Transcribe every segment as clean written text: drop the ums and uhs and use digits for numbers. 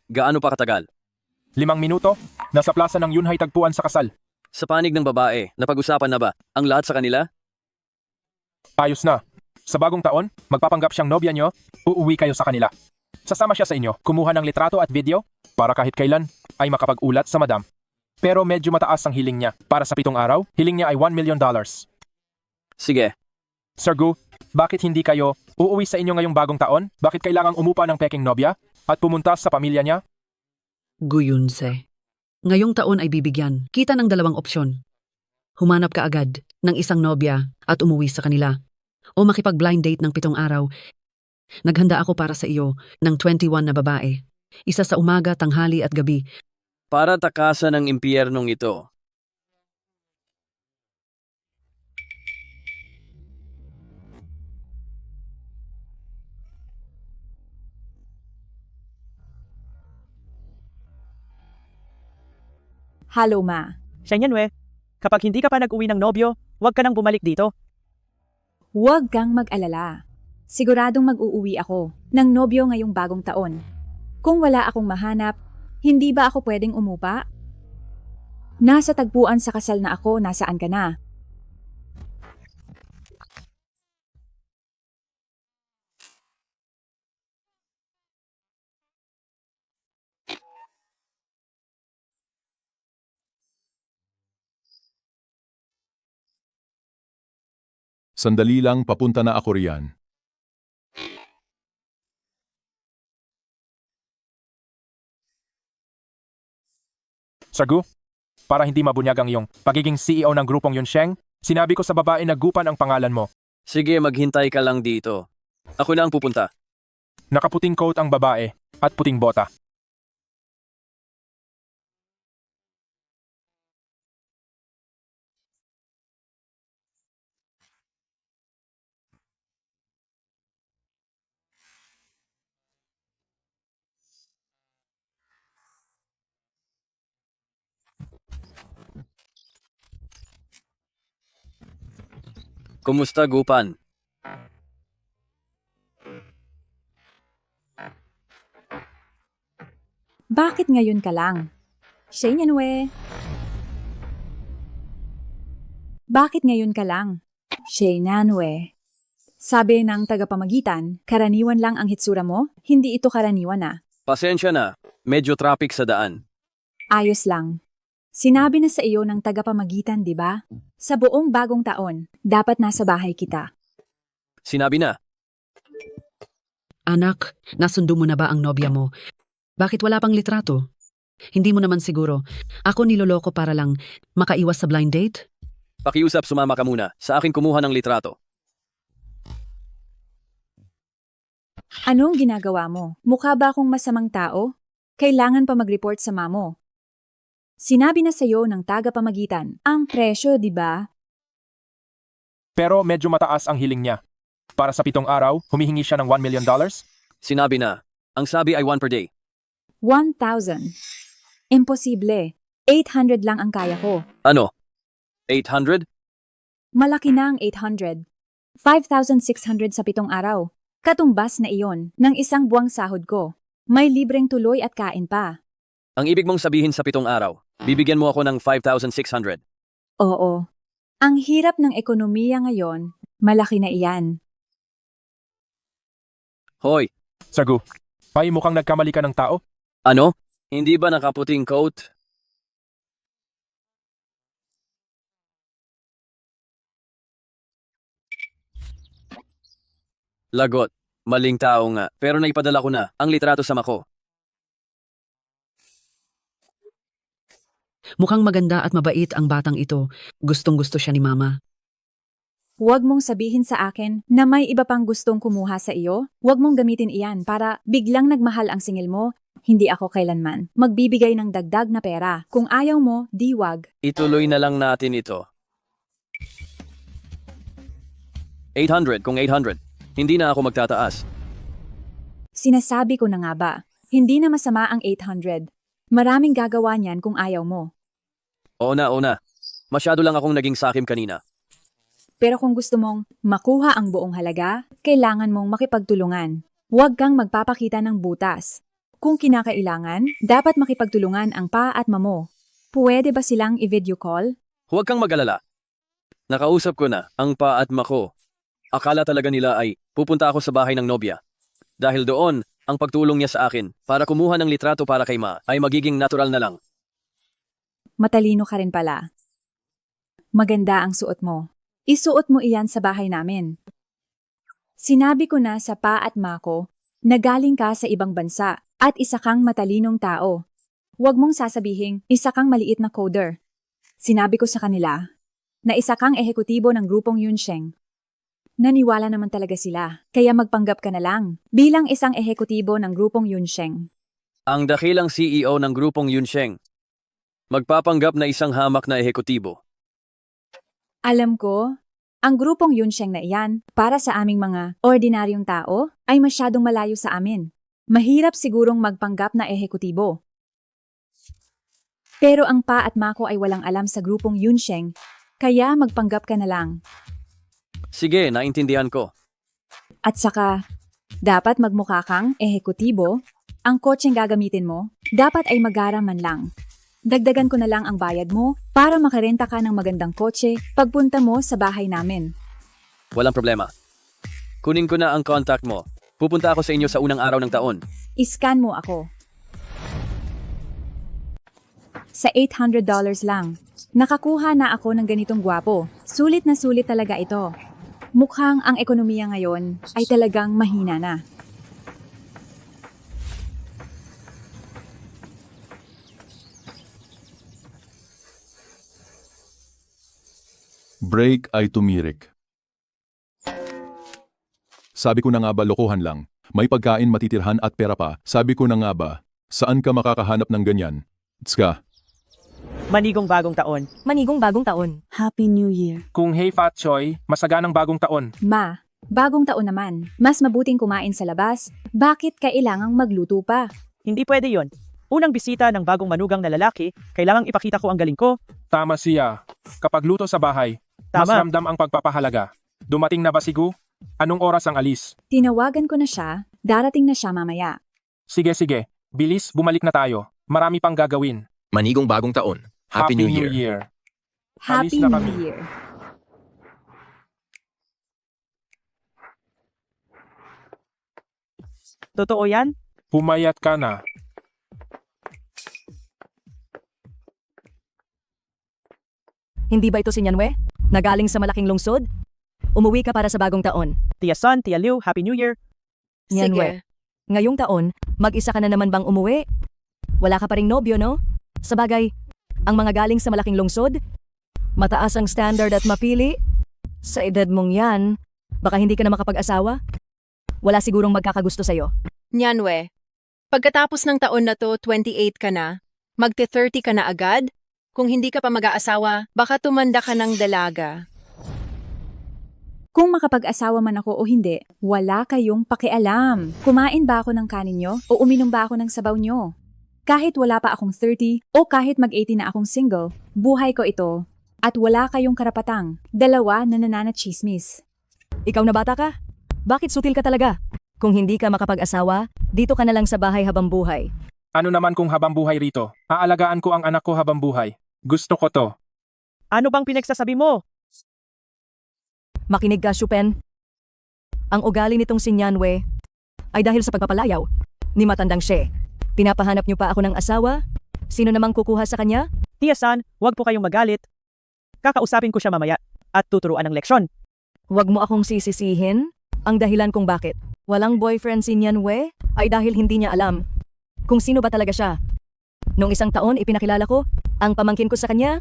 Gaano pa katagal? 5 minuto, nasa plaza ng Yunhay tagpuan sa kasal. Sa panig ng babae, napag-usapan na ba ang lahat sa kanila? Ayos na. Sa bagong taon, magpapanggap siyang nobya nyo, uuwi kayo sa kanila. Sasama siya sa inyo, kumuha ng litrato at video, para kahit kailan ay makapag-ulat sa madam. Pero medyo mataas ang hiling niya. Para sa 7 araw, hiling niya ay $1 million. Sige, Sir Gu, bakit hindi kayo uuwi sa inyo ngayong bagong taon? Bakit kailangang umupa ng peking nobya at pumunta sa pamilya niya? Guyunse. Ngayong taon ay bibigyan kita ng 2 opsyon. Humanap ka agad ng isang nobya at umuwi sa kanila. O makipag-blind date ng 7 araw. Naghanda ako para sa iyo ng 21 na babae. Isa sa umaga, tanghali at gabi. para takasan ng impyernong ito. Halo, ma. Shenyanwe, kapag hindi ka pa nag-uwi ng nobyo, huwag ka nang bumalik dito. Huwag kang mag-alala. Siguradong mag-uuwi ako ng nobyo ngayong bagong taon. Kung wala akong mahanap, hindi ba ako pwedeng umupa? Nasa tagpuan sa kasal na ako, nasaan ka na? Sandali lang, papunta na ako riyan. Sir Gu, para hindi mabunyag ang iyong pagiging CEO ng grupong Yunsheng, sinabi ko sa babae na Gupan ang pangalan mo. Sige, maghintay ka lang dito. Ako na ang pupunta. Nakaputing coat ang babae at puting bota. Kumusta, Gupan? Bakit ngayon ka lang? Shenyanwe. Bakit ngayon ka lang? Shenyanwe. Sabi ng tagapamagitan, karaniwan lang ang hitsura mo? Hindi ito karaniwan ah. Pasensya na, medyo traffic sa daan. Ayos lang. Sinabi na sa iyo ng tagapamagitan, di ba? Sa buong bagong taon, dapat nasa bahay kita. Sinabi na, Anak, nasundo mo na ba ang nobya mo? Bakit wala pang litrato? Hindi mo naman siguro. Ako niloloko para lang makaiwas sa blind date? pakiusap sumama ka muna. Sa akin kumuha ng litrato. Anong ginagawa mo? Mukha ba akong masamang tao? Kailangan pa mag-report sa mamo. Sinabi na sa iyo ng tagapamagitan, ang presyo, di ba? Pero medyo mataas ang hiling niya. Para sa 7 araw, humihingi siya ng $1 million. Sinabi na, ang sabi ay 1 per day. 1,000. Imposible. 800 lang ang kaya ko. Ano? 800? Malaki na ang 800. 5,600 sa 7 araw. Katumbas na iyon ng isang buwang sahod ko. May libreng tuloy at kain pa. Ang ibig mong sabihin sa 7 araw, bibigyan mo ako ng 5,600. Oo. Ang hirap ng ekonomiya ngayon, malaki na iyan. Hoy, Sir Gu, may mukhang nagkamali ka ng tao. ano? Hindi ba nakaputing coat? Lagot. Maling tao nga. Pero naipadala ko na ang litrato sa mako. Mukhang maganda at mabait ang batang ito. Gustong-gusto siya ni Mama. Huwag mong sabihin sa akin na may iba pang gustong kumuha sa iyo. Huwag mong gamitin iyan para biglang nagmahal ang singil mo. Hindi ako kailanman magbibigay ng dagdag na pera. Kung ayaw mo, di wag. Ituloy na lang natin ito. 800 kung 800. Hindi na ako magtataas. Sinasabi ko na nga ba, hindi na masama ang 800. Maraming gagawa niyan kung ayaw mo. Oo na. Masyado lang akong naging sakim kanina. Pero kung gusto mong makuha ang buong halaga, kailangan mong makipagtulungan. Huwag kang magpapakita ng butas. Kung kinakailangan, dapat makipagtulungan ang pa at mamo. Pwede ba silang i-video call? Huwag kang mag-alala. Nakausap ko na ang pa at ma ko. Akala talaga nila ay pupunta ako sa bahay ng nobya. Dahil doon, ang pagtulong niya sa akin para kumuha ng litrato para kay ma ay magiging natural na lang. Matalino ka rin pala. Maganda ang suot mo. Isuot mo iyan sa bahay namin. Sinabi ko na sa pa at ma ko na galing ka sa ibang bansa at isa kang matalinong tao. Huwag mong sasabihing isa kang maliit na coder. Sinabi ko sa kanila na isa kang ehekutibo ng grupong Yunsheng. Naniwala naman talaga sila, kaya magpanggap ka na lang bilang isang ehekutibo ng grupong Yunsheng. Ang dakilang CEO ng grupong Yunsheng. Magpapanggap na isang hamak na ehekutibo. Alam ko, ang grupong Yunsheng na iyan, para sa aming mga ordinaryong tao, ay masyadong malayo sa amin. Mahirap sigurong magpanggap na ehekutibo. Pero ang pa at ma ko ay walang alam sa grupong Yunsheng, kaya magpanggap ka na lang. Sige, naintindihan ko. At saka, dapat magmukha kang ehekutibo, ang kotseng gagamitin mo, dapat ay magara man lang. Dagdagan ko na lang ang bayad mo para makarenta ka ng magandang kotse pagpunta mo sa bahay namin. Walang problema. Kunin ko na ang contact mo. Pupunta ako sa inyo sa unang araw ng taon. Iscan mo ako. Sa $800 lang. Nakakuha na ako ng ganitong gwapo. Sulit na sulit talaga ito. Mukhang ang ekonomiya ngayon ay talagang mahina na. Break ay tumirik. Sabi ko na nga ba lokohan lang. May pagkain, matitirhan at pera pa. Sabi ko na nga ba, saan ka makakahanap ng ganyan? Tska. Manigong bagong taon. Manigong bagong taon. Happy New Year. Kung hey Fat Choy, masaganang bagong taon. Ma, bagong taon naman. Mas mabuting kumain sa labas. Bakit kailangang magluto pa? Hindi pwede yon. Unang bisita ng bagong manugang na lalaki, kailangang ipakita ko ang galing ko. Tama siya. Kapag luto sa bahay, mas Tama. ramdam ang pagpapahalaga. Dumating na ba si Gu? Anong oras ang alis? Tinawagan ko na siya. Darating na siya mamaya. Sige. Bilis, bumalik na tayo. Marami pang gagawin. Manigong bagong taon. Happy New Year. Alis Happy na New kami. Year. Totoo yan? Pumayat ka na. Hindi ba ito si Nyanwe? Nagaling sa malaking lungsod? Umuwi ka para sa bagong taon. Tia Son, Tia Liu, Happy New Year. Nyanwe, ngayong taon, mag-isa ka na naman bang umuwi? Wala ka pa ring nobyo, no? Sabagay, ang mga galing sa malaking lungsod, mataas ang standard at mapili. Sa edad mong yan, baka hindi ka na makapag-asawa? Wala sigurong magkakagusto sa'yo. Nyanwe, pagkatapos ng taon na to 28 ka na, magte-30 ka na agad? Kung hindi ka pa mag-aasawa, baka tumanda ka ng dalaga. Kung makapag-asawa man ako o hindi, wala kayong pakialam. Kumain ba ako ng kanin nyo o uminom ba ako ng sabaw nyo? Kahit wala pa akong 30 o kahit mag-18 na akong single, buhay ko ito. At wala kayong karapatang dalawa na nananachismis. Ikaw na bata ka? Bakit sutil ka talaga? Kung hindi ka makapag-asawa, dito ka na lang sa bahay habang buhay. Ano naman kung habang buhay rito? Aalagaan ko ang anak ko habang buhay. Gusto ko to. Ano bang pinagsasabi mo? Makinig ka, Shupen. Ang ugali nitong si Nyanwe ay dahil sa pagpapalayaw ni matandang She. Pinapahanap niyo pa ako ng asawa? Sino namang kukuha sa kanya? Tia San, huwag po kayong magalit. Kakausapin ko siya mamaya at tuturuan ng leksyon. Huwag mo akong sisisihin. Ang dahilan kung bakit walang boyfriend si Nyanwe ay dahil hindi niya alam kung sino ba talaga siya. Noong isang taon, ipinakilala ko ang pamangkin ko sa kanya.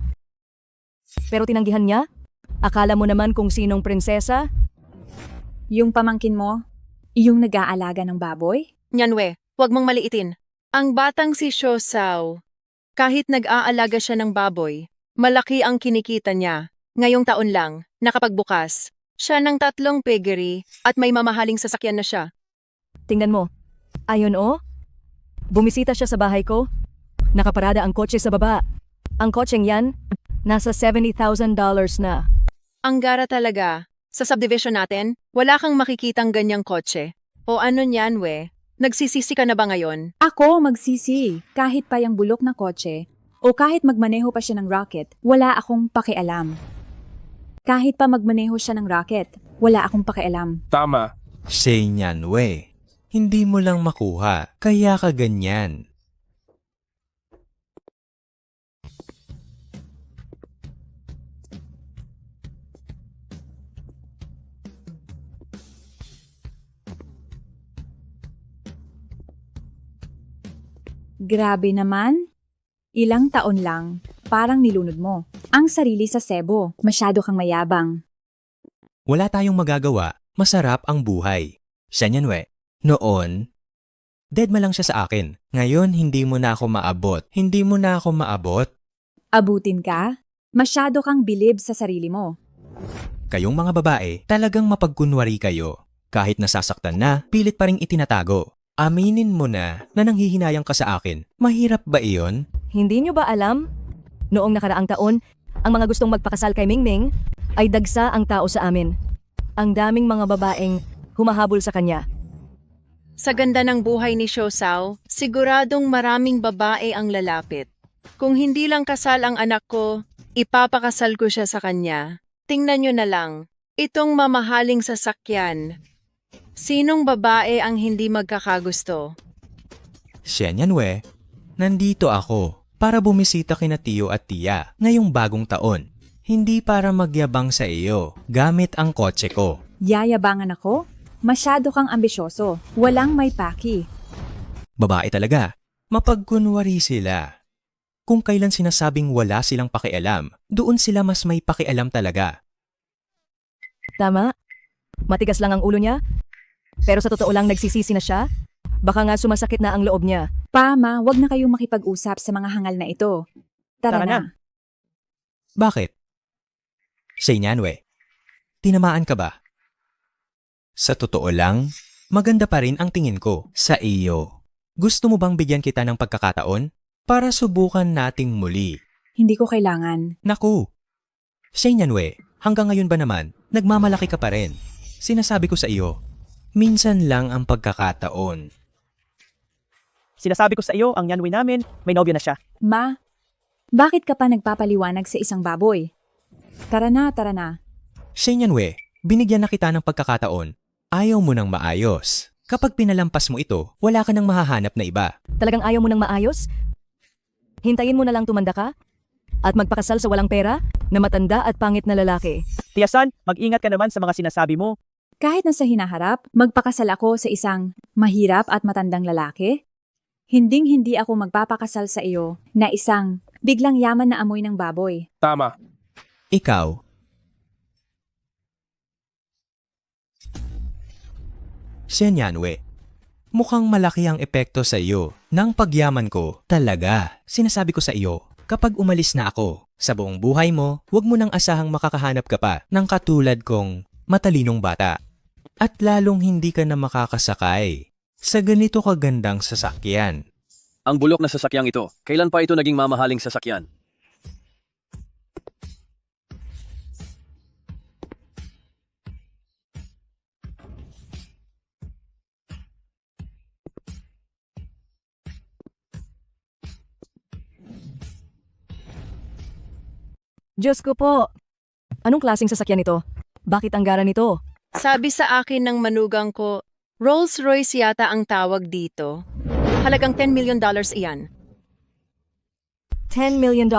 Pero tinanggihan niya. Akala mo naman kung sinong prinsesa? Yung pamangkin mo, yung nag-aalaga ng baboy? Nyanwe, huwag mong maliitin. Ang batang si Shou Sao, kahit nag-aalaga siya ng baboy, malaki ang kinikita niya. Ngayong taon lang, nakapagbukas siya ng 3 piggery at may mamahaling sasakyan na siya. Tingnan mo. Ayon o. Bumisita siya sa bahay ko. Nakaparada ang kotse sa baba. Ang kotseng yan, nasa $70,000 na. Ang gara talaga. Sa subdivision natin, wala kang makikitang ganyang kotse. O ano Nyanwe? Nagsisisi ka na ba ngayon? Ako magsisi, kahit pa yung bulok na kotse, o kahit magmaneho pa siya ng rocket, wala akong pakialam. Kahit pa magmaneho siya ng rocket, wala akong pakialam. Tama. Shenyang Wei, hindi mo lang makuha, kaya ka ganyan. Grabe naman. Ilang taon lang, parang nilunod mo. Ang sarili sa sebo, masyado kang mayabang. Wala tayong magagawa, masarap ang buhay. Shenyang Wei, noon, dead ma lang siya sa akin. Ngayon, hindi mo na ako maabot. Hindi mo na ako maabot. Abutin ka? Masyado kang bilib sa sarili mo. Kayong mga babae, talagang mapagkunwari kayo. Kahit nasasaktan na, pilit pa ring itinatago. Aminin mo na nanghihinayang ka sa akin. Mahirap ba iyon? Hindi nyo ba alam? Noong nakaraang taon, ang mga gustong magpakasal kay Mingming ay dagsa ang tao sa amin. Ang daming mga babaeng humahabol sa kanya. Sa ganda ng buhay ni Xiaosao, siguradong maraming babae ang lalapit. Kung hindi lang kasal ang anak ko, ipapakasal ko siya sa kanya. Tingnan nyo na lang, itong mamahaling sasakyan. Sinong babae ang hindi magkakagusto? Shenyang Wei, nandito ako para bumisita kina Tiyo at Tia ngayong bagong taon. Hindi para magyabang sa iyo gamit ang kotse ko. Yayabangan ako? Masyado kang ambisyoso. Walang may paki. Babae talaga, mapagkunwari sila. Kung kailan sinasabing wala silang pakialam, doon sila mas may pakialam talaga. Tama? Matigas lang ang ulo niya? Pero sa totoo lang nagsisisi na siya? Baka nga sumasakit na ang loob niya. Pama, wag na kayong makipag-usap sa mga hangal na ito. Tara Tara na. na. Bakit? Shenyang Wei, tinamaan ka ba? Sa totoo lang, maganda pa rin ang tingin ko sa iyo. Gusto mo bang bigyan kita ng pagkakataon para subukan nating muli? Hindi ko kailangan. Naku! Shenyang Wei, hanggang ngayon ba naman, nagmamalaki ka pa rin? Sinasabi ko sa iyo, minsan lang ang pagkakataon. Sinasabi ko sa iyo, ang Yanwi namin, may nobyo na siya. Ma, bakit ka pa nagpapaliwanag sa isang baboy? Tara na, tara na. Shenyang Wei, binigyan na kita ng pagkakataon. Ayaw mo nang maayos. Kapag pinalampas mo ito, wala ka nang mahahanap na iba. Talagang ayaw mo nang maayos? Hintayin mo na lang tumanda ka? At magpakasal sa walang pera? Na matanda at pangit na lalaki? Tiyasan, mag-ingat ka naman sa mga sinasabi mo. Kahit nasa hinaharap, magpakasal ako sa isang mahirap at matandang lalaki? Hinding-hindi ako magpapakasal sa iyo na isang biglang yaman na amoy ng baboy. Tama. Ikaw, Shenyang Wei, mukhang malaki ang epekto sa iyo ng pagyaman ko. Talaga, sinasabi ko sa iyo, kapag umalis na ako, sa buong buhay mo, huwag mo nang asahang makakahanap ka pa ng katulad kong matalinong bata. At lalong hindi ka na makakasakay sa ganito kagandang sasakyan. Ang bulok na sasakyang ito, kailan pa ito naging mamahaling sasakyan? Diyos ko po! Anong klaseng sasakyan ito? Bakit ang gara nito? Sabi sa akin ng manugang ko, Rolls-Royce yata ang tawag dito. Halagang $10 million iyan. $10 million.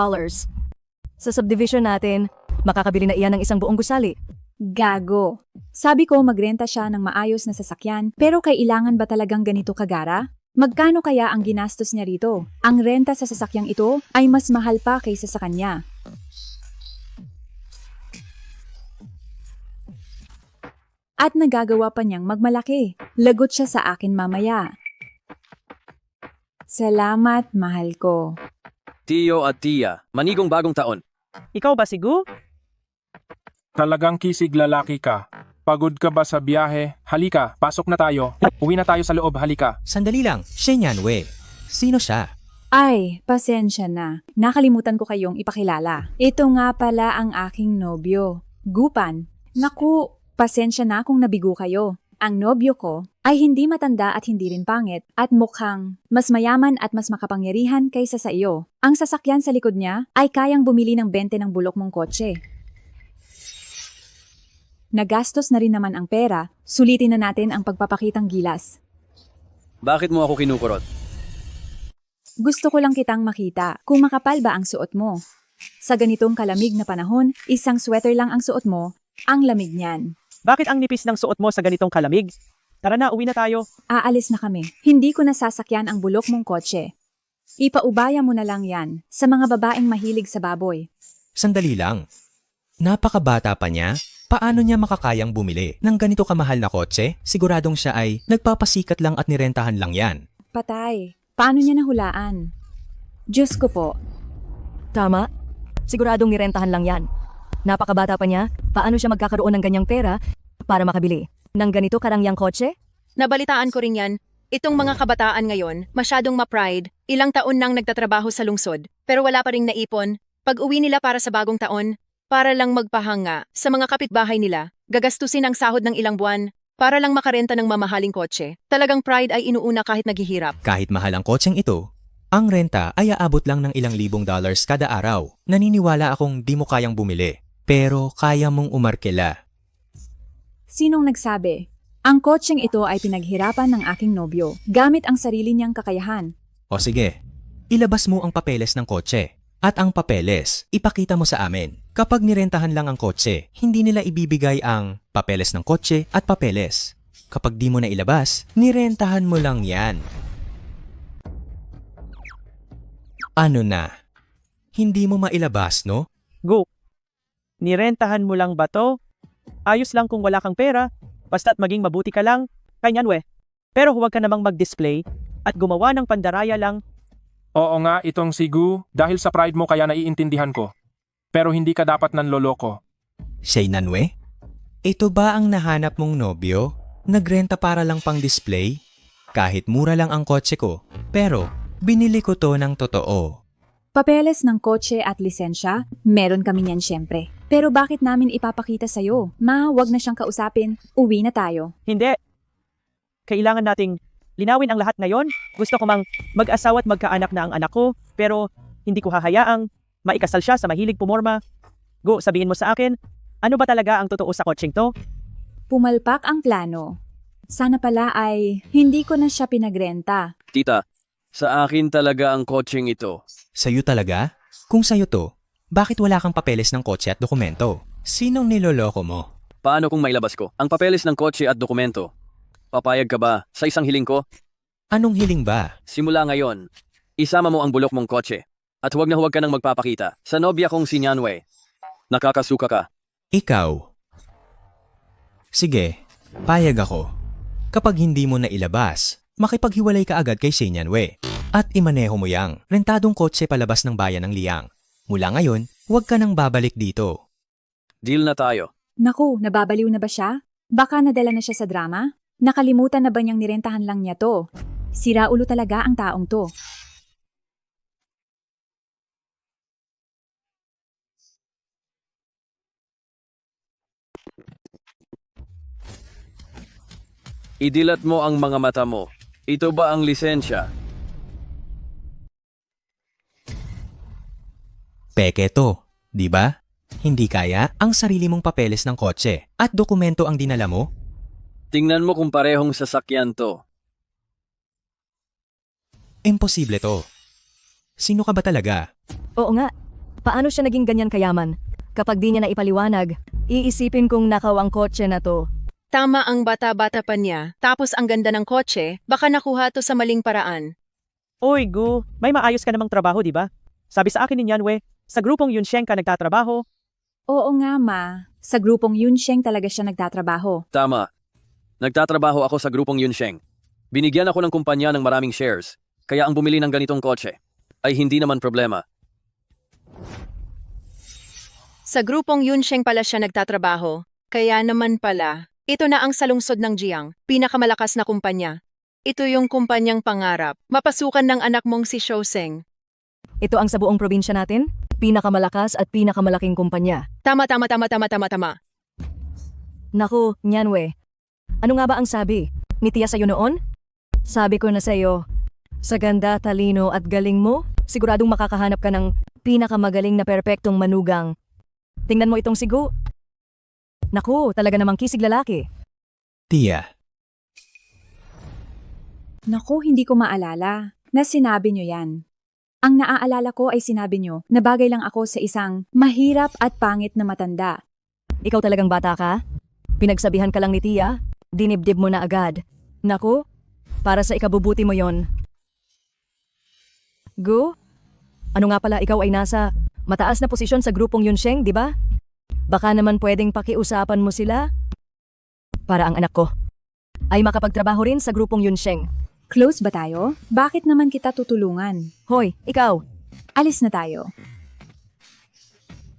Sa subdivision natin, makakabili na iyan ng isang buong gusali. Gago. Sabi ko magrenta siya ng maayos na sasakyan, pero kailangan ba talagang ganito kagara? Magkano kaya ang ginastos niya rito? Ang renta sa sasakyang ito ay mas mahal pa kaysa sa kanya. At nagagawa pa niyang magmalaki. Lagot siya sa akin mamaya. Salamat, mahal ko. Tiyo at Tia, manigong bagong taon. Ikaw ba si Gu? Talagang kisig lalaki ka. Pagod ka ba sa biyahe? Halika, pasok na tayo. Uwi na tayo sa loob, halika. Sandali lang, Shenyang Wei, sino siya? Ay, pasensya na. Nakalimutan ko kayong ipakilala. Ito nga pala ang aking nobyo. Gupan. Naku, pasensya na kung nabigo kayo. Ang nobyo ko ay hindi matanda at hindi rin pangit at mukhang mas mayaman at mas makapangyarihan kaysa sa iyo. Ang sasakyan sa likod niya ay kayang bumili ng 20 ng bulok mong kotse. Nagastos na rin naman ang pera, sulitin na natin ang pagpapakitang gilas. Bakit mo ako kinukurot? Gusto ko lang kitang makita kung makapal ba ang suot mo. Sa ganitong kalamig na panahon, isang sweater lang ang suot mo, ang lamig niyan. Bakit ang nipis ng suot mo sa ganitong kalamig? Tara na, uwi na tayo. Aalis na kami. Hindi ko nasasakyan ang bulok mong kotse. Ipaubaya mo na lang yan sa mga babaeng mahilig sa baboy. Sandali lang. Napakabata pa niya. Paano niya makakayang bumili ng ganito kamahal na kotse? Siguradong siya ay nagpapasikat lang at nirentahan lang yan. Patay. Paano niya nahulaan? Diyos ko po. Tama. Siguradong nirentahan lang yan. Napakabata pa niya. Paano siya magkakaroon ng ganyang pera para makabili ng ganito karangyang kotse? Nabalitaan ko rin yan. Itong mga kabataan ngayon, masyadong ma-pride, ilang taon nang nagtatrabaho sa lungsod, pero wala pa ring naipon. Pag uwi nila para sa bagong taon, para lang magpahanga sa mga kapitbahay nila, gagastusin ang sahod ng ilang buwan, para lang makarenta ng mamahaling kotse. Talagang pride ay inuuna kahit naghihirap. Kahit mahal ang kotseng ito, ang renta ay aabot lang ng ilang libong dollars kada araw. Naniniwala akong di mo kayang bumili, pero kaya mong umarkila. Sinong nagsabi? Ang kotseng ito ay pinaghirapan ng aking nobyo, gamit ang sarili niyang kakayahan. O sige, ilabas mo ang papeles ng kotse. At ang papeles, ipakita mo sa amin. Kapag nirentahan lang ang kotse, hindi nila ibibigay ang papeles ng kotse at papeles. Kapag di mo na ilabas, nirentahan mo lang yan. Ano na? Hindi mo mailabas, no? Go. Nirentahan mo lang ba to? Ayos lang kung wala kang pera, basta't maging mabuti ka lang, kanyan we. Pero huwag ka namang mag-display at gumawa ng pandaraya lang. Oo nga, itong si Gu, dahil sa pride mo kaya naiintindihan ko. Pero hindi ka dapat nanloloko. Shay Nanwe? Ito ba ang nahanap mong nobyo? Nagrenta para lang pang display? Kahit mura lang ang kotse ko, pero binili ko to ng totoo. Papeles ng kotse at lisensya, meron kami niyan syempre. Pero bakit namin ipapakita sa'yo? Ma, wag na siyang kausapin, uwi na tayo. Hindi. Kailangan nating linawin ang lahat ngayon. Gusto ko mang mag-asawa at magkaanak na ang anak ko, pero hindi ko hahayaang maikasal siya sa mahilig pumorma. Go, sabihin mo sa akin, ano ba talaga ang totoo sa kotseng to? Pumalpak ang plano. Sana pala ay hindi ko na siya pinagrenta. Tita, sa akin talaga ang kotseng ito. Sa'yo talaga? Kung sa'yo to, bakit wala kang papeles ng kotse at dokumento? Sinong niloloko mo? Paano kung mailabas ko ang papeles ng kotse at dokumento? Papayag ka ba sa isang hiling ko? Anong hiling ba? Simula ngayon, isama mo ang bulok mong kotse. At huwag na huwag ka nang magpapakita sa nobya kong si Nyanwe. Nakakasuka ka. Ikaw. Sige, payag ako. Kapag hindi mo na ilabas, makipaghiwalay ka agad kay Senyanwe. At imaneho mo yang rentadong kotse palabas ng bayan ng Liang. Mula ngayon, huwag ka nang babalik dito. Deal na tayo. Naku, nababaliw na ba siya? Baka nadala na siya sa drama? Nakalimutan na ba niyang nirentahan lang niya to? Sira ulo talaga ang taong to. Idilat mo ang mga mata mo. Ito ba ang lisensya? Peke to, di ba? Hindi kaya ang sarili mong papeles ng kotse at dokumento ang dinala mo? Tingnan mo kung parehong sasakyan to. Imposible to. Sino ka ba talaga? Oo nga. Paano siya naging ganyan kayaman? Kapag di niya na ipaliwanag, iisipin kong nakaw ang kotse na to. Tama ang bata-bata pa niya, tapos ang ganda ng kotse, baka nakuha to sa maling paraan. Oy, Gu, may maayos ka namang trabaho, di ba? Sabi sa akin ni Nyanwe, sa grupong Yunsheng ka nagtatrabaho. Oo nga ma, sa grupong Yunsheng talaga siya nagtatrabaho. Tama. Nagtatrabaho ako sa grupong Yunsheng. Binigyan ako ng kumpanya ng maraming shares, kaya ang bumili ng ganitong kotse ay hindi naman problema. Sa grupong Yunsheng pala siya nagtatrabaho, kaya naman pala, ito na ang salungsod ng Jiang, pinakamalakas na kumpanya. Ito yung kumpanyang pangarap, mapasukan ng anak mong si Shoseng. Ito ang sa buong probinsya natin, pinakamalakas at pinakamalaking kumpanya. Tama. Naku, Nyanwe, Ano nga ba ang sabi ni Tia sa'yo noon? Sabi ko na sa'yo, sa ganda, talino at galing mo, siguradong makakahanap ka ng pinakamagaling na perpektong manugang. Tingnan mo itong sigo. Naku, talaga namang kisig lalaki. Tia, Naku, hindi ko maalala na sinabi nyo yan. Ang naaalala ko ay sinabi nyo na bagay lang ako sa isang mahirap at pangit na matanda. Ikaw talagang bata ka? Pinagsabihan ka lang ni Tia, dinibdib mo na agad. Naku, para sa ikabubuti mo yon. Gu, ano nga pala ikaw ay nasa mataas na posisyon sa grupong Yunsheng, di ba? Baka naman pwedeng pakiusapan mo sila? Para ang anak ko ay makapagtrabaho rin sa grupong Yunsheng. Close ba tayo? Bakit naman kita tutulungan? Hoy, ikaw, Alis na tayo.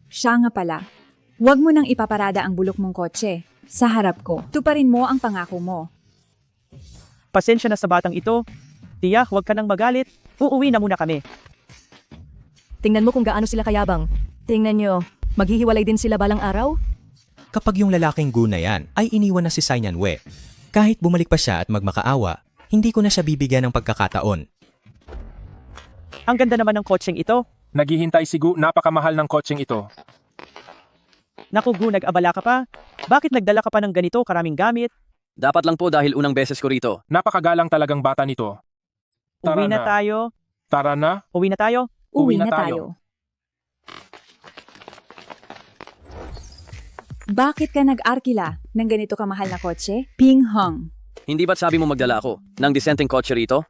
Siya nga pala. Huwag mo nang ipaparada ang bulok mong kotse sa harap ko. Tuparin mo ang pangako mo. Pasensya na sa batang ito. Tia, huwag ka nang magalit. Uuwi na muna kami. tingnan mo kung gaano sila kayabang. Tingnan nyo, maghihiwalay din sila balang araw? kapag yung lalaking Gu na yan ay iniwan na si Sainan Wei, kahit bumalik pa siya at magmakaawa, hindi ko na siya bibigyan ng pagkakataon. Ang ganda naman ng kotseng ito. Naghihintay si Gu, napakamahal ng kotseng ito. Naku Gu, nag-abala ka pa? Bakit nagdala ka pa ng ganito karaming gamit? Dapat lang po dahil unang beses ko rito. Napakagalang talagang bata nito. Tara Uwi na na. tayo. Tara na. Uwi na tayo. Uwi Uwi na na tayo. tayo. Bakit ka nag-arkila ng ganito kamahal na kotse? Ping Hong. Hindi ba't sabi mo magdala ako ng disenteng kotse rito?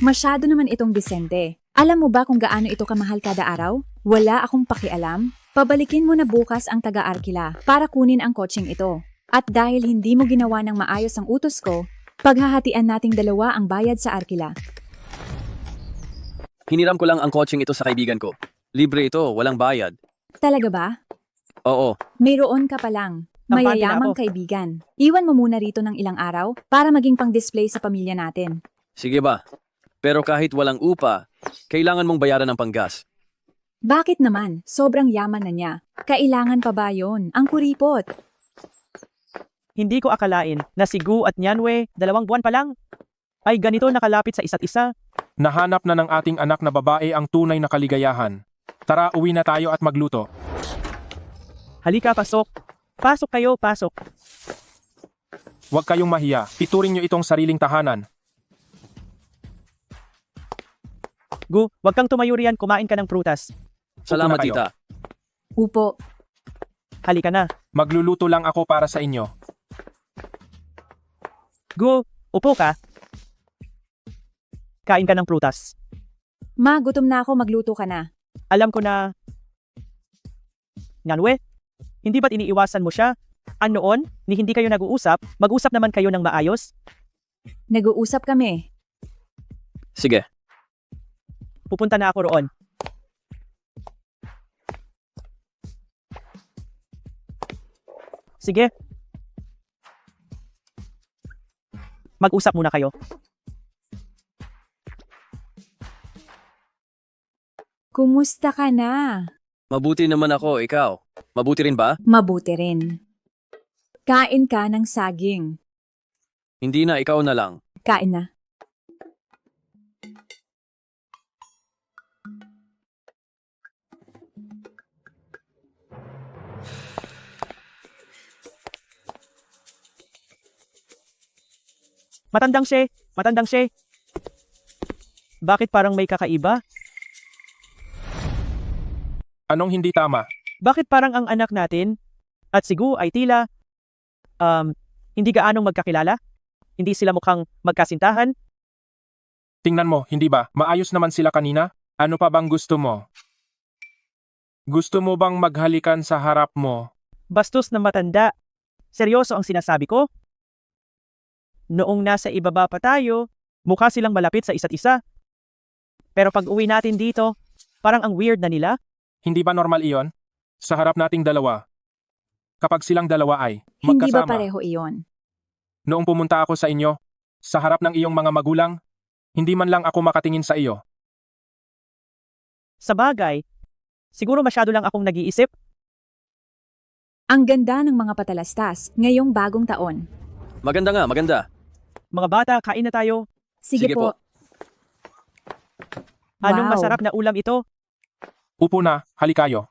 Masyado naman itong disente. Alam mo ba kung gaano ito kamahal kada araw? Wala akong pakialam. Pabalikin mo na bukas ang taga-arkila para kunin ang kotseng ito. At dahil hindi mo ginawa ng maayos ang utos ko, paghahatian nating dalawa ang bayad sa arkila. Hiniram ko lang ang kotseng ito sa kaibigan ko. Libre ito, walang bayad. Talaga ba? Oo, Mayroon ka pa lang. Kampante na Mayayamang ako. kaibigan. Iwan mo muna rito ng ilang araw para maging pang-display sa pamilya natin. sige ba? Pero kahit walang upa, kailangan mong bayaran ng panggas. Bakit naman? Sobrang yaman na niya. Kailangan pa ba yon? Ang kuripot. Hindi ko akalain na si Gu at Nyanwe, 2 buwan pa lang, ay ganito nakalapit sa isa't isa. Nahanap na ng ating anak na babae ang tunay na kaligayahan. Tara, uwi na tayo at magluto. Halika, pasok. Pasok kayo, pasok. Huwag kayong mahiya. Ituring nyo itong sariling tahanan. Gu, wag kang tumayo riyan, kumain ka ng prutas. Salamat, Upo na kayo. tita. Upo. Halika na. Magluluto lang ako para sa inyo. Gu, upo ka. Kain ka ng prutas. Ma, gutom na ako, magluto ka na. Alam ko na... Nyanwe, hindi ba't iniiwasan mo siya? Noon, ni hindi kayo nag-uusap, mag-usap naman kayo ng maayos? Nag-uusap kami. Sige, Pupunta na ako roon. Sige. Mag-usap muna kayo. Kumusta ka na? mabuti naman ako, ikaw. Mabuti rin ba? Mabuti rin. Kain ka ng saging. Hindi na, ikaw na lang. Kain na. Matandang siya, matandang siya. Bakit parang may kakaiba? Anong hindi tama? Bakit parang ang anak natin at si Gu ay tila hindi gaanong magkakilala? Hindi sila mukhang magkasintahan? Tingnan mo, hindi ba? Maayos naman sila kanina? Ano pa bang gusto mo? Gusto mo bang maghalikan sa harap mo? Bastos na matanda. Seryoso ang sinasabi ko? Noong nasa ibaba pa tayo, mukha silang malapit sa isa't isa. Pero pag uwi natin dito, parang ang weird na nila. Hindi ba normal iyon? Sa harap nating dalawa. Kapag silang dalawa ay Hindi ba magkasama. pareho iyon? Noong pumunta ako sa inyo, sa harap ng iyong mga magulang, hindi man lang ako makatingin sa iyo. Sa bagay, siguro masyado lang akong nag-iisip. Ang ganda ng mga patalastas ngayong bagong taon. Maganda nga, maganda. Mga bata, kain na tayo. Sige, Sige po. po. Anong Wow. masarap na ulam ito? Upo na, halikayo.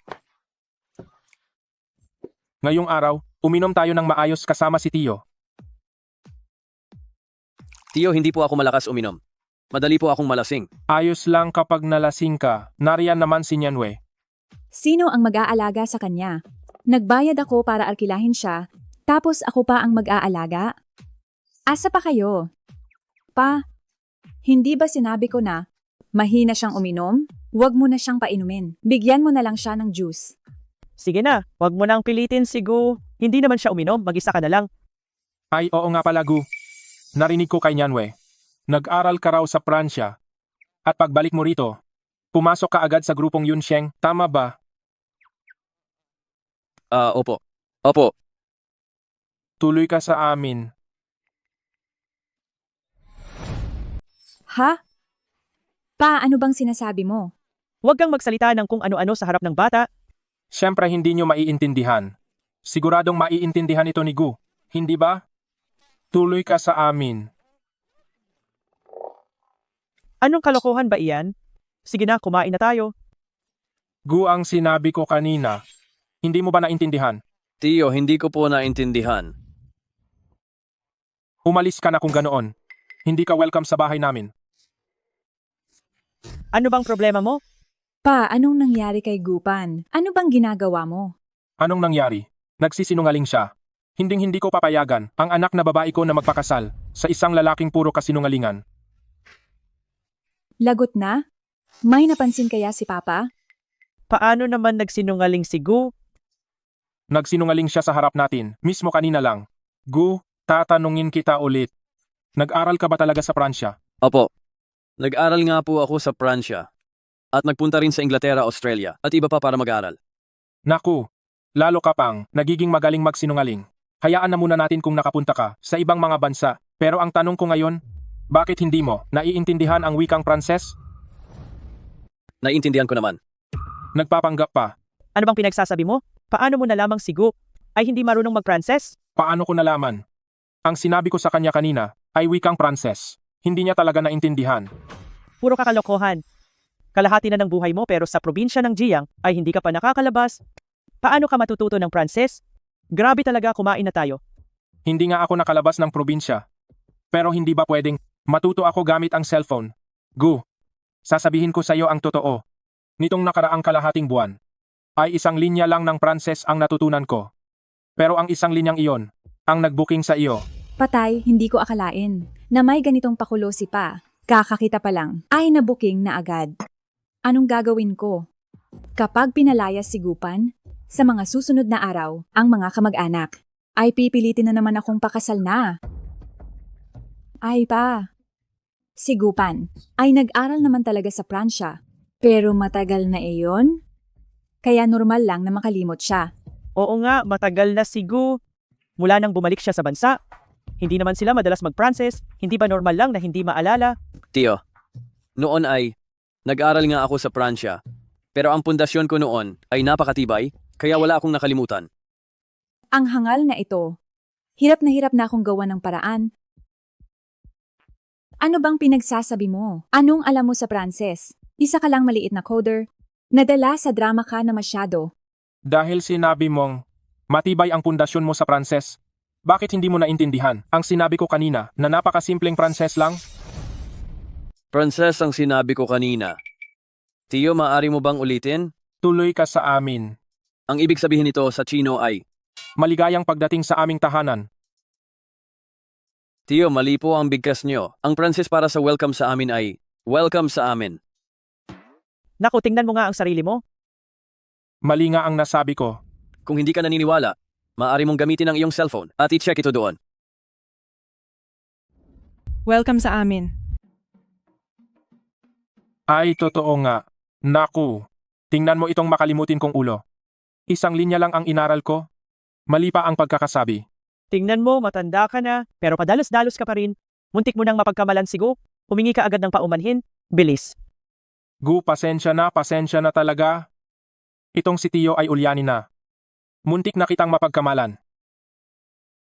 Ngayong araw, uminom tayo ng maayos kasama si Tio. Tio, hindi po ako malakas uminom. Madali po akong malasing. Ayos lang kapag nalasing ka. Nariyan naman si Nyanwe. Sino ang mag-aalaga sa kanya? Nagbayad ako para arkilahin siya, tapos ako pa ang mag-aalaga? Asa pa kayo? Pa, hindi ba sinabi ko na mahina siyang uminom? Huwag mo na siyang painumin. Bigyan mo na lang siya ng juice. Sige na, wag mo nang pilitin si Gu. Hindi naman siya uminom, mag-isa ka na lang. Ay oo nga pala Gu. Narinig ko kay Nyanwe. Nag-aral ka raw sa Pransya. At pagbalik mo rito, pumasok ka agad sa grupong Yunsheng, tama ba? Opo. Opo. Tuloy ka sa amin. Ha? Pa, ano bang sinasabi mo? Huwag kang magsalita ng kung ano-ano sa harap ng bata. Siyempre hindi nyo maiintindihan. Siguradong maiintindihan ito ni Gu. Hindi ba? Tuloy ka sa amin. Anong kalokohan ba iyan? Sige na, kumain na tayo. Gu ang sinabi ko kanina. Hindi mo ba naintindihan? Tio, hindi ko po naintindihan. Umalis ka na kung ganoon. Hindi ka welcome sa bahay namin. Ano bang problema mo? Pa, anong nangyari kay Gupan? Ano bang ginagawa mo? Anong nangyari? Nagsisinungaling siya. Hinding-hindi ko papayagan ang anak na babae ko na magpakasal sa isang lalaking puro kasinungalingan. Lagot na? May napansin kaya si Papa? Paano naman nagsinungaling si Gu? Nagsinungaling siya sa harap natin, mismo kanina lang. Gu, tatanungin kita ulit. Nag-aral ka ba talaga sa Pransya? Opo. Nag-aral nga po ako sa Pransya. At nagpunta rin sa Inglaterra, Australia, at iba pa para mag-aral. Naku, lalo ka pang nagiging magaling magsinungaling. Hayaan na muna natin kung nakapunta ka sa ibang mga bansa. Pero ang tanong ko ngayon, bakit hindi mo naiintindihan ang wikang Pranses? Naiintindihan ko naman. Nagpapanggap pa. Ano bang pinagsasabi mo? Paano mo nalamang si Gu ay hindi marunong mag-Pranses? Paano ko nalaman? Ang sinabi ko sa kanya kanina ay wikang Pranses. Hindi niya talaga naintindihan. Puro kakalokohan. Kalahati na ng buhay mo pero sa probinsya ng Jiang ay hindi ka pa nakakalabas. Paano ka matututo ng Pranses? Grabe talaga, kumain na tayo. Hindi nga ako nakalabas ng probinsya. Pero hindi ba pwedeng matuto ako gamit ang cellphone? Gu, sasabihin ko sa iyo ang totoo. Nitong nakaraang kalahating buwan, ay isang linya lang ng Pranses ang natutunan ko. Pero ang isang linyang iyon, ang nagbuking sa iyo. Patay, hindi ko akalain na may ganitong pakulo si Pa. Kakakita pa lang, ay nabuking na agad. Anong gagawin ko? Kapag pinalayas si Gupan, sa mga susunod na araw, ang mga kamag-anak, ay pipilitin na naman akong pakasal na. Ay Pa, si Gupan ay nag-aral naman talaga sa Pransya, pero matagal na iyon. Kaya normal lang na makalimot siya. Oo nga, matagal na si Gu. Mula nang bumalik siya sa bansa. Hindi naman sila madalas mag-Pranses. Hindi ba normal lang na hindi maalala? Tio, noon ay nag-aral nga ako sa Pransya. Pero ang pundasyon ko noon ay napakatibay, kaya wala akong nakalimutan. Ang hangal na ito. Hirap na akong gawa ng paraan. Ano bang pinagsasabi mo? Anong alam mo sa Pranses? Isa ka lang maliit na coder. Nadala sa drama ka na masyado. Dahil sinabi mong matibay ang pundasyon mo sa Pranses, bakit hindi mo naintindihan ang sinabi ko kanina na napakasimpleng Pranses lang? Pranses ang sinabi ko kanina. Tio, maaari mo bang ulitin? Tuloy ka sa amin. Ang ibig sabihin nito sa Chino ay, Maligayang pagdating sa aming tahanan. Tio, mali po ang bigkas nyo. Ang Pranses para sa welcome sa amin ay, welcome sa amin. Naku, tingnan mo nga ang sarili mo. Mali nga ang nasabi ko. Kung hindi ka naniniwala, maaari mong gamitin ang iyong cellphone at i-check ito doon. Welcome sa amin. Ay, totoo nga. Naku, tingnan mo itong makalimutin kong ulo. Isang linya lang ang inaral ko. Mali pa ang pagkakasabi. Tingnan mo, matanda ka na, pero padalos-dalos ka pa rin. Muntik mo nang mapagkamalan si Gu. Humingi ka agad ng paumanhin. Bilis. Gu, pasensya na talaga. Itong si Tio ay ulyanin na. Muntik na kitang mapagkamalan.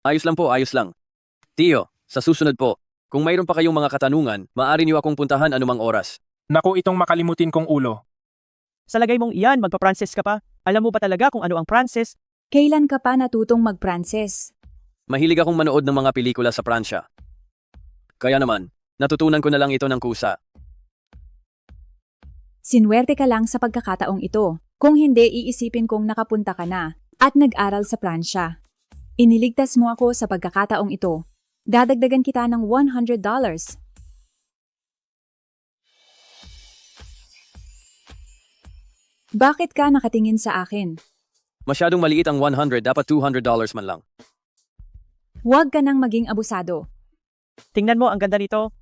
Ayos lang po, ayos lang. Tio, sa susunod po, kung mayroon pa kayong mga katanungan, maaari niyo akong puntahan anumang oras. Naku, itong makalimutin kong ulo. Sa lagay mong iyan, magpa-Pranses ka pa. Alam mo ba talaga kung ano ang Pranses? Kailan ka pa natutong mag-Pranses? Mahilig akong manood ng mga pelikula sa Pransya. Kaya naman, natutunan ko na lang ito ng kusa. Sinwerte ka lang sa pagkakataong ito. Kung hindi, iisipin kong nakapunta ka na at nag-aral sa Pransya. Iniligtas mo ako sa pagkakataong ito. Dadagdagan kita ng $100. Bakit ka nakatingin sa akin? Masyadong maliit ang 100, dapat $200 man lang. Huwag ka nang maging abusado. Tingnan mo, ang ganda nito.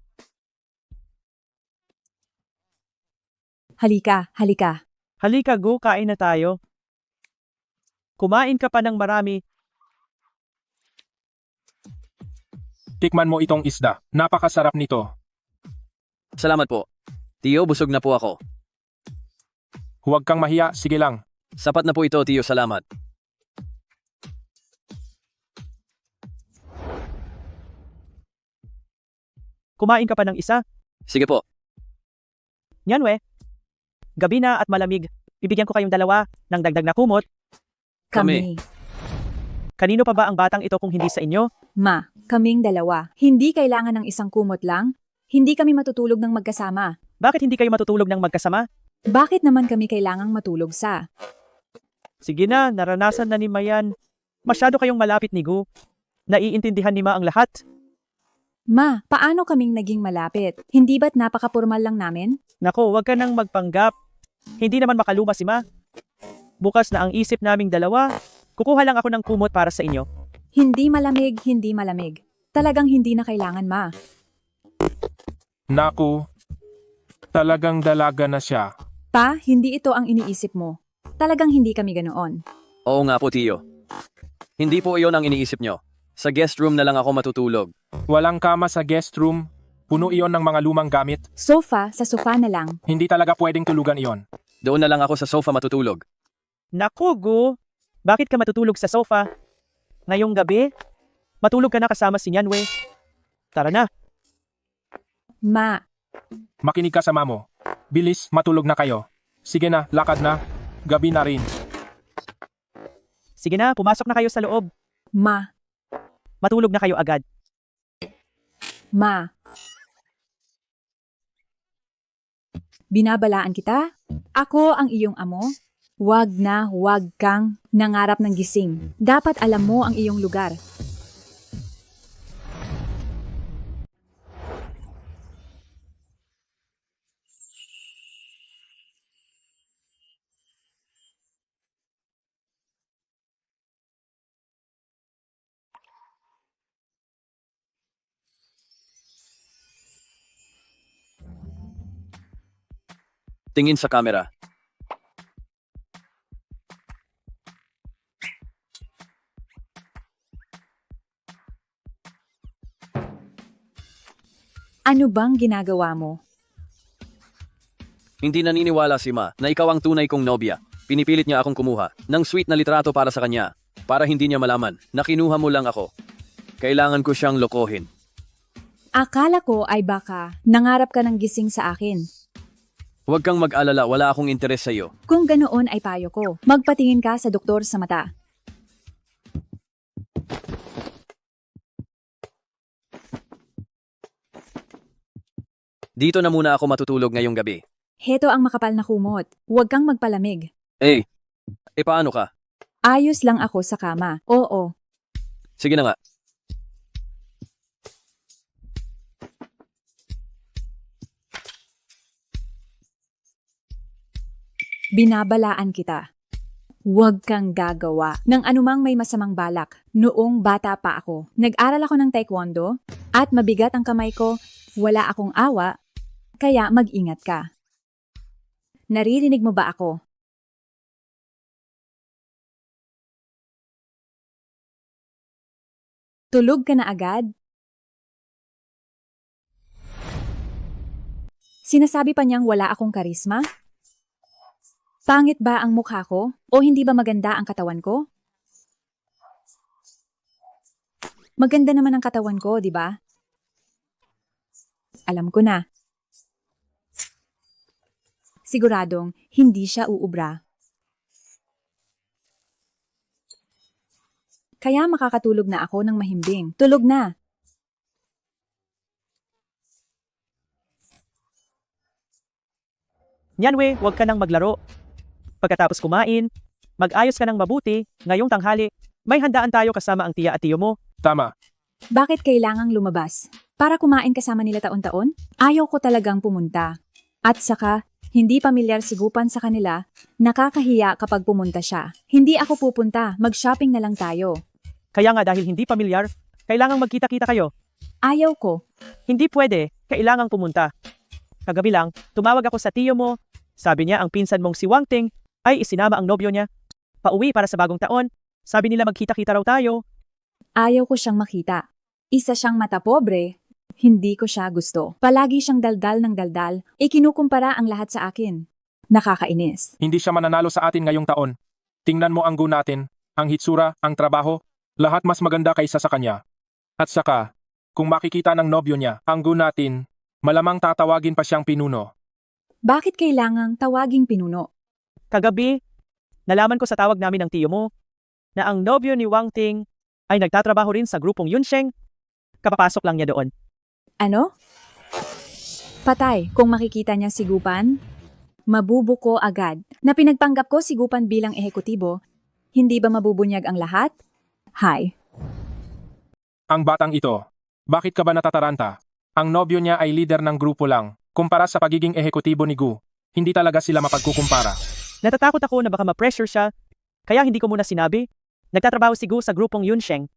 Halika, halika. Halika, Gu, kain na tayo. Kumain ka pa ng marami. Tikman mo itong isda. Napakasarap nito. Salamat po. Tio, busog na po ako. Huwag kang mahiya, sige lang. Sapat na po ito, Tio, salamat. Kumain ka pa ng isa. Sige po. Nyanwe. Gabi na at malamig. Bibigyan ko kayong dalawa ng dagdag na kumot. Kami. Kanino pa ba ang batang ito kung hindi sa inyo? Ma, kaming dalawa. Hindi kailangan ng isang kumot lang. Hindi kami matutulog ng magkasama. Bakit hindi kayo matutulog ng magkasama? Bakit naman kami kailangang matulog sa? Sige na, naranasan na ni Mayan. Masyado kayong malapit ni Gu. Naiintindihan ni Ma ang lahat. Ma, paano kaming naging malapit? Hindi ba't napaka-formal lang namin? Nako, wag ka nang magpanggap. Hindi naman makaluma si Ma. Bukas na ang isip naming dalawa. Kukuha lang ako ng kumot para sa inyo. Hindi malamig, hindi malamig. Talagang hindi na kailangan, Ma. Naku, talagang dalaga na siya. Pa, hindi ito ang iniisip mo. Talagang hindi kami ganoon. Oo nga po, Tio. Hindi po iyon ang iniisip nyo. Sa guest room na lang ako matutulog. Walang kama sa guest room. Puno iyon ng mga lumang gamit. Sofa, sa sofa na lang. Hindi talaga pwedeng tulugan iyon. Doon na lang ako sa sofa matutulog. Naku, Gu. Bakit ka matutulog sa sofa? Ngayong gabi? Matulog ka na kasama si Nyanwe. Tara na. Ma, Makinig ka sa mamo. Bilis, matulog na kayo. Sige na, lakad na. Gabi na rin. Sige na, pumasok na kayo sa loob. ma, Matulog na kayo agad. ma. Binabalaan kita? Ako ang iyong amo? Huwag na huwag kang nangarap ng gising. Dapat alam mo ang iyong lugar. Tingin sa camera. Ano bang ginagawa mo? Hindi naniniwala si Ma na ikaw ang tunay kong nobya. Pinipilit niya akong kumuha ng sweet na litrato para sa kanya. Para hindi niya malaman na kinuha mo lang ako. Kailangan ko siyang lokohin. Akala ko ay baka nangarap ka ng gising sa akin. Huwag kang mag-alala, wala akong interes sa iyo. Kung ganoon ay payo ko. Magpatingin ka sa doktor sa mata. Dito na muna ako matutulog ngayong gabi. Heto ang makapal na kumot. Huwag kang magpalamig. Paano ka? Ayos lang ako sa kama. Oo. Sige na nga. Binabalaan kita. Huwag kang gagawa ng anumang may masamang balak. Noong bata pa ako, nag-aral ako ng taekwondo at mabigat ang kamay ko, wala akong awa, kaya mag-ingat ka. Naririnig mo ba ako? Tulog ka na agad? Sinasabi pa niyang wala akong karisma? Pangit ba ang mukha ko? O hindi ba maganda ang katawan ko? Maganda naman ang katawan ko, di ba? Alam ko na. Siguradong hindi siya uubra. Kaya makakatulog na ako ng mahimbing. Tulog na. Nyanwe, huwag ka nang maglaro. Pagkatapos kumain, mag-ayos ka ng mabuti, ngayong tanghali, may handaan tayo kasama ang tiya at tiyo mo. Tama. Bakit kailangang lumabas? Para kumain kasama nila taon-taon? Ayaw ko talagang pumunta. At saka, hindi pamilyar si Gupan sa kanila, nakakahiya kapag pumunta siya. Hindi ako pupunta, mag-shopping na lang tayo. Kaya nga dahil hindi pamilyar, kailangang magkita-kita kayo. Ayaw ko. Hindi pwede, kailangang pumunta. Kagabi lang, tumawag ako sa tiyo mo. Sabi niya ang pinsan mong si Wang Ting ay isinama ang nobyo niya. Pauwi para sa bagong taon. Sabi nila magkita-kita raw tayo. Ayaw ko siyang makita. Isa siyang mata pobre. Hindi ko siya gusto. Palagi siyang daldal ng daldal. Ikinukumpara ang lahat sa akin. Nakakainis. Hindi siya mananalo sa atin ngayong taon. Tingnan mo ang gu natin, ang hitsura, ang trabaho, lahat mas maganda kaysa sa kanya. At saka, kung makikita ng nobyo niya, ang gu natin, malamang tatawagin pa siyang pinuno. Bakit kailangang tawaging pinuno? Kagabi, nalaman ko sa tawag namin ng tiyo mo na ang nobyo ni Wang Ting ay nagtatrabaho rin sa grupong Yunsheng. Kapapasok lang niya doon. Ano? Patay, kung makikita niya si Gupan, mabubuko agad. Na pinagpanggap ko si Gupan bilang ehekutibo, hindi ba mabubunyag ang lahat? Hi. Ang batang ito, bakit ka ba natataranta? Ang nobyo niya ay leader ng grupo lang. Kumpara sa pagiging ehekutibo ni Gu, hindi talaga sila mapagkukumpara. Natatakot ako na baka ma-pressure siya, kaya hindi ko muna sinabi. Nagtatrabaho si Gu sa grupong Yunsheng.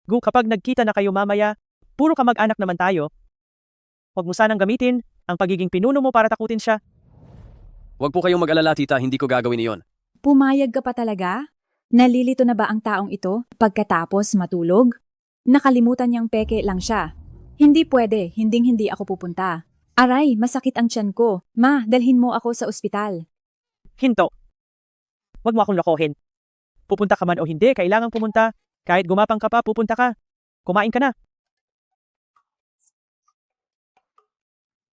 Gu, kapag nagkita na kayo mamaya, puro kamag-anak naman tayo. Huwag mo sanang gamitin ang pagiging pinuno mo para takutin siya. Huwag po kayong mag-alala, tita, hindi ko gagawin iyon. Pumayag ka pa talaga? Nalilito na ba ang taong ito pagkatapos matulog? Nakalimutan niyang peke lang siya. Hindi pwede, hindi ako pupunta. Aray, masakit ang tiyan ko. Ma, dalhin mo ako sa ospital. Hinto. Huwag mo akong lokohin. Pupunta ka man o hindi, kailangang pumunta. Kahit gumapang ka pa, pupunta ka. Kumain ka na.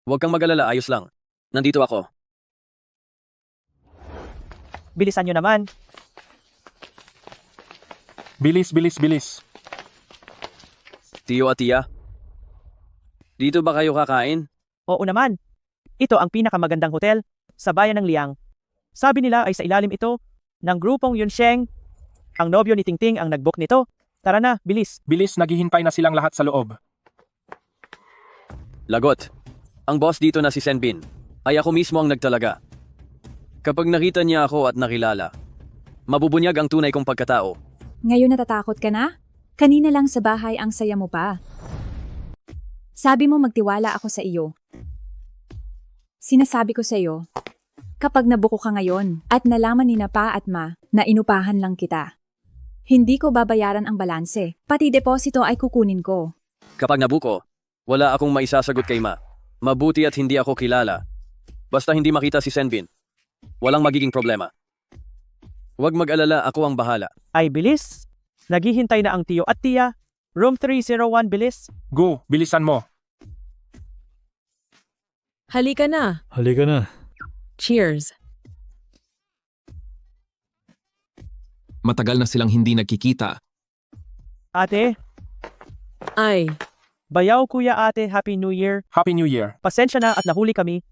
Huwag kang mag-alala, ayos lang. Nandito ako. Bilisan nyo naman. Bilis, bilis, bilis. Tiyo at tiya, dito ba kayo kakain? Oo naman. Ito ang pinakamagandang hotel sa bayan ng Liang. Sabi nila ay sa ilalim ito ng grupong Yunsheng. Ang nobyo ni Tingting ang nag-book nito. Tara na, bilis. Bilis, naghihintay na silang lahat sa loob. Lagot. Ang boss dito na si Senbin, ay ako mismo ang nagtalaga. Kapag nakita niya ako at nakilala, mabubunyag ang tunay kong pagkatao. Ngayon natatakot ka na? Kanina lang sa bahay ang saya mo pa. Sabi mo magtiwala ako sa iyo. Sinasabi ko sa iyo, kapag nabuko ka ngayon at nalaman ni na pa at ma na inupahan lang kita, hindi ko babayaran ang balanse, pati deposito ay kukunin ko. Kapag nabuko, wala akong maisasagot kay ma. Mabuti at hindi ako kilala. Basta hindi makita si Senbin, walang magiging problema. Huwag mag-alala, ako ang bahala. Ay bilis. Naghihintay na ang tiyo at tiya. Room 301, bilis. Gu, bilisan mo. Halika na. Halika na. Cheers. Matagal na silang hindi nagkikita. Ate, Ay, bayaw kuya ate, Happy New Year. Happy New Year. Pasensya na at nahuli kami.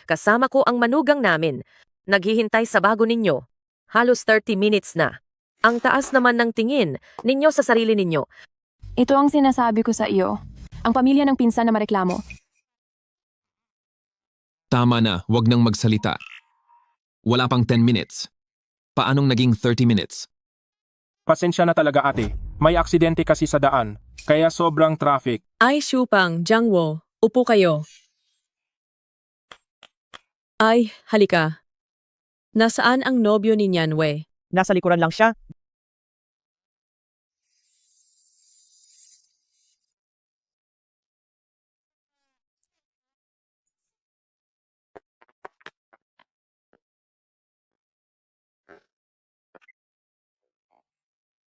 Kasama ko ang manugang namin. Naghihintay sa bago ninyo. Halos 30 minutes na. Ang taas naman ng tingin ninyo sa sarili ninyo. ito ang sinasabi ko sa iyo. Ang pamilya ng pinsan na mareklamo. Tama na, wag nang magsalita. Wala pang 10 minutes. Paanong naging 30 minutes? Pasensya na talaga ate. May aksidente kasi sa daan, kaya sobrang traffic. Ay, Shupang, Jiangwo, upo kayo. Ay, halika. Nasaan ang nobyo ni Nyanwe? Nasa likuran lang siya.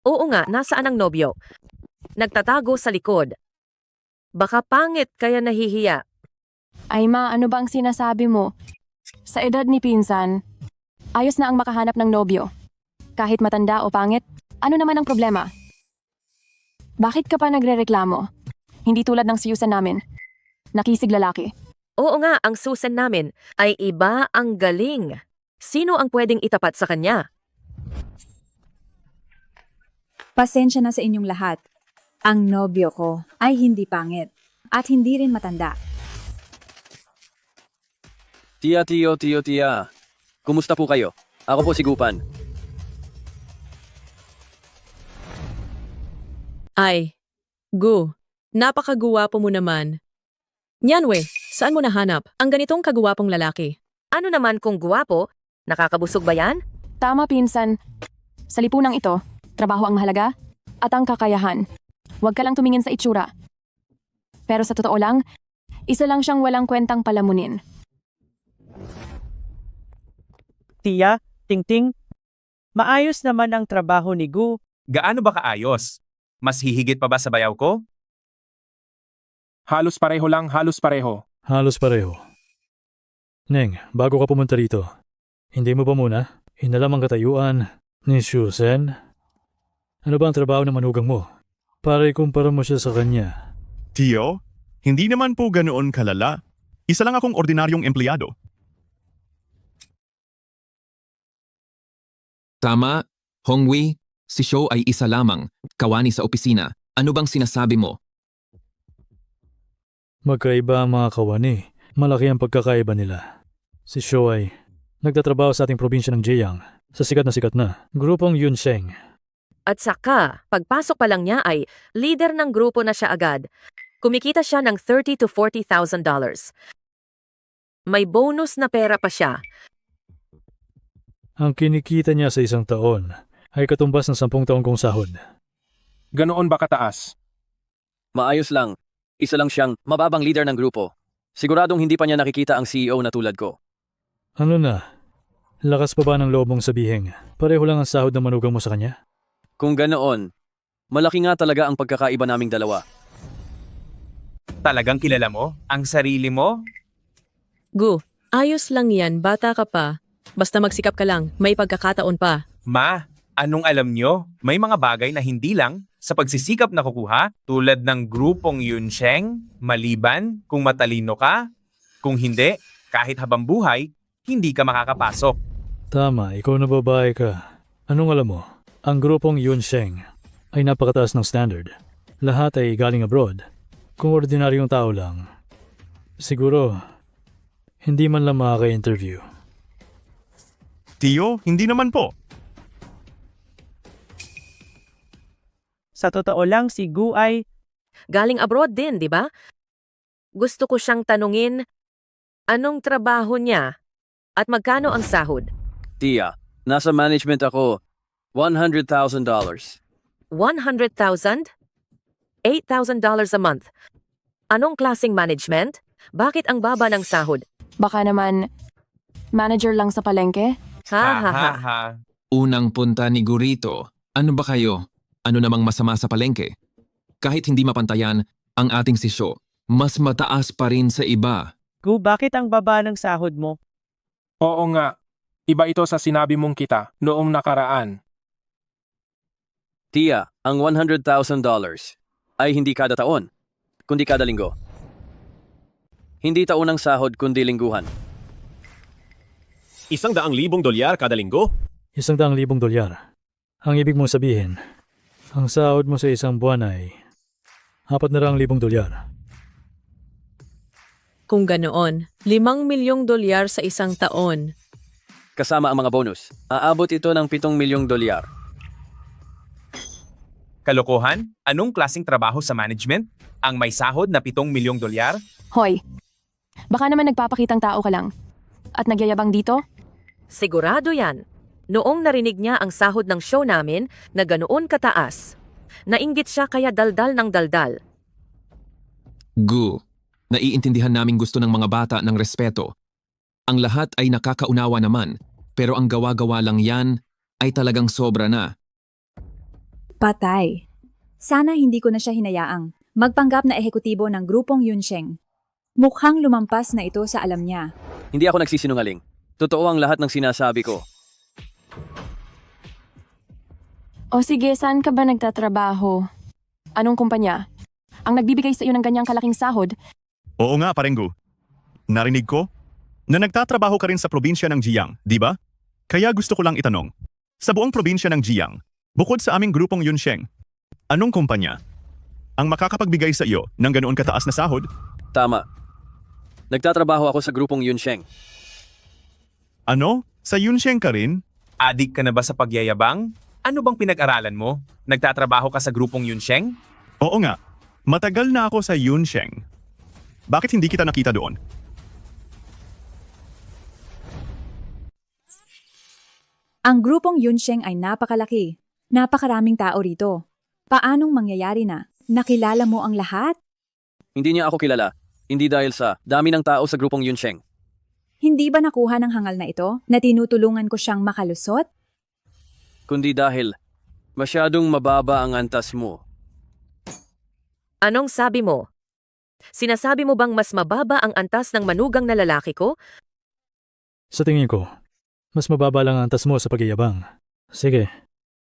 Oo nga, nasaan ang nobyo? nagtatago sa likod. Baka pangit kaya nahihiya. Ay ma, ano ba ang sinasabi mo? Sa edad ni Pinsan, ayos na ang makahanap ng nobyo. Kahit matanda o pangit, ano naman ang problema? Bakit ka pa nagrereklamo? Hindi tulad ng siyusan namin. Nakisig lalaki. Oo nga, ang Susan namin ay iba ang galing. Sino ang pwedeng itapat sa kanya? Pasensya na sa inyong lahat. Ang nobyo ko ay hindi pangit at hindi rin matanda. Tia. Kumusta po kayo? Ako po si Gupan. Ay, Gu, napakaguwapo mo naman. Nyanwe, saan mo nahanap ang ganitong kaguwapong lalaki? Ano naman kung guwapo? Nakakabusog ba yan? Tama Pinsan. Sa lipunang ito, trabaho ang mahalaga at ang kakayahan. Huwag ka lang tumingin sa itsura. Pero sa totoo lang, isa lang siyang walang kwentang palamunin. Tia, Tingting, maayos naman ang trabaho ni Gu. Gaano ba kaayos? Mas hihigit pa ba sa bayaw ko? Halos pareho lang, halos pareho. Halos pareho. Neng, bago ka pumunta rito, hindi mo ba muna inalam ang katayuan ni Susan? Ano ba ang trabaho ng manugang mo? Para ikumpara mo siya sa kanya. Tio, hindi naman po ganoon kalala. Isa lang akong ordinaryong empleyado. Tama, Hongwi, si Show ay isa lamang, kawani sa opisina. Ano bang sinasabi mo? Magkaiba ang mga kawani. Malaki ang pagkakaiba nila. Si Sho ay nagtatrabaho sa ating probinsya ng Jiang sa sikat na grupong Yunsheng. At saka, pagpasok pa lang niya ay leader ng grupo na siya agad. Kumikita siya ng $30,000 to $40,000. May bonus na pera pa siya. Ang kinikita niya sa isang taon ay katumbas ng 10 taon kong sahod. Ganoon ba kataas? Maayos lang. Isa lang siyang mababang leader ng grupo. Siguradong hindi pa niya nakikita ang CEO na tulad ko. Ano na? Lakas pa ba ng loob mong sabihin? Pareho lang ang sahod ng manugang mo sa kanya? Kung ganoon, malaki nga talaga ang pagkakaiba naming dalawa. Talagang kilala mo ang sarili mo? Gu, ayos lang yan, bata ka pa. Basta magsikap ka lang, may pagkakataon pa. Ma, anong alam nyo? May mga bagay na hindi lang sa pagsisikap na kukuha tulad ng grupong Yunsheng, maliban kung matalino ka. Kung hindi, kahit habang buhay, hindi ka makakapasok. Tama, ikaw na babae ka. Anong alam mo? Ang grupong Yunsheng ay napakataas ng standard. Lahat ay galing abroad. Kung ordinaryong tao lang, siguro, hindi man lang makaka-interview. Tio, hindi naman po. Sa totoo lang, si Gu ay Galing abroad din, di ba? Gusto ko siyang tanungin, anong trabaho niya at magkano ang sahod? Tia, nasa management ako. $100,000. 100,000? $8,000 a month. Anong klaseng management? Bakit ang baba ng sahod? Baka naman, manager lang sa palengke? Ha. Unang punta ni Gurito. Ano ba kayo? Ano namang masama sa palengke? Kahit hindi mapantayan, ang ating si Sho, mas mataas pa rin sa iba. Gu, bakit ang baba ng sahod mo? Oo nga. Iba ito sa sinabi mong kita noong nakaraan. Tia, ang $100,000 ay hindi kada taon, kundi kada linggo. Hindi taunang sahod kundi lingguhan. $100,000 kada linggo? $100,000. Ang ibig mong sabihin, ang sahod mo sa isang buwan ay $400,000. Kung ganoon, $5 milyong sa isang taon. Kasama ang mga bonus, aabot ito ng $7 milyong. Kalokohan? Anong klaseng trabaho sa management? Ang may sahod na $7 milyong? Hoy, baka naman nagpapakitang tao ka lang. At nagyayabang dito? Sigurado yan. Noong narinig niya ang sahod ng show namin na ganoon kataas, nainggit siya kaya daldal ng daldal. Gu, naiintindihan naming gusto ng mga bata ng respeto. Ang lahat ay nakakaunawa naman, pero ang gawa-gawa lang yan ay talagang sobra na. Patay. Sana hindi ko na siya hinayaang magpanggap na ehekutibo ng grupong Yunsheng. Mukhang lumampas na ito sa alam niya. Hindi ako nagsisinungaling. Totoo ang lahat ng sinasabi ko. O sige, saan ka ba nagtatrabaho? Anong kumpanya? Ang nagbibigay sa iyo ng ganyang kalaking sahod? Oo nga, Parenggu. Narinig ko na nagtatrabaho ka rin sa probinsya ng Jiang, di ba? Kaya gusto ko lang itanong, sa buong probinsya ng Jiang, bukod sa aming grupong Yunsheng, anong kumpanya ang makakapagbigay sa iyo ng ganoon kataas na sahod? Tama. Nagtatrabaho ako sa grupong Yunsheng. Ano? Sa Yunsheng ka rin? Adik ka na ba sa pagyayabang? Ano bang pinag-aralan mo? Nagtatrabaho ka sa grupong Yunsheng? Oo nga. Matagal na ako sa Yunsheng. Bakit hindi kita nakita doon? Ang grupong Yunsheng ay napakalaki. Napakaraming tao rito. Paanong mangyayari na? Nakilala mo ang lahat? Hindi niya ako kilala. Hindi dahil sa dami ng tao sa grupong Yunsheng. Hindi ba nakuha ng hangal na ito na tinutulungan ko siyang makalusot? Kundi dahil masyadong mababa ang antas mo. Anong sabi mo? Sinasabi mo bang mas mababa ang antas ng manugang na lalaki ko? Sa tingin ko, mas mababa lang ang antas mo sa pagyayabang. Sige,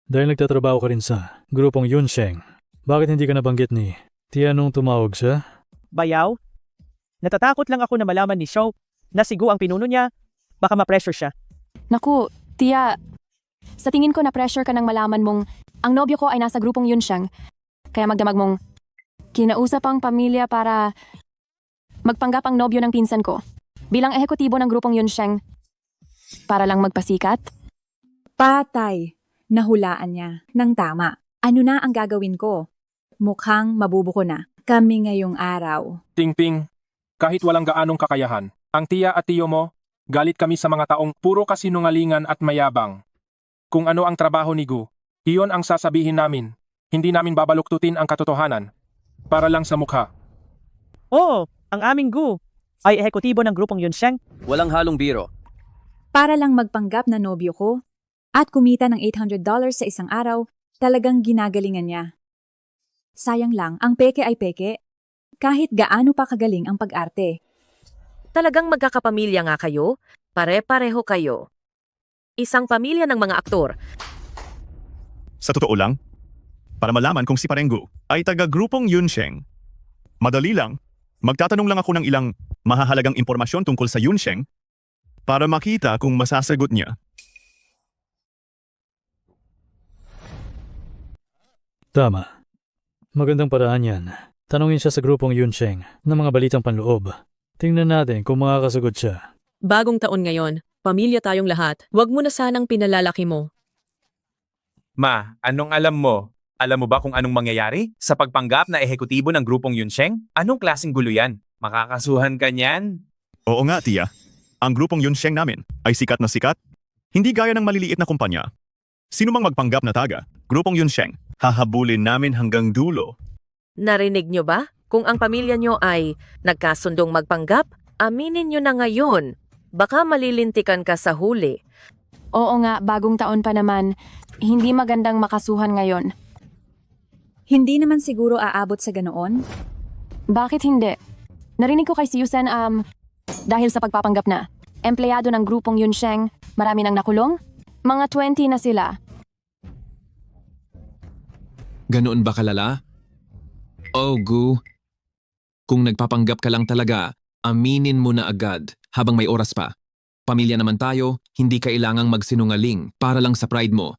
dahil nagtatrabaho ka rin sa grupong Yunsheng, bakit hindi ka nabanggit ni Tia nung tumawag siya? Bayaw? Natatakot lang ako na malaman ni Shou na si Gu ang pinuno niya. Baka ma-pressure siya. Naku, Tia, sa tingin ko na pressure ka nang malaman mong ang nobyo ko ay nasa grupong Yunsheng. Kaya magdamag mong kinausap ang pamilya para magpanggap ang nobyo ng pinsan ko bilang ehekutibo ng grupong Yunsheng para lang magpasikat. Patay. Nahulaan niya ng tama. Ano na ang gagawin ko? Mukhang mabubuko na kami ngayong araw. Ting-ting, kahit walang gaanong kakayahan, ang tiya at tiyo mo, galit kami sa mga taong puro kasinungalingan at mayabang. Kung ano ang trabaho ni Gu, iyon ang sasabihin namin. Hindi namin babaluktutin ang katotohanan. Para lang sa mukha. Oo, ang aming Gu ay ehekutibo ng grupong Yunsheng. Walang halong biro. Para lang magpanggap na nobyo ko at kumita ng $800 sa isang araw, talagang ginagalingan niya. Sayang lang, ang peke ay peke. Kahit gaano pa kagaling ang pag-arte. Talagang magkakapamilya nga kayo? Pare-pareho kayo. Isang pamilya ng mga aktor. Sa totoo lang, para malaman kung si Parenggu ay taga-grupong Yunsheng, madali lang, magtatanong lang ako ng ilang mahahalagang impormasyon tungkol sa Yunsheng para makita kung masasagot niya. Tama. Magandang paraan yan. Tanungin siya sa grupong Yunsheng ng mga balitang panloob. Tingnan natin kung makakasagot siya. Bagong taon ngayon, pamilya tayong lahat. Huwag mo na sanang pinalalaki mo. Ma, anong alam mo? Alam mo ba kung anong mangyayari sa pagpanggap na ehekutibo ng grupong Yunsheng? Anong klaseng gulo yan? Makakasuhan ka niyan? Oo nga, tiya. Ang grupong Yunsheng namin ay sikat na sikat. Hindi gaya ng maliliit na kumpanya. Sino mang magpanggap na taga, grupong Yunsheng, hahabulin namin hanggang dulo. Narinig nyo ba? Kung ang pamilya nyo ay nagkasundong magpanggap, aminin nyo na ngayon. Baka malilintikan ka sa huli. Oo nga, bagong taon pa naman. Hindi magandang makasuhan ngayon. Hindi naman siguro aabot sa ganoon. Bakit hindi? Narinig ko kay si Yusen, dahil sa pagpapanggap na empleyado ng grupong Yunsheng, marami nang nakulong? Mga 20 na sila. Ganoon ba kalala? Oh, Gu. Kung nagpapanggap ka lang talaga, aminin mo na agad habang may oras pa. Pamilya naman tayo, hindi kailangang magsinungaling para lang sa pride mo.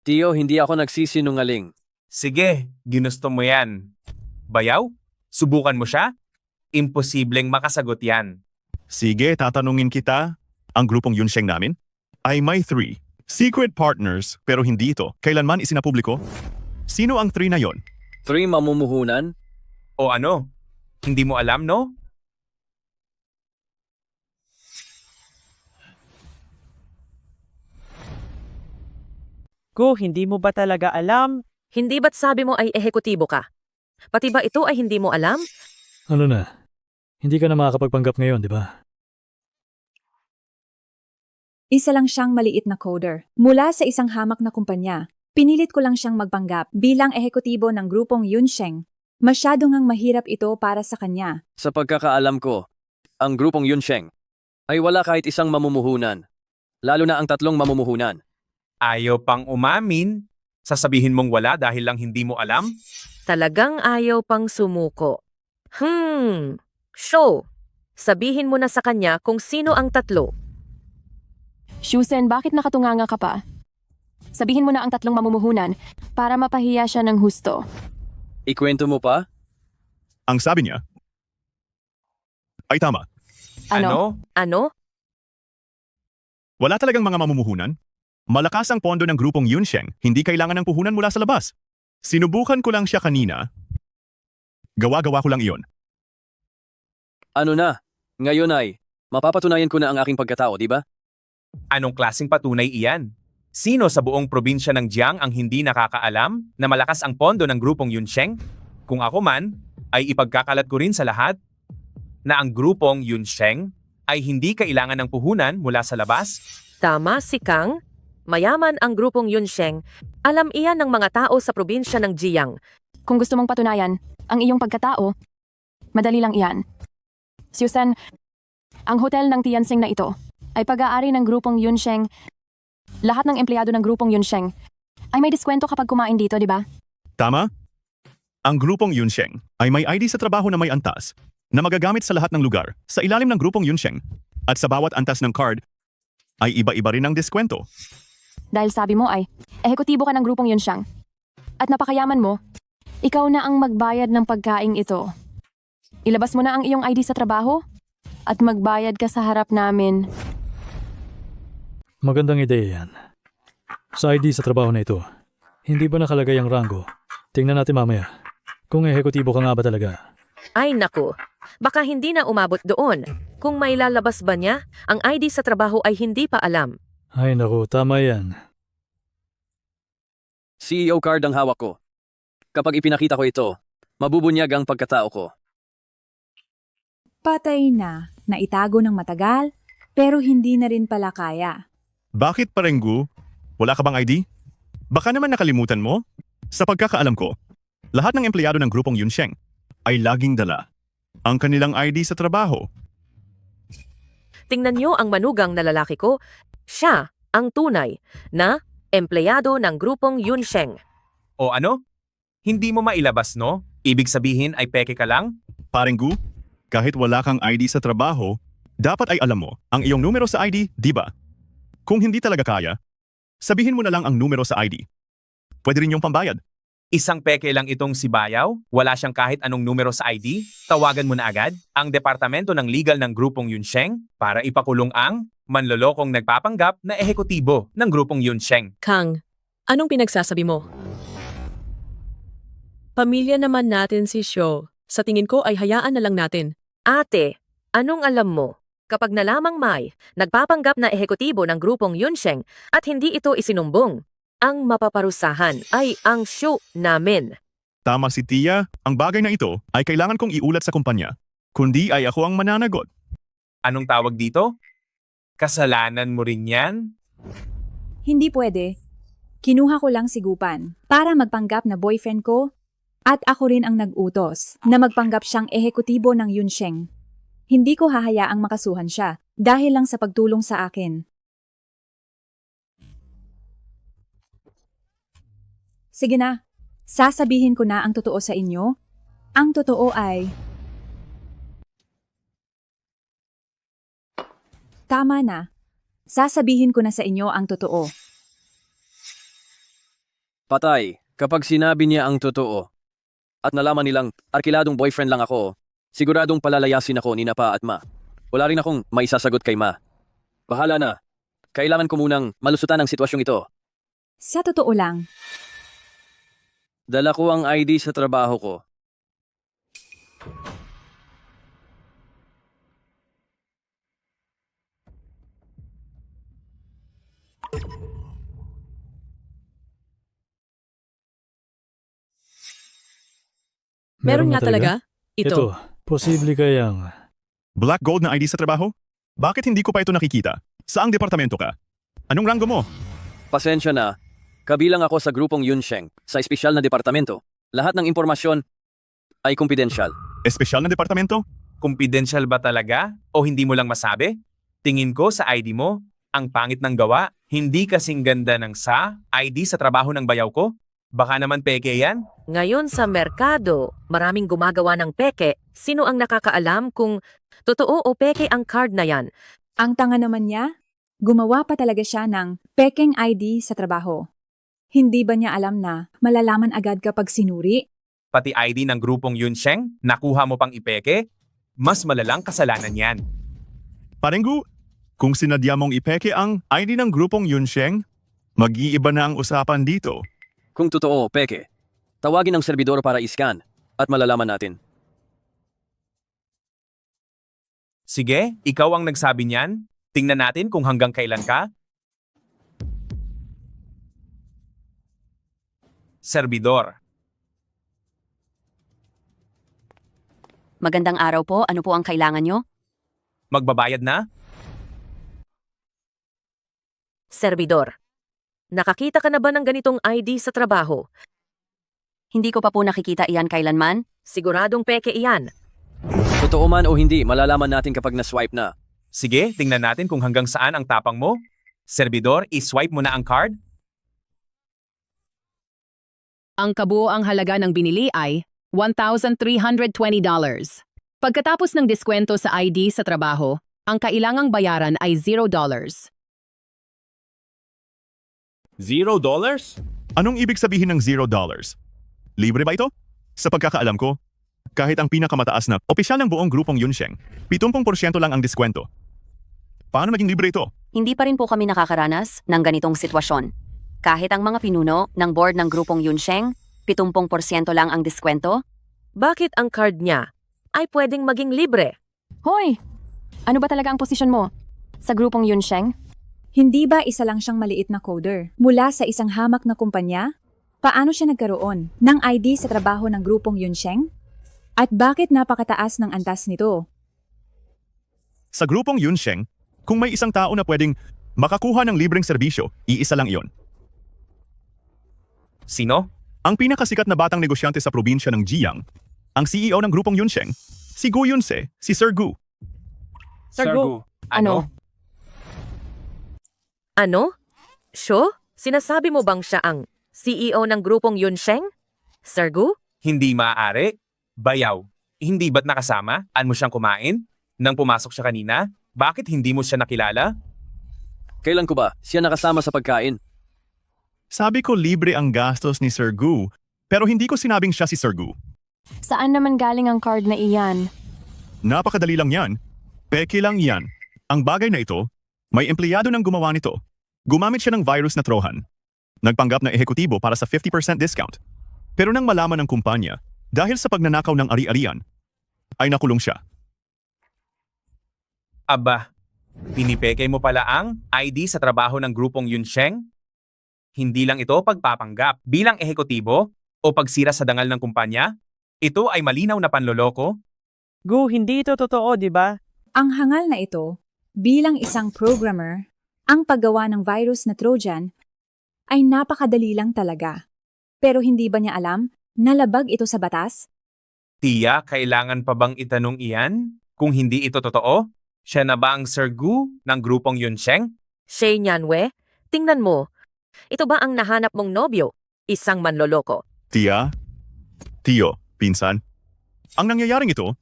Tiyo, hindi ako nagsisinungaling. Sige, ginusto mo yan. Bayaw? Subukan mo siya? Imposibleng makasagot yan. Sige, tatanungin kita. Ang grupong Yunsheng namin ay may 3 secret partners pero hindi ito kailanman isinapubliko. Sino ang 3 na yon? 3 mamumuhunan? O ano? Hindi mo alam, no? Gu, hindi mo ba talaga alam? Hindi ba't sabi mo ay ehekutibo ka? Pati ba ito ay hindi mo alam? Ano na? Hindi ka na makakapagpanggap ngayon, di ba? Isa lang siyang maliit na coder mula sa isang hamak na kumpanya. Pinilit ko lang siyang magpanggap bilang ehekutibo ng grupong Yunsheng. Masyado ngang mahirap ito para sa kanya. Sa pagkakaalam ko, ang grupong Yunsheng ay wala kahit isang mamumuhunan. Lalo na ang tatlong mamumuhunan. Ayaw pang umamin? Sasabihin mong wala dahil lang hindi mo alam? Talagang ayaw pang sumuko. Show! Sabihin mo na sa kanya kung sino ang tatlo. Shusen, bakit nakatunganga ka pa? Sabihin mo na ang tatlong mamumuhunan para mapahiya siya ng husto. Ikwento mo pa? Ang sabi niya ay tama. Ano? Ano? Wala talagang mga mamumuhunan. Malakas ang pondo ng grupong Yunsheng, hindi kailangan ng puhunan mula sa labas. Sinubukan ko lang siya kanina. Gawa-gawa ko lang iyon. Ano na? Ngayon ay, mapapatunayan ko na ang aking pagkatao, di ba? Anong klaseng patunay iyan? Sino sa buong probinsya ng Jiang ang hindi nakakaalam na malakas ang pondo ng grupong Yunsheng? Kung ako man, ay ipagkakalat ko rin sa lahat na ang grupong Yunsheng ay hindi kailangan ng puhunan mula sa labas. Tama si Kang. Mayaman ang grupong Yunsheng. Alam iyan ng mga tao sa probinsya ng Jiang. Kung gusto mong patunayan ang iyong pagkatao, madali lang iyan. Susan, ang hotel ng Tianxing na ito ay pag-aari ng grupong Yunsheng. Lahat ng empleyado ng grupong Yunsheng ay may diskwento kapag kumain dito, di ba? Tama? Ang grupong Yunsheng ay may ID sa trabaho na may antas na magagamit sa lahat ng lugar sa ilalim ng grupong Yunsheng. At sa bawat antas ng card ay iba-iba rin ang diskwento. Dahil sabi mo ay, ehekutibo ka ng grupong Yunsheng. At napakayaman mo, ikaw na ang magbayad ng pagkaing ito. Ilabas mo na ang iyong ID sa trabaho at magbayad ka sa harap namin. Magandang ideya yan. Sa ID sa trabaho na ito, hindi ba nakalagay ang rango? Tingnan natin mamaya. Kung ehekutibo ka nga ba talaga? Ay naku, baka hindi na umabot doon. Kung may lalabas ba niya, ang ID sa trabaho ay hindi pa alam. Ay naku, tama yan. CEO card ang hawak ko. Kapag ipinakita ko ito, mabubunyag ang pagkatao ko. Patay na itago ng matagal, pero hindi na rin pala kaya. Bakit Parenggu? Wala ka bang ID? Baka naman nakalimutan mo? Sa pagkakaalam ko, lahat ng empleyado ng grupong Yunsheng ay laging dala ang kanilang ID sa trabaho. Tingnan niyo ang manugang na lalaki ko. Siya ang tunay na empleyado ng grupong Yunsheng. O ano? Hindi mo mailabas, no? Ibig sabihin ay peke ka lang? Parenggu, kahit wala kang ID sa trabaho, dapat ay alam mo ang iyong numero sa ID, di ba? Kung hindi talaga kaya, sabihin mo na lang ang numero sa ID. Pwede rin yung pambayad. Isang peke lang itong si Bayaw? Wala siyang kahit anong numero sa ID? Tawagan mo na agad ang Departamento ng Legal ng grupong Yunsheng para ipakulong ang manlolokong nagpapanggap na ehekutibo ng grupong Yunsheng. Kang, anong pinagsasabi mo? Pamilya naman natin si Sho. Sa tingin ko ay hayaan na lang natin. Ate, anong alam mo? Kapag nalamang may nagpapanggap na ehekutibo ng grupong Yunsheng at hindi ito isinumbong, ang mapaparusahan ay ang show namin. Tama si Tia, ang bagay na ito ay kailangan kong iulat sa kumpanya, kundi ay ako ang mananagot. Anong tawag dito? Kasalanan mo rin yan? Hindi pwede. Kinuha ko lang si Gupan para magpanggap na boyfriend ko at ako rin ang nag-utos na magpanggap siyang ehekutibo ng Yunsheng. Hindi ko hahayaang makasuhan siya dahil lang sa pagtulong sa akin. Sige na, sasabihin ko na ang totoo sa inyo. Ang totoo ay... Tama na. Sasabihin ko na sa inyo ang totoo. Patay, kapag sinabi niya ang totoo, at nalaman nilang arkiladong boyfriend lang ako, siguradong palalayasin ako ni Pa at Ma. Wala rin akong maisasagot kay Ma. Bahala na. Kailangan ko munang malusutan ang sitwasyong ito. Sa totoo lang, Dala ko ang ID sa trabaho ko. Meron nga talaga? Ito. Posible kayang... Black gold na ID sa trabaho? Bakit hindi ko pa ito nakikita? Saang departamento ka? Anong ranggo mo? Pasensya na. Kabilang ako sa grupong Yunsheng, sa espesyal na departamento. Lahat ng impormasyon ay kumpidensyal. Espesyal na departamento? Confidential ba talaga? O hindi mo lang masabi? Tingin ko sa ID mo, ang pangit ng gawa, hindi kasing ganda ng sa ID sa trabaho ng bayaw ko. Baka naman peke yan? Ngayon sa merkado, maraming gumagawa ng peke. Sino ang nakakaalam kung totoo o peke ang card na yan? Ang tanga naman niya, gumawa pa talaga siya ng pekeng ID sa trabaho. Hindi ba niya alam na malalaman agad kapag sinuri? Pati ID ng grupong Yunsheng, nakuha mo pang ipeke? Mas malalang kasalanan yan. Parenggu, kung sinadya mong ipeke ang ID ng grupong Yunsheng, mag-iiba na ang usapan dito. Kung totoo, peke. Tawagin ang serbidor para iskan at malalaman natin. Sige, ikaw ang nagsabi niyan. Tingnan natin kung hanggang kailan ka. Serbidor. Magandang araw po. Ano po ang kailangan nyo? Magbabayad na? Serbidor. Nakakita ka na ba ng ganitong ID sa trabaho? Hindi ko pa po nakikita iyan kailanman. Siguradong peke iyan. Totoo man o hindi, malalaman natin kapag na-swipe na. Sige, tingnan natin kung hanggang saan ang tapang mo. Serbidor, i-swipe mo na ang card. Ang kabuoang halaga ng binili ay $1,320. Pagkatapos ng diskwento sa ID sa trabaho, ang kailangang bayaran ay $0. $0? Anong ibig sabihin ng $0? Libre ba ito? Sa pagkakaalam ko, kahit ang pinakamataas na opisyal ng buong grupong Yunsheng, 70% lang ang diskwento. Paano naging libre ito? Hindi pa rin po kami nakakaranas ng ganitong sitwasyon. Kahit ang mga pinuno ng board ng grupong Yunsheng, 70% lang ang diskwento. Bakit ang card niya ay pwedeng maging libre? Hoy! Ano ba talaga ang posisyon mo? Sa grupong Yunsheng? Hindi ba isa lang siyang maliit na coder mula sa isang hamak na kumpanya? Paano siya nagkaroon ng ID sa trabaho ng grupong Yunsheng? At bakit napakataas ng antas nito? Sa grupong Yunsheng, kung may isang tao na pwedeng makakuha ng libreng serbisyo, iisa lang iyon. Sino? Ang pinakasikat na batang negosyante sa probinsya ng Jiang, ang CEO ng grupong Yunsheng, si Gu Yunse, si Sir Gu. Sir Gu, ano? Ano? Sho? Sinasabi mo bang siya ang CEO ng grupong Yunsheng? Sir Gu? Hindi maaari. Bayaw. Hindi ba't nakasama? An mo siyang kumain? Nang pumasok siya kanina? Bakit hindi mo siya nakilala? Kailan ko ba siya nakasama sa pagkain? Sabi ko libre ang gastos ni Sir Gu, pero hindi ko sinabing siya si Sir Gu. Saan naman galing ang card na iyan? Napakadali lang yan. Peke lang yan. Ang bagay na ito, may empleyado nang gumawa nito. Gumamit siya ng virus na Trojan. Nagpanggap na ehekutibo para sa 50% discount. Pero nang malaman ng kumpanya, dahil sa pagnanakaw ng ari-arian, ay nakulong siya. Aba, pinipeke mo pala ang ID sa trabaho ng grupong Yunsheng? Hindi lang ito pagpapanggap bilang ehekutibo o pagsira sa dangal ng kumpanya? Ito ay malinaw na panloloko? Gu, hindi ito totoo, di ba? Ang hangal na ito, bilang isang programmer, ang paggawa ng virus na Trojan ay napakadali lang talaga. Pero hindi ba niya alam na labag ito sa batas? Tiya, kailangan pa bang itanong iyan? Kung hindi ito totoo, siya na ba ang Sir Gu ng grupong Yunsheng? Shay Nyanwe, tingnan mo. Ito ba ang nahanap mong nobyo? Isang manloloko. Tia, Tio, pinsan. Ang nangyayaring ito,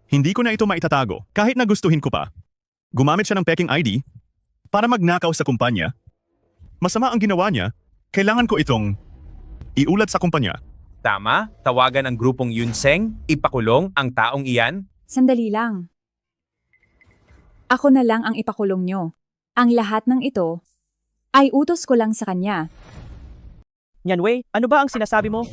hindi ko na ito maitatago kahit na gustuhin ko pa. Gumamit siya ng peking ID para magnakaw sa kumpanya. Masama ang ginawa niya, kailangan ko itong iulat sa kumpanya. Tama, tawagan ang grupong Yunsheng, ipakulong ang taong iyan. Sandali lang. Ako na lang ang ipakulong nyo. Ang lahat ng ito ay utos ko lang sa kanya. Nyanwe, ano ba ang sinasabi mo?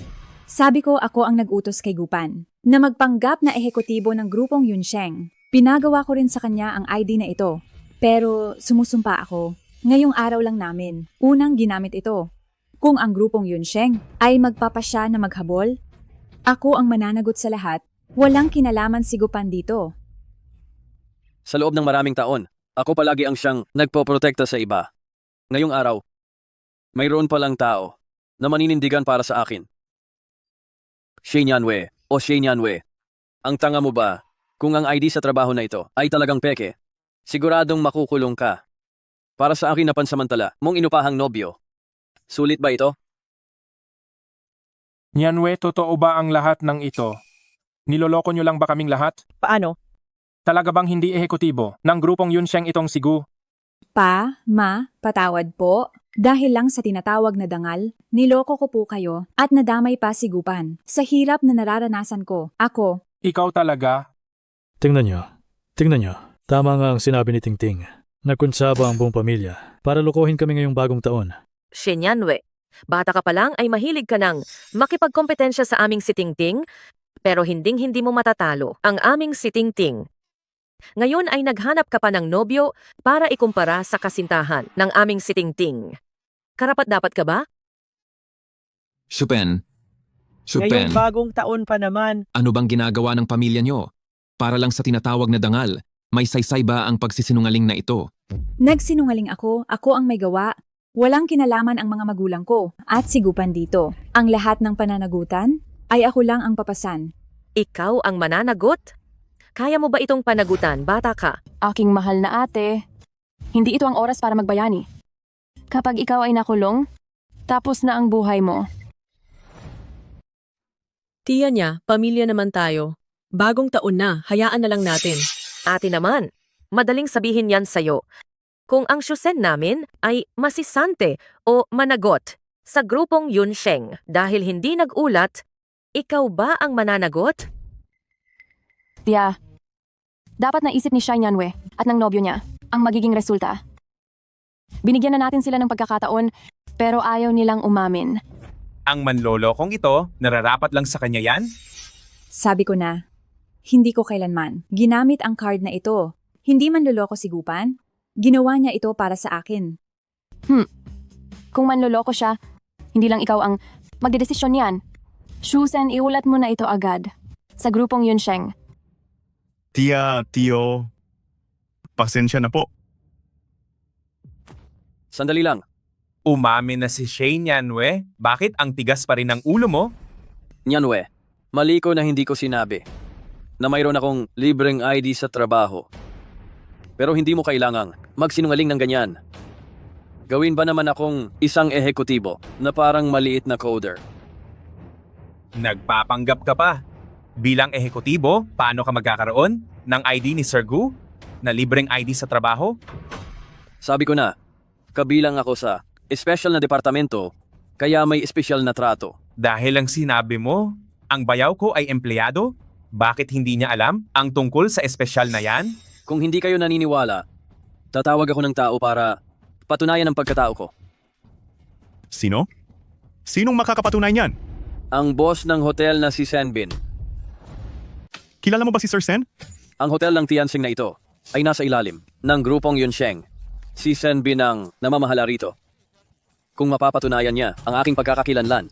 Sabi ko ako ang nag-utos kay Gupan na magpanggap na ehekutibo ng grupong Yunsheng. Pinagawa ko rin sa kanya ang ID na ito. Pero sumusumpa ako. Ngayong araw lang namin, unang ginamit ito. Kung ang grupong Yunsheng ay magpapasya na maghabol, ako ang mananagot sa lahat. Walang kinalaman si Gupan dito. Sa loob ng maraming taon, ako palagi ang siyang nagpoprotekta sa iba. Ngayong araw, Mayroon palang tao na maninindigan para sa akin. Shenyanwe o Shenyanwe, ang tanga mo ba kung ang ID sa trabaho na ito ay talagang peke? Siguradong makukulong ka. Para sa akin na pansamantala mong inupahang nobyo. Sulit ba ito? Nyanwe, totoo ba ang lahat ng ito? Niloloko nyo lang ba kaming lahat? Paano? Talaga bang hindi ehekutibo ng grupong Yunsheng itong si Gu? Patawad po. Dahil lang sa tinatawag na dangal, niloko ko po kayo at nadamay pa si Gupan. Sa hirap na nararanasan ko, ako, Ikaw talaga? Tingnan nyo. Tama nga ang sinabi ni Tingting. Nagkunsaba ang buong pamilya para lukuhin kami ngayong bagong taon. Shenyanwe, bata ka pa lang ay mahilig ka ng makipagkompetensya sa aming si Tingting, pero hinding-hindi mo matatalo ang aming si Tingting. Ngayon ay naghanap ka pa ng nobyo para ikumpara sa kasintahan ng aming si Tingting. Karapat-dapat ka ba? Shupen. Ngayong bagong taon pa naman. Ano bang ginagawa ng pamilya nyo? Para lang sa tinatawag na dangal, may saysay ba ang pagsisinungaling na ito? nagsinungaling ako ang may gawa. Walang kinalaman ang mga magulang ko at si Gupan dito. Ang lahat ng pananagutan ay ako lang ang papasan. Ikaw ang mananagot? Kaya mo ba itong panagutan, bata ka? Aking mahal na ate, hindi ito ang oras para magbayani. Kapag ikaw ay nakulong, tapos na ang buhay mo. Tiya niya, pamilya naman tayo. Bagong taon na, hayaan na lang natin. Ate naman, madaling sabihin yan sa'yo. Kung ang Shusen namin ay masisante o managot sa grupong Yunsheng dahil hindi nag-ulat, ikaw ba ang mananagot? Tia, dapat naisip ni Shai Nyanwe at ng nobyo niya ang magiging resulta. Binigyan na natin sila ng pagkakataon pero ayaw nilang umamin. Ang manlolokong ito, nararapat lang sa kanya yan? Sabi ko na, hindi ko kailanman ginamit ang card na ito. Hindi man loloko si Gupan, ginawa niya ito para sa akin. Kung manloloko siya, hindi lang ikaw ang magdedesisyon niyan. Shusen, iulat mo na ito agad sa grupong Yunsheng. Tia, Tio, pasensya na po. Sandali lang. Umamin na si Shane Yanwe. Bakit ang tigas pa rin ng ulo mo? Nyanwe, mali ko na hindi ko sinabi na mayroon akong libreng ID sa trabaho. Pero hindi mo kailangang magsinungaling ng ganyan. Gawin ba naman akong isang ehekutibo na parang maliit na coder? Nagpapanggap ka pa. Bilang ehekutibo, paano ka magkakaroon ng ID ni Sir Gu na libreng ID sa trabaho? Sabi ko na, kabilang ako sa espesyal na departamento, kaya may espesyal na trato. Dahil lang sinabi mo, ang bayaw ko ay empleyado? Bakit hindi niya alam ang tungkol sa espesyal na yan? Kung hindi kayo naniniwala, tatawag ako ng tao para patunayan ang pagkatao ko. Sino? Sinong makakapatunay niyan? Ang boss ng hotel na si Senbin. Kilala mo ba si Sir Sen? Ang hotel ng Tianxing na ito ay nasa ilalim ng grupong Yunsheng. Si Senbin ang namamahala rito. Kung mapapatunayan niya ang aking pagkakakilanlan,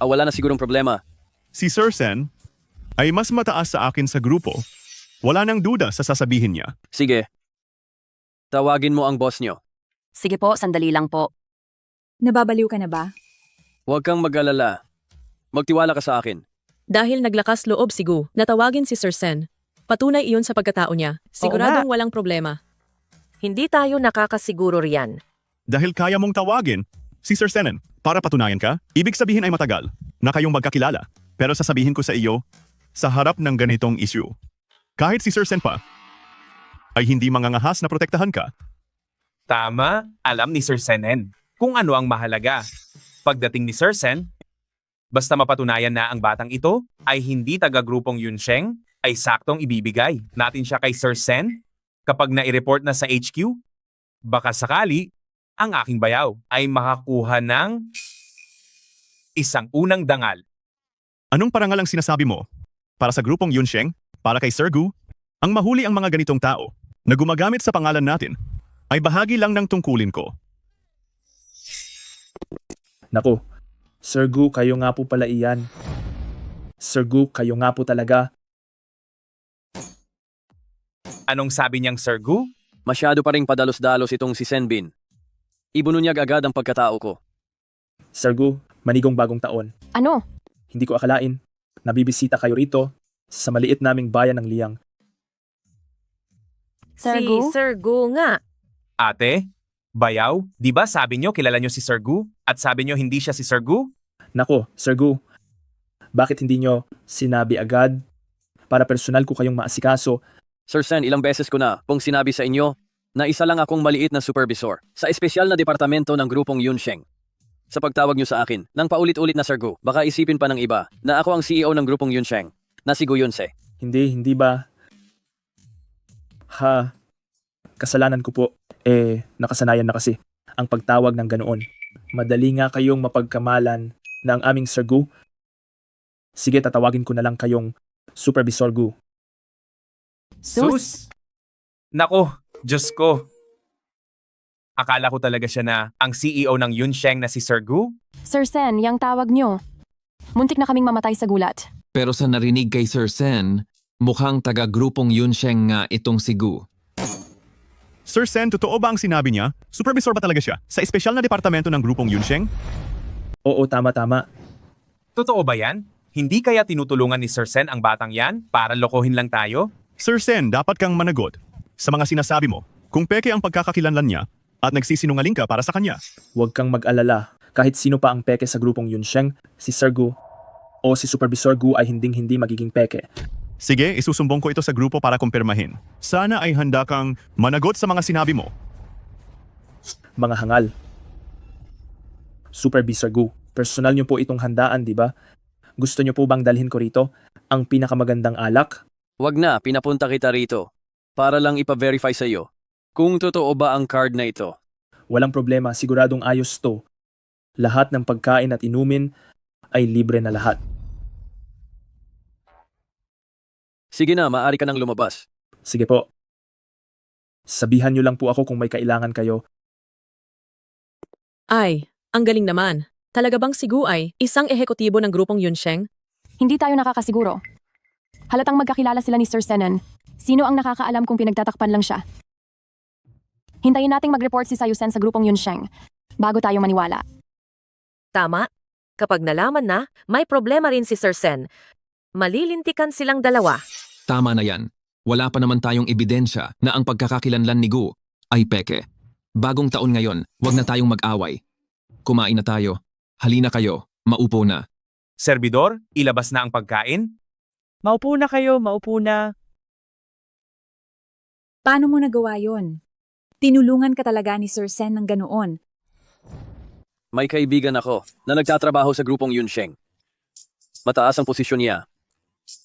wala na sigurong problema. Si Sir Sen ay mas mataas sa akin sa grupo. Wala nang duda sa sasabihin niya. Sige, tawagin mo ang boss niyo. Sige po, sandali lang po. Nababaliw ka na ba? Huwag kang mag-alala. Magtiwala ka sa akin. Dahil naglakas loob si Gu, natawagin si Sir Sen. Patunay iyon sa pagkatao niya. Siguradong walang problema. Hindi tayo nakakasiguro riyan. Dahil kaya mong tawagin si Sir Senen para patunayan ka, ibig sabihin ay matagal na kayong magkakilala. Pero sasabihin ko sa iyo, sa harap ng ganitong issue, kahit si Sir Sen pa, ay hindi mangangahas na protektahan ka. Tama, alam ni Sir Senen kung ano ang mahalaga. Pagdating ni Sir Sen, basta mapatunayan na ang batang ito ay hindi taga-grupong Yunsheng, ay saktong ibibigay natin siya kay Sir Sen kapag na-report na sa HQ. Baka sakali, ang aking bayaw ay makakuha ng isang unang dangal. Anong parangal ang sinasabi mo? Para sa grupong Yunsheng, para kay Sir Gu, ang mahuli ang mga ganitong tao na gumagamit sa pangalan natin ay bahagi lang ng tungkulin ko. Naku, Sir Gu, kayo nga po pala iyan. Sir Gu, kayo nga po talaga. Anong sabi niyang Sir Gu? Masyado pa ring padalos-dalos itong si Senbin. Ibununyag agad ang pagkatao ko. Sir Gu, manigong bagong taon. Ano? Hindi ko akalain. Nabibisita kayo rito sa maliit naming bayan ng Liang. Sir si Gu? Sir Gu nga. Ate, Bayaw, di ba sabi nyo kilala nyo si Sir Gu? At sabi nyo hindi siya si Sir Gu? Nako, Sir Gu, bakit hindi nyo sinabi agad para personal ko kayong maasikaso? Sir Sen, ilang beses ko na pong sinabi sa inyo na isa lang akong maliit na supervisor sa espesyal na departamento ng grupong Yunsheng. Sa pagtawag nyo sa akin, nang paulit-ulit na Sir Gu, baka isipin pa ng iba na ako ang CEO ng grupong Yunsheng, na si Gu Yunse. Hindi ba? Kasalanan ko po. Nakasanayan na kasi ang pagtawag ng ganoon. Madali nga kayong mapagkamalan na ang aming Sir Gu. Sige, tatawagin ko na lang kayong Supervisor Gu. Sus! Nako, Diyos ko. Akala ko talaga siya na ang CEO ng Yunsheng na si Sir Gu. Sir Sen, yang tawag nyo. Muntik na kaming mamatay sa gulat. Pero sa narinig kay Sir Sen, mukhang taga-grupong Yunsheng nga itong si Gu. Sir Sen, totoo ba ang sinabi niya? Supervisor ba talaga siya sa espesyal na departamento ng grupong Yunsheng? Oo, tama. Totoo ba yan? Hindi kaya tinutulungan ni Sir Sen ang batang yan para lokohin lang tayo? Sir Sen, dapat kang managot sa mga sinasabi mo. Kung peke ang pagkakakilanlan niya at nagsisinungaling ka para sa kanya. Huwag kang mag-alala. Kahit sino pa ang peke sa grupong Yunsheng, si Sir Gu o si Supervisor Gu ay hinding-hindi magiging peke. Sige, isusumbong ko ito sa grupo para kumpirmahin. Sana ay handa kang managot sa mga sinabi mo. Mga hangal. Supervisor Gu, personal niyo po itong handaan, di ba? Gusto niyo po bang dalhin ko rito ang pinakamagandang alak? Wag na, pinapunta kita rito para lang ipa-verify sa iyo kung totoo ba ang card na ito. Walang problema, siguradong ayos to. Lahat ng pagkain at inumin ay libre na lahat. Sige na, maaari ka nang lumabas. Sige po. Sabihan niyo lang po ako kung may kailangan kayo. Ay, ang galing naman. Talaga bang si Gu ay isang ehekutibo ng grupong Yunsheng? Hindi tayo nakakasiguro. Halatang magkakilala sila ni Sir Senen. Sino ang nakakaalam kung pinagtatakpan lang siya? Hintayin nating mag-report si Sayusen sa grupong Yunsheng bago tayo maniwala. Tama. Kapag nalaman na, may problema rin si Sir Sen. Malilintikan silang dalawa. Tama na yan. Wala pa naman tayong ebidensya na ang pagkakakilanlan ni Gu ay peke. Bagong taon ngayon, wag na tayong mag-away. Kumain na tayo. Halina kayo, maupo na. Servidor, ilabas na ang pagkain? Maupo na kayo, maupo na. Paano mo nagawa yon? Tinulungan ka talaga ni Sir Sen ng ganoon. May kaibigan ako na nagtatrabaho sa grupong Yunsheng. Mataas ang posisyon niya.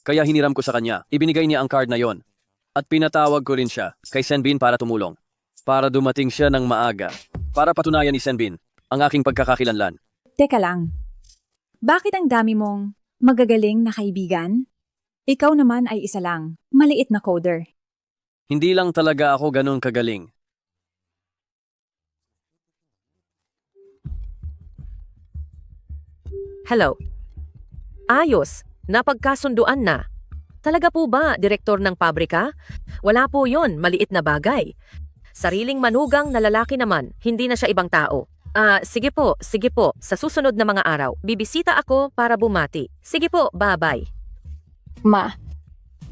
Kaya hiniram ko sa kanya. Ibinigay niya ang card na yon. At pinatawag ko rin siya kay Senbin para tumulong. Para dumating siya ng maaga. Para patunayan ni Senbin ang aking pagkakakilanlan. Teka lang. Bakit ang dami mong magagaling na kaibigan? Ikaw naman ay isa lang, maliit na coder. Hindi lang talaga ako ganun kagaling. Hello. Ayos, napagkasunduan na. Talaga po ba, direktor ng pabrika? Wala po yon, maliit na bagay. Sariling manugang na lalaki naman, hindi na siya ibang tao. Sige po, sa susunod na mga araw, bibisita ako para bumati. Sige po, bye-bye. Ma,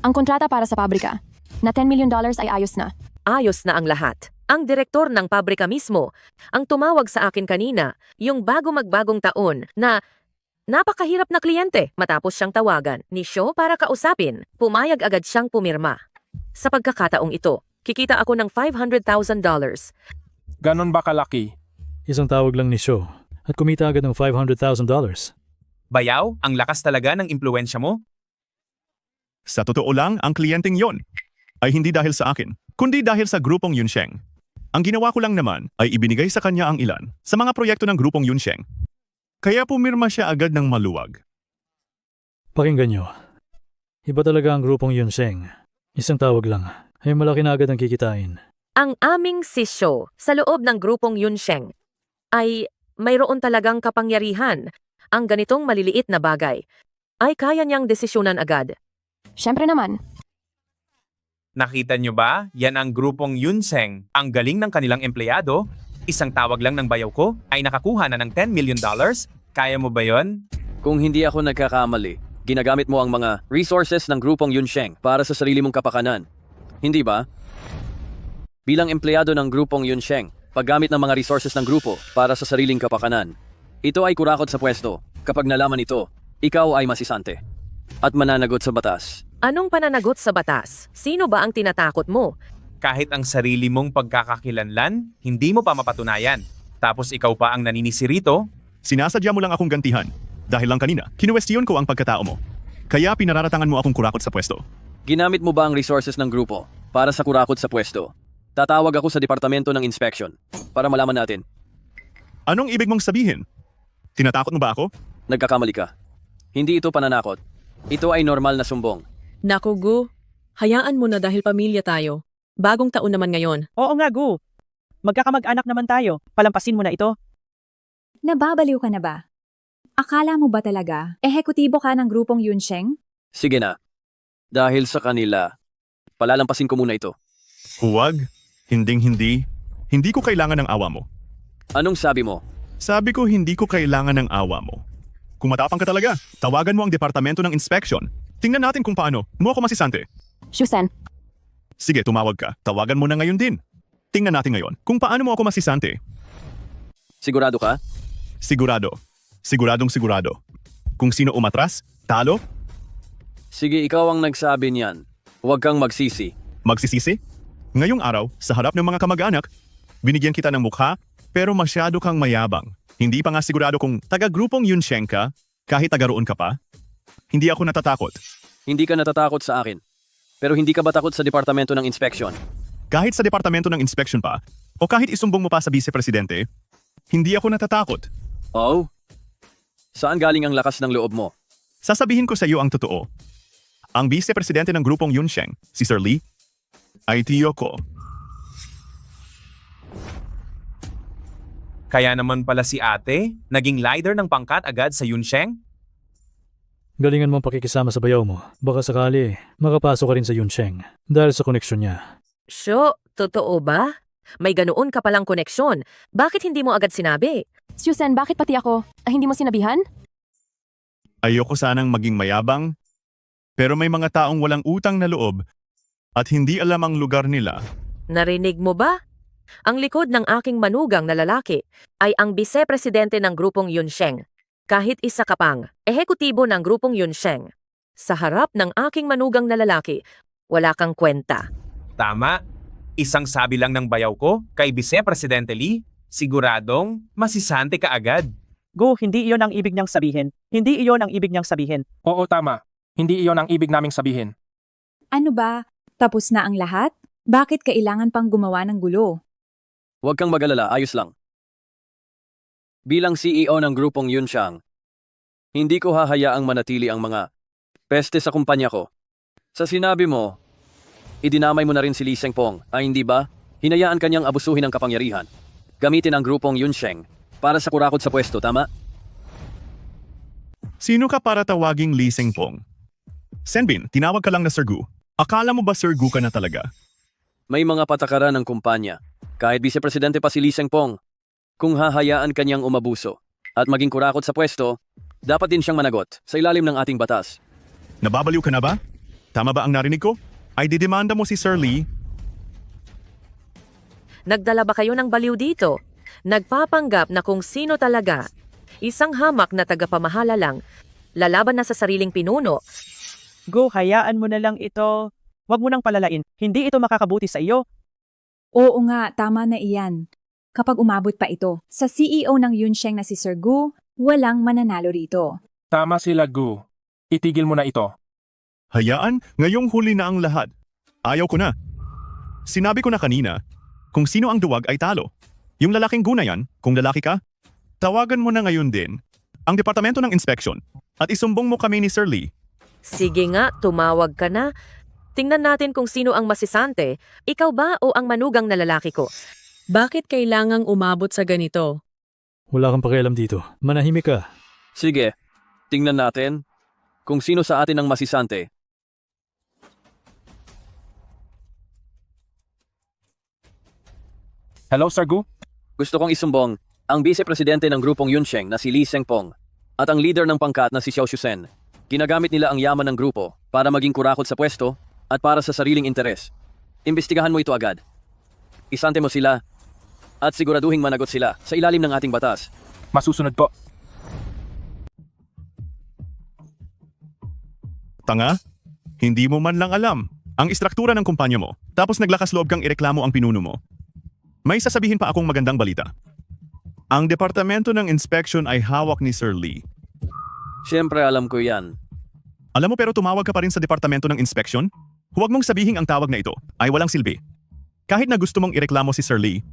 ang kontrata para sa pabrika na $10 million ay ayos na. Ayos na ang lahat. Ang direktor ng pabrika mismo, ang tumawag sa akin kanina, yung bago magbagong taon na napakahirap na kliyente. Matapos siyang tawagan ni Sho para kausapin, pumayag agad siyang pumirma. Sa pagkakataong ito, kikita ako ng $500,000. Ganon ba kalaki? Isang tawag lang ni Sho at kumita agad ng $500,000. Bayaw, ang lakas talaga ng impluensya mo? Sa totoo lang, ang kliyenteng yon ay hindi dahil sa akin, kundi dahil sa grupong Yunsheng. Ang ginawa ko lang naman ay ibinigay sa kanya ang ilan sa mga proyekto ng grupong Yunsheng. Kaya pumirma siya agad ng maluwag. Pakinggan nyo. Iba talaga ang grupong Yunsheng. Isang tawag lang ay malaki na agad ang kikitain. Ang aming si Sho sa loob ng grupong Yunsheng ay mayroon talagang kapangyarihan. Ang ganitong maliliit na bagay ay kaya niyang desisyonan agad. Siyempre naman. Nakita nyo ba? Yan ang grupong Yunsheng. Ang galing ng kanilang empleyado. Isang tawag lang ng bayaw ko ay nakakuha na ng $10 million? Kaya mo ba yon? Kung hindi ako nagkakamali, ginagamit mo ang mga resources ng grupong Yunsheng para sa sarili mong kapakanan. Hindi ba? Bilang empleyado ng grupong Yunsheng, paggamit ng mga resources ng grupo para sa sariling kapakanan. Ito ay kurakot sa pwesto. Kapag nalaman ito, ikaw ay masisante at mananagot sa batas. Anong pananagot sa batas? Sino ba ang tinatakot mo? Kahit ang sarili mong pagkakakilanlan, hindi mo pa mapatunayan. Tapos ikaw pa ang naninisi rito? Sinasadya mo lang akong gantihan. Dahil lang kanina, kinuwestiyon ko ang pagkatao mo. Kaya pinararatangan mo akong kurakot sa pwesto. Ginamit mo ba ang resources ng grupo para sa kurakot sa pwesto? Tatawag ako sa Departamento ng Inspection para malaman natin. Anong ibig mong sabihin? Tinatakot mo ba ako? Nagkakamali ka. Hindi ito pananakot. Ito ay normal na sumbong. Naku, Gu. Hayaan mo na dahil pamilya tayo. Bagong taon naman ngayon. Oo nga, Gu. Magkakamag-anak naman tayo. Palampasin mo na ito. Nababaliw ka na ba? Akala mo ba talaga, ehekutibo ka ng grupong Yunsheng? Sige na. Dahil sa kanila, palalampasin ko muna ito. Huwag. Hinding-hindi. Hindi ko kailangan ng awa mo. Anong sabi mo? Sabi ko hindi ko kailangan ng awa mo. Kung matapang ka talaga, tawagan mo ang Departamento ng Inspection. Tingnan natin kung paano mo ako masisante. Shusen, Sige, tumawag ka. Tawagan mo na ngayon din. Tingnan natin ngayon kung paano mo ako masisante. Sigurado ka? Sigurado. Siguradong sigurado. Kung sino umatras, talo, Sige, ikaw ang nagsabi niyan. Huwag kang magsisi. magsisisi. Ngayong araw, sa harap ng mga kamag-anak, binigyan kita ng mukha, pero masyado kang mayabang. Hindi pa nga sigurado kung taga-grupong Yunsheng ka, kahit taga-roon ka pa. Hindi ako natatakot. Hindi ka natatakot sa akin. Pero hindi ka ba takot sa Departamento ng Inspection? Kahit sa Departamento ng Inspection pa, o kahit isumbong mo pa sa Vice-Presidente, hindi ako natatakot. Oh? Saan galing ang lakas ng loob mo? Sasabihin ko sa iyo ang totoo. Ang Vice-Presidente ng grupong Yunsheng, si Sir Lee, ay tiyo ko. Kaya naman pala si ate, naging leader ng pangkat agad sa Yunsheng? Galingan mong pakikisama sa bayaw mo. Baka sakali, makapasok ka rin sa Yunsheng dahil sa koneksyon niya. Syo, totoo ba? May ganoon ka palang koneksyon. Bakit hindi mo agad sinabi? Shusen, bakit pati ako? Hindi mo sinabihan? Ayoko sanang maging mayabang, pero may mga taong walang utang na loob at hindi alam ang lugar nila. Narinig mo ba? Ang likod ng aking manugang na lalaki ay ang Vice-Presidente ng grupong Yunsheng. Kahit isa ka pang ehekutibo ng grupong Yunsheng. Sa harap ng aking manugang na lalaki, wala kang kwenta. Tama. Isang sabi lang ng bayaw ko kay Vice-Presidente Lee, siguradong masisante ka agad. Gu, hindi iyon ang ibig niyang sabihin. Hindi iyon ang ibig niyang sabihin. Oo, tama. Hindi iyon ang ibig naming sabihin. Ano ba? Tapos na ang lahat? Bakit kailangan pang gumawa ng gulo? Huwag kang mag-alala, ayos lang. Bilang CEO ng grupong Yunsheng, hindi ko hahayaang manatili ang mga peste sa kumpanya ko. Sa sinabi mo, idinamay mo na rin si Lee Sengpong, ay hindi ba? Hinayaan kanyang abusuhin ang kapangyarihan. Gamitin ang grupong Yunsheng para sa kurakot sa pwesto, tama? Sino ka para tawaging Lee Sengpong? Senbin, tinawag ka lang na Sir Gu. Akala mo ba Sir Gu ka na talaga? May mga patakaran ng kumpanya. Kahit Vice-Presidente pa si Lee Sengpong, kung hahayaan kanyang umabuso at maging kurakot sa pwesto, dapat din siyang managot sa ilalim ng ating batas. Nababaliw ka na ba? Tama ba ang narinig ko? Ay didemanda mo si Sir Lee? Nagdala ba kayo ng baliw dito? Nagpapanggap na kung sino talaga. Isang hamak na tagapamahala lang. Lalaban na sa sariling pinuno. Gu, hayaan mo na lang ito. Huwag mo nang palalain. Hindi ito makakabuti sa iyo. Oo nga, tama na iyan. Kapag umabot pa ito, sa CEO ng Yunsheng na si Sir Gu, walang mananalo rito. Tama sila, Gu. Itigil mo na ito. Hayaan, ngayong huli na ang lahat. Ayaw ko na. Sinabi ko na kanina, kung sino ang duwag ay talo. Yung lalaking Gu na yan, kung lalaki ka, tawagan mo na ngayon din ang Departamento ng Inspection at isumbong mo kami ni Sir Lee. Sige nga, tumawag ka na. Tingnan natin kung sino ang masisante. Ikaw ba o ang manugang na lalaki ko? Bakit kailangang umabot sa ganito? Wala kang pakialam dito. Manahimik ka. Sige, tingnan natin kung sino sa atin ang masisante. Hello, Sir Gu? Gusto kong isumbong ang vice-presidente ng grupong Yunsheng na si Lee Sengpong at ang leader ng pangkat na si Xiao Shusen. Ginagamit nila ang yaman ng grupo para maging kurakot sa pwesto at para sa sariling interes. Imbestigahan mo ito agad. Isante mo sila at siguraduhing managot sila sa ilalim ng ating batas. Masusunod po. Tanga? Hindi mo man lang alam ang istruktura ng kumpanya mo, tapos naglakas loob kang ireklamo ang pinuno mo. May sasabihin pa akong magandang balita. Ang departamento ng inspection ay hawak ni Sir Lee. Siyempre alam ko yan. Alam mo pero tumawag ka pa rin sa departamento ng inspection? Huwag mong sabihing ang tawag na ito ay walang silbi. Kahit na gusto mong ireklamo si Sir Lee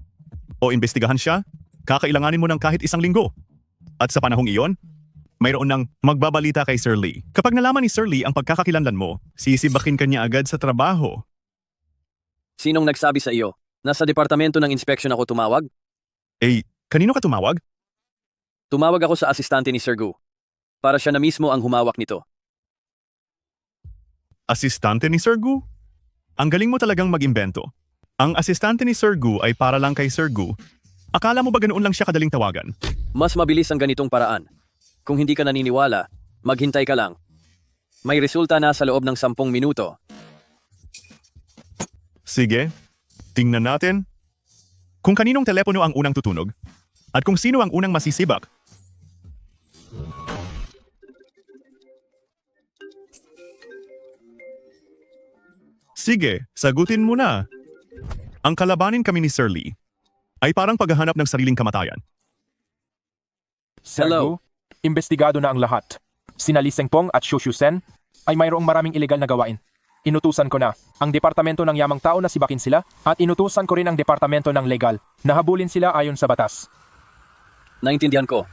o imbestigahan siya, kakailanganin mo ng kahit 1 linggo. At sa panahong iyon, mayroon ng magbabalita kay Sir Lee. Kapag nalaman ni Sir Lee ang pagkakakilanlan mo, sisibakin ka niya agad sa trabaho. Sinong nagsabi sa iyo? Nasa departamento ng inspection ako tumawag? Kanino ka tumawag? Tumawag ako sa asistante ni Sir Gu. Para siya na mismo ang humawak nito. Asistante ni Sir Gu? Ang galing mo talagang mag-imbento. Ang asistante ni Sir Gu ay para lang kay Sir Gu. Akala mo ba ganoon lang siya kadaling tawagan? Mas mabilis ang ganitong paraan. Kung hindi ka naniniwala, maghintay ka lang. May resulta na sa loob ng 10 minuto. Sige, tingnan natin. Kung kaninong telepono ang unang tutunog, at kung sino ang unang masisibak. Sige, sagutin mo na. Ang kalabanin kami ni Sir Lee ay parang paghahanap ng sariling kamatayan. Sir Gu, imbestigado na ang lahat. Sina Lee Sengpong at Xiao Shusen ay mayroong maraming ilegal na gawain. Inutusan ko na ang departamento ng yamang tao na sibakin sila at inutusan ko rin ang departamento ng legal na habulin sila ayon sa batas. Naintindihan ko.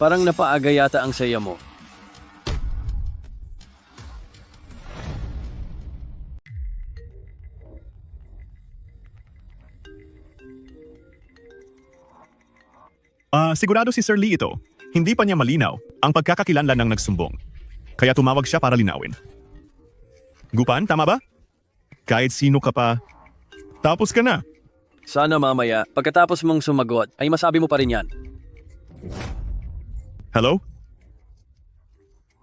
Parang napaaga yata ang saya mo. Sigurado si Sir Lee ito. Hindi pa niya malinaw ang pagkakakilanlan ng nagsumbong. Kaya tumawag siya para linawin. Gupan, tama ba? Kahit sino ka pa, tapos ka na. Sana mamaya, pagkatapos mong sumagot, ay masabi mo pa rin yan. Hello?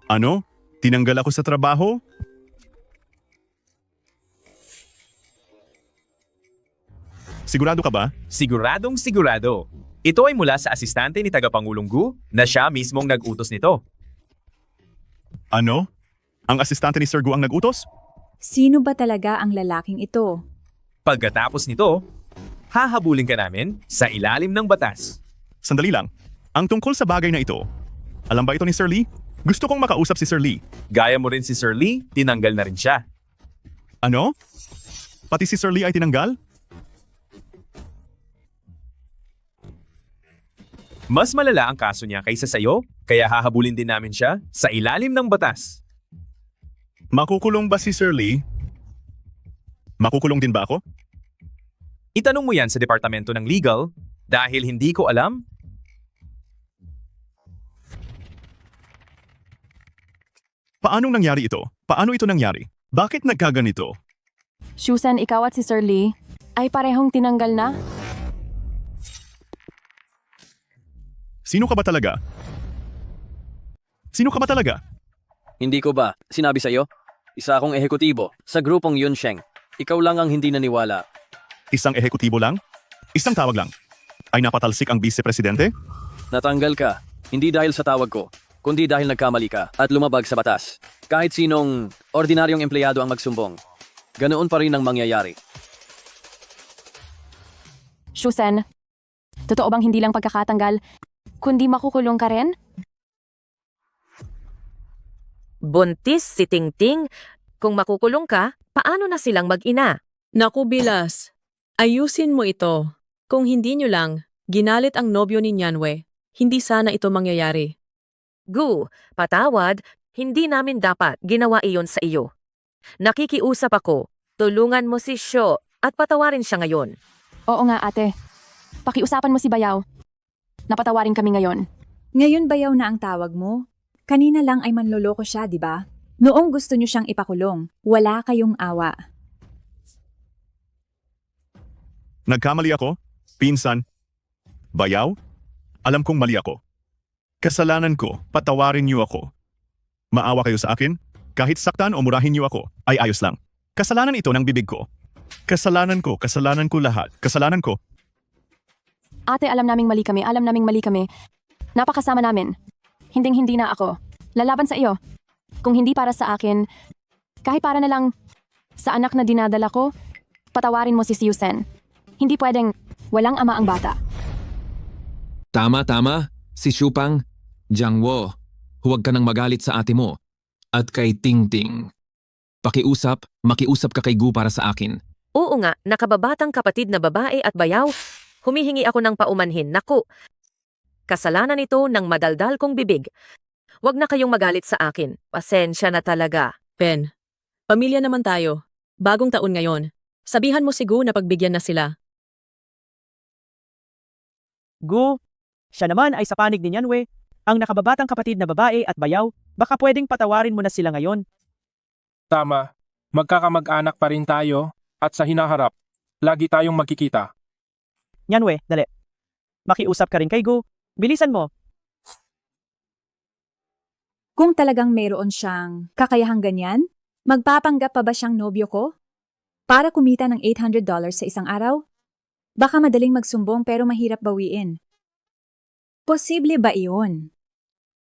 Ano? Tinanggal ako sa trabaho? Sigurado ka ba? Siguradong sigurado. Ito ay mula sa asistante ni Tagapangulong Gu na siya mismong nag-utos nito. Ano? Ang asistante ni Sir Gu ang nag-utos? Sino ba talaga ang lalaking ito? Pagkatapos nito, hahabulin ka namin sa ilalim ng batas. Sandali lang. Ang tungkol sa bagay na ito, alam ba ito ni Sir Lee? Gusto kong makausap si Sir Lee. Gaya mo rin si Sir Lee, tinanggal na rin siya. Ano? Pati si Sir Lee ay tinanggal? Mas malala ang kaso niya kaysa sa'yo, kaya hahabulin din namin siya sa ilalim ng batas. Makukulong ba si Sir Lee? Makukulong din ba ako? Itanong mo yan sa Departamento ng Legal dahil hindi ko alam. Paanong nangyari ito? Paano ito nangyari? Bakit nagkaganito? Shusen, ikaw at si Sir Lee ay parehong tinanggal na? Sino ka ba talaga? Sino ka ba talaga? Hindi ko ba sinabi sa iyo? Isa akong ehekutibo sa grupong Yunsheng. Ikaw lang ang hindi naniwala. Isang ehekutibo lang? Isang tawag lang? Ay napatalsik ang vice-presidente? Natanggal ka, hindi dahil sa tawag ko, kundi dahil nagkamali ka at lumabag sa batas. Kahit sinong ordinaryong empleyado ang magsumbong, ganoon pa rin ang mangyayari. Shusen, totoo bang hindi lang pagkakatanggal, kundi makukulong ka rin? Buntis si Tingting. Kung makukulong ka, paano na silang mag-ina? Naku Bilas, ayusin mo ito. Kung hindi nyo lang, ginalit ang nobyo ni Nyanwe, hindi sana ito mangyayari. Gu, patawad, hindi namin dapat ginawa iyon sa iyo. Nakikiusap ako, tulungan mo si Sho at patawarin siya ngayon. Oo nga ate, pakiusapan mo si Bayaw. Napatawarin kami ngayon. Ngayon Bayaw na ang tawag mo? Kanina lang ay manloloko siya, di ba? Noong gusto niyo siyang ipakulong, wala kayong awa. Nagkamali ako? Pinsan? Bayaw? Alam kong mali ako. Kasalanan ko, patawarin niyo ako. Maawa kayo sa akin? Kahit saktan o murahin niyo ako, ay ayos lang. Kasalanan ito ng bibig ko. Kasalanan ko lahat. Kasalanan ko. Ate, alam naming mali kami. Napakasama namin. Hinding-hindi na ako. Lalaban sa iyo. Kung hindi para sa akin, kahit para na lang sa anak na dinadala ko, patawarin mo si Siusen. Hindi pwedeng walang ama ang bata. Tama. Si Shupang, Jiangwo, huwag ka nang magalit sa ate mo. At kay Tingting. Makiusap ka kay Gu para sa akin. Oo nga, nakababatang kapatid na babae at bayaw, humihingi ako ng paumanhin. Naku, kasalanan ito ng madaldal kong bibig. Huwag na kayong magalit sa akin. Pasensya na talaga. Ben, pamilya naman tayo. Bagong taon ngayon. Sabihan mo si Gu na pagbigyan na sila. Gu, siya naman ay sa panig ni Nyanwe, ang nakababatang kapatid na babae at bayaw, baka pwedeng patawarin mo na sila ngayon. Tama. Magkakamag-anak pa rin tayo at sa hinaharap, lagi tayong magkikita. Nyanwe, dali. Makiusap ka rin kay Gu. Bilisan mo. Kung talagang meron siyang kakayahang ganyan, magpapanggap pa ba siyang nobyo ko? Para kumita ng $800 sa isang araw? Baka madaling magsumbong pero mahirap bawiin. Posible ba iyon?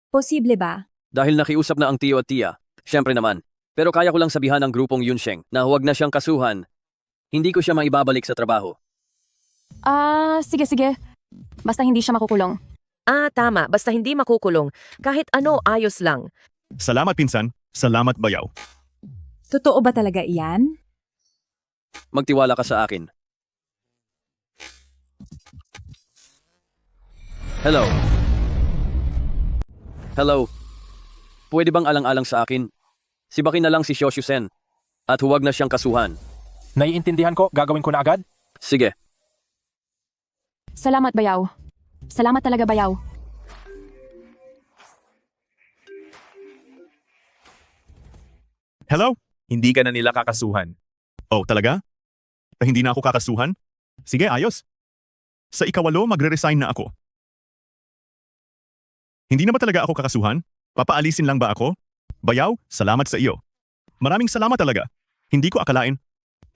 Posible ba? Dahil nakiusap na ang tiyo at tiya, syempre naman. Pero kaya ko lang sabihan ang grupong Yunsheng na huwag na siyang kasuhan. Hindi ko siya maibabalik sa trabaho. Sige. Basta hindi siya makukulong. Tama. Basta hindi makukulong. Kahit ano, ayos lang. Salamat pinsan. Salamat bayaw. Totoo ba talaga iyan? Magtiwala ka sa akin. Hello. Pwede bang alang-alang sa akin? Sibakin na lang si Shoshyu-sen. At huwag na siyang kasuhan. Naiintindihan ko, gagawin ko na agad? Sige. Salamat, bayaw. Salamat talaga, bayaw. Hello? Hindi ka na nila kakasuhan. Oh, talaga? Hindi na ako kakasuhan? Sige, ayos. Sa ikawalo, magre-resign na ako. Hindi na ba talaga ako kakasuhan? Papaalisin lang ba ako? Bayaw, salamat sa iyo. Maraming salamat talaga. Hindi ko akalain.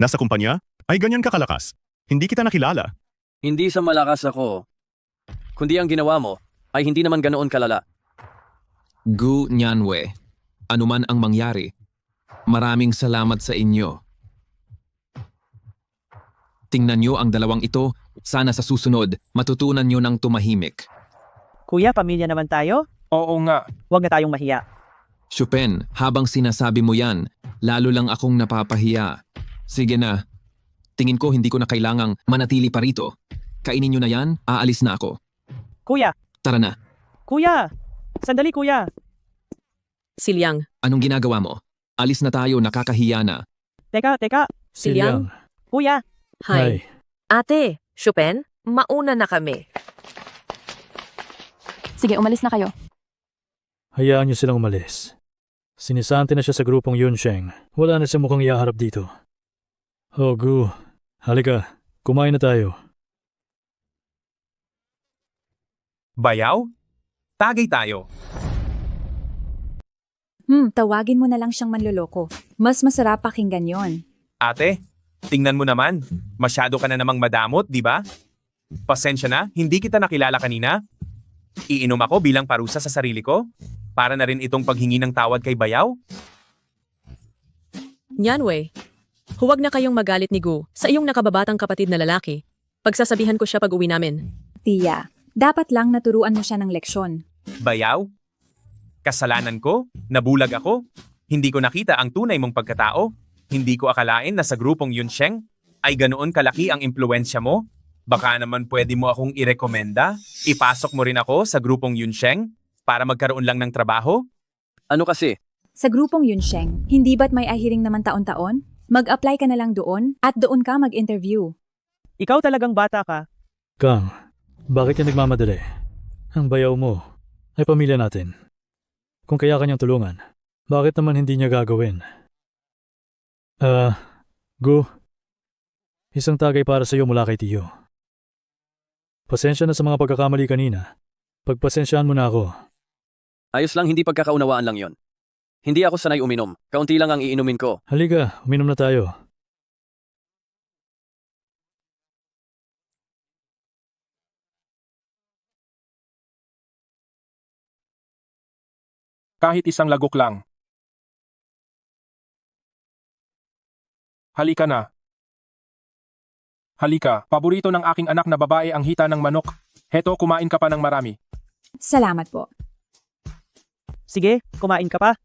Nasa kumpanya, ay ganyan ka kalakas. Hindi kita nakilala. Hindi sa malakas ako. Kundi ang ginawa mo ay hindi naman ganoon kalala. Gu Nyanwe, anuman ang mangyari, maraming salamat sa inyo. Tingnan nyo ang dalawang ito, sana sa susunod, matutunan nyo ng tumahimik. Kuya, pamilya naman tayo? Oo nga. Huwag na tayong mahiya. Shupen, habang sinasabi mo yan, lalo lang akong napapahiya. Sige na. Tingin ko hindi ko na kailangang manatili pa rito. Kainin nyo na yan, aalis na ako. Kuya! Tara na. Kuya! Sandali, kuya! Silyang. Anong ginagawa mo? Alis na tayo, nakakahiya na. Teka! Silyang. Kuya! Hi. Ate, Shupen, mauna na kami. Sige, umalis na kayo. Hayaan niyo silang umalis. Sinisante na siya sa grupong Yunsheng. Wala na siya mukhang iaharap dito. Oh, Gu. Halika, kumain na tayo. Bayaw? Tagay tayo. Tawagin mo na lang siyang manloloko. Mas masarap pakinggan yon. Ate, tingnan mo naman. Masyado ka na namang madamot, di ba? Pasensya na, hindi kita nakilala kanina. Iinom ako bilang parusa sa sarili ko? Para na rin itong paghingi ng tawad kay Bayaw? Nyanwe, huwag na kayong magalit ni Gu sa iyong nakababatang kapatid na lalaki. Pagsasabihan ko siya pag uwi namin. Tiya, dapat lang naturuan mo siya ng leksyon. Bayaw? Kasalanan ko? Nabulag ako? Hindi ko nakita ang tunay mong pagkatao? Hindi ko akalain na sa grupong Yunsheng ay ganoon kalaki ang impluensya mo? Baka naman pwede mo akong irekomenda? Ipasok mo rin ako sa grupong Yunsheng para magkaroon lang ng trabaho? Ano kasi? Sa grupong Yunsheng, hindi ba't may ahiring naman taon-taon? Mag-apply ka na lang doon at doon ka mag-interview. Ikaw talagang bata ka. Kang, bakit ka nagmamadali? Ang bayaw mo ay pamilya natin. Kung kaya kanyang tulungan, bakit naman hindi niya gagawin? Gu, Isang tagay para sa iyo mula kay Tiyo. Pasensya na sa mga pagkakamali kanina. Pagpasensyaan mo na ako. Ayos lang, hindi pagkakaunawaan lang yon. Hindi ako sanay uminom. Kaunti lang ang iinumin ko. Halika, uminom na tayo. Kahit isang lagok lang. Halika na. Halika, paborito ng aking anak na babae ang hita ng manok. Heto, kumain ka pa ng marami. Salamat po. Sige, kumain ka pa.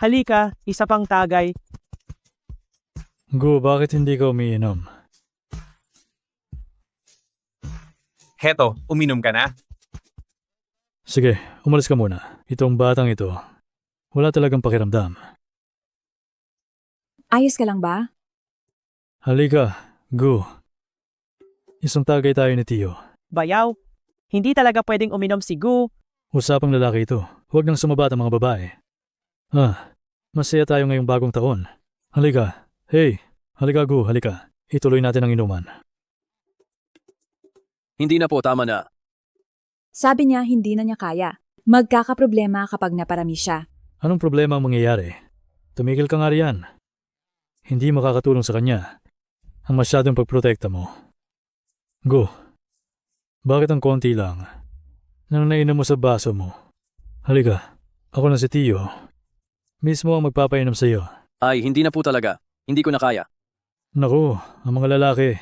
Halika, isa pang tagay. Gu, bakit hindi ka umiinom? Heto, uminom ka na. Sige, umalis ka muna. Itong batang ito, wala talagang pakiramdam. Ayos ka lang ba? Halika, Gu. Isang tagay tayo ni Tiyo. Bayaw, hindi talaga pwedeng uminom si Gu. Usapang lalaki ito. Huwag nang sumabata mga babae. Masaya tayo ngayong bagong taon. Halika. Hey, halika Gu, halika. Ituloy natin ang inuman. Hindi na po, tama na. Sabi niya hindi na niya kaya. Magkakaproblema kapag naparami siya. Anong problema ang mangyayari? Tumigil ka nga riyan. Hindi makakatulong sa kanya ang masyadong pagprotekta mo. Gu, bakit ang konti lang nang nainom mo sa baso mo? Halika, ako na si Tiyo. Mismo ang magpapainom sa iyo. Ay, hindi na po talaga. Hindi ko na kaya. Naku, ang mga lalaki,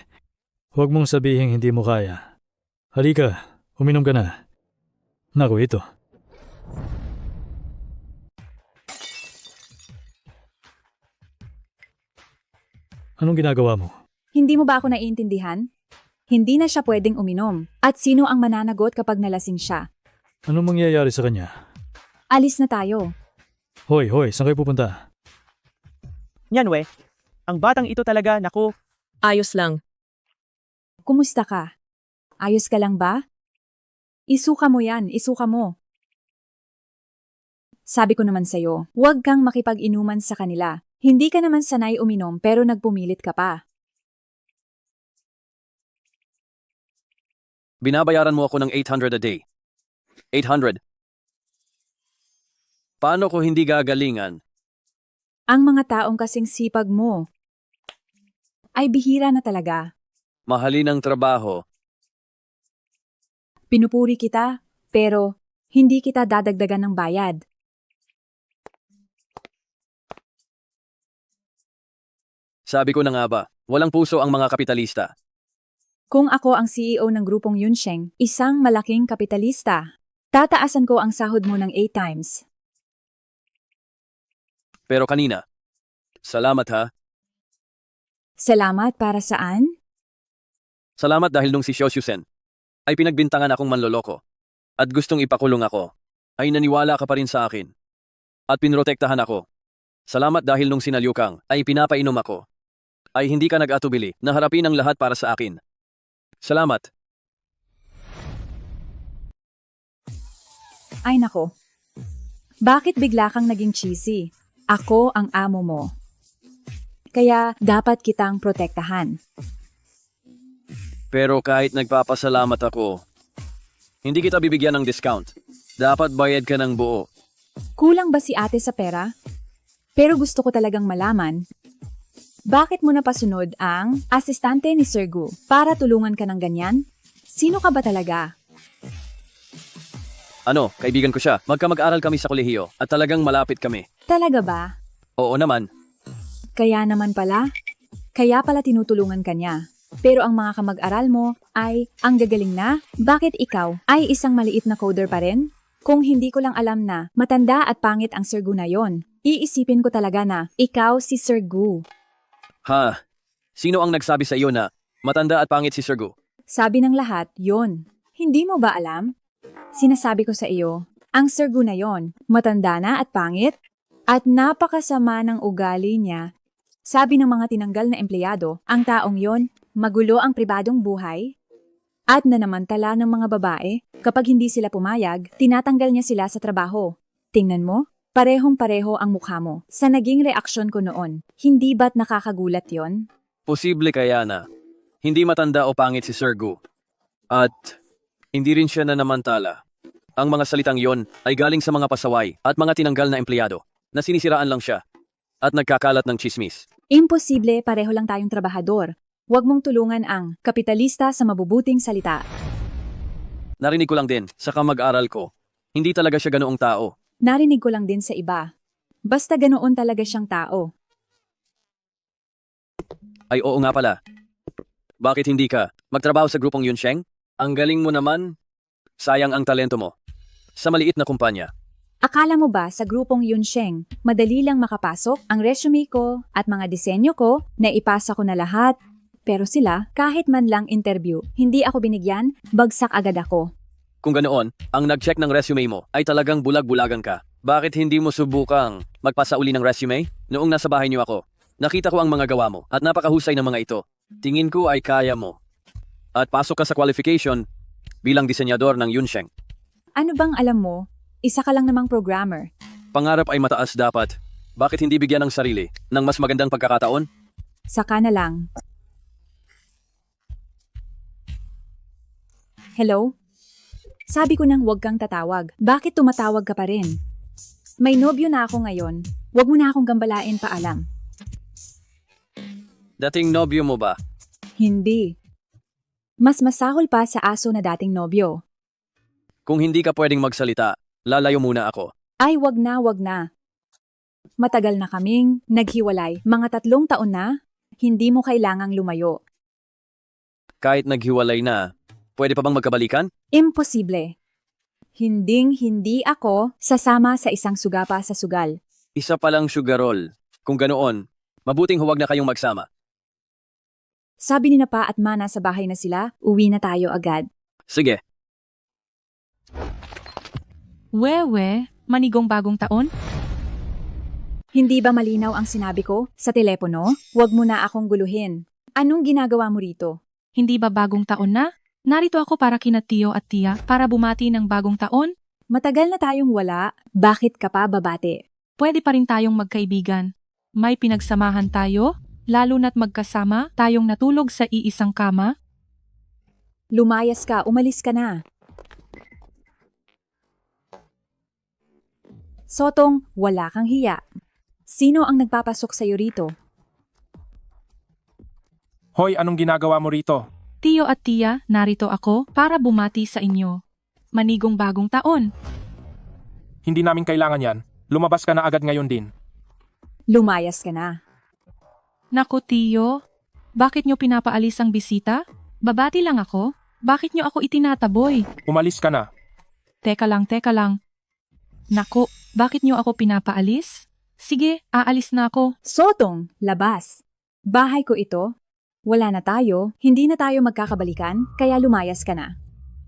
huwag mong sabihin hindi mo kaya. Halika, uminom ka na. Naku, ito. Anong ginagawa mo? Hindi mo ba ako naiintindihan? Hindi na siya pwedeng uminom. At sino ang mananagot kapag nalasing siya? Anong mangyayari sa kanya? Alis na tayo. Hoy, saan kayo pupunta? Nyanwe, ang batang ito talaga, naku. Ayos lang. Kumusta ka? Ayos ka lang ba? Isuka mo yan, isuka mo. Sabi ko naman sa'yo, huwag kang makipag-inuman sa kanila. Hindi ka naman sanay uminom pero nagpumilit ka pa. Binabayaran mo ako ng 800 a day. 800. Paano ko hindi gagalingan? Ang mga taong kasing sipag mo ay bihira na talaga. Mahalin ang trabaho. Pinupuri kita, pero hindi kita dadagdagan ng bayad. Sabi ko na nga ba, walang puso ang mga kapitalista. Kung ako ang CEO ng grupong Yunsheng, isang malaking kapitalista, tataasan ko ang sahod mo ng 8 times. Pero kanina, salamat ha. Salamat para saan? Salamat dahil nung si Shosyusen ay pinagbintangan akong manloloko at gustong ipakulong ako, ay naniwala ka pa rin sa akin at pinrotektahan ako. Salamat dahil nung sinalyukang ay pinapainom ako, ay hindi ka nag-atubili na harapin ang lahat para sa akin. Salamat. Ay nako. Bakit bigla kang naging cheesy? Ako ang amo mo. Kaya dapat kitang protektahan. Pero kahit nagpapasalamat ako, hindi kita bibigyan ng discount. Dapat bayad ka ng buo. Kulang ba si ate sa pera? Pero gusto ko talagang malaman, bakit mo napasunod ang asistante ni Sir Gu para tulungan ka ng ganyan? Sino ka ba talaga? Ano, kaibigan ko siya. Magkamag-aral kami sa kolehiyo at talagang malapit kami. Talaga ba? Oo naman. Kaya naman pala? Kaya pala tinutulungan ka niya. Pero ang mga kamag-aral mo ay ang gagaling na? Bakit ikaw ay isang maliit na coder pa rin? Kung hindi ko lang alam na matanda at pangit ang Sir Gu na yon, iisipin ko talaga na ikaw si Sir Gu. Ha? Sino ang nagsabi sa iyo na matanda at pangit si Sir Gu? Sabi ng lahat, yon. Hindi mo ba alam? Sinasabi ko sa iyo, ang Sir Gu na yon, matanda na at pangit, at napakasama ng ugali niya. Sabi ng mga tinanggal na empleyado, ang taong yon, magulo ang pribadong buhay, at nanamantala ng mga babae, kapag hindi sila pumayag, tinatanggal niya sila sa trabaho. Tingnan mo, Parehong-pareho ang mukha mo. Sa naging reaksyon ko noon, hindi ba't nakakagulat yon? Posible kaya na hindi matanda o pangit si Sir Gu. At hindi rin siya nanamantala. Ang mga salitang yon ay galing sa mga pasaway at mga tinanggal na empleyado na sinisiraan lang siya at nagkakalat ng chismis. Imposible, pareho lang tayong trabahador. Huwag mong tulungan ang kapitalista sa mabubuting salita. Narinig ko lang din sa kamag-aral ko. Hindi talaga siya ganoong tao. Narinig ko lang din sa iba. Basta ganoon talaga siyang tao. Ay oo nga pala. Bakit hindi ka magtrabaho sa grupong Yunsheng? Ang galing mo naman. Sayang ang talento mo. Sa maliit na kumpanya. Akala mo ba sa grupong Yunsheng, madali lang makapasok ang resume ko at mga disenyo ko na ipasa ko na lahat? Pero sila, kahit man lang interview, hindi ako binigyan, bagsak agad ako. Kung ganoon, ang nag-check ng resume mo ay talagang bulag-bulagan ka. Bakit hindi mo subukang magpasa uli ng resume? Noong nasa bahay niyo ako, nakita ko ang mga gawa mo at napakahusay ng mga ito. Tingin ko ay kaya mo. At pasok ka sa qualification bilang disenyador ng Yunsheng. Ano bang alam mo? Isa ka lang namang programmer. Pangarap ay mataas dapat. Bakit hindi bigyan ng sarili ng mas magandang pagkakataon? Saka na lang. Hello? Sabi ko nang huwag kang tatawag. Bakit tumatawag ka pa rin? May nobyo na ako ngayon. Huwag mo na akong gambalain paalam. Dating nobyo mo ba? Hindi. Mas masahol pa sa aso na dating nobyo. Kung hindi ka pwedeng magsalita, lalayo muna ako. Ay, wag na, wag na. Matagal na kaming naghiwalay. Mga 3 taon na, hindi mo kailangang lumayo. Kahit naghiwalay na, pwede pa bang magkabalikan? Imposible. Hindi ako sasama sa isang sugapa sa sugal. Isa palang sugarol. Kung ganoon, mabuting huwag na kayong magsama. Sabi ni na pa at mana sa bahay na sila, uwi na tayo agad. Sige. Wewe, manigong bagong taon? Hindi ba malinaw ang sinabi ko sa telepono? Huwag mo na akong guluhin. Anong ginagawa mo rito? Hindi ba bagong taon na? Narito ako para kina Tio at Tia para bumati ng bagong taon. Matagal na tayong wala. Bakit ka pa babate? Pwede pa rin tayong magkaibigan. May pinagsamahan tayo, lalo na't magkasama tayong natulog sa iisang kama. Lumayas ka, umalis ka na. Sotong, wala kang hiya. Sino ang nagpapasok sa'yo rito? Hoy, anong ginagawa mo rito? Tio at Tia, narito ako para bumati sa inyo. Manigong bagong taon. Hindi namin kailangan yan. Lumabas ka na agad ngayon din. Lumayas ka na. Naku, Tio. Bakit nyo pinapaalis ang bisita? Babati lang ako. Bakit nyo ako itinataboy? Umalis ka na. Teka lang. Naku, bakit nyo ako pinapaalis? Sige, aalis na ako. Sotong, labas. Bahay ko ito. Wala na tayo, hindi na tayo magkakabalikan, kaya lumayas ka na.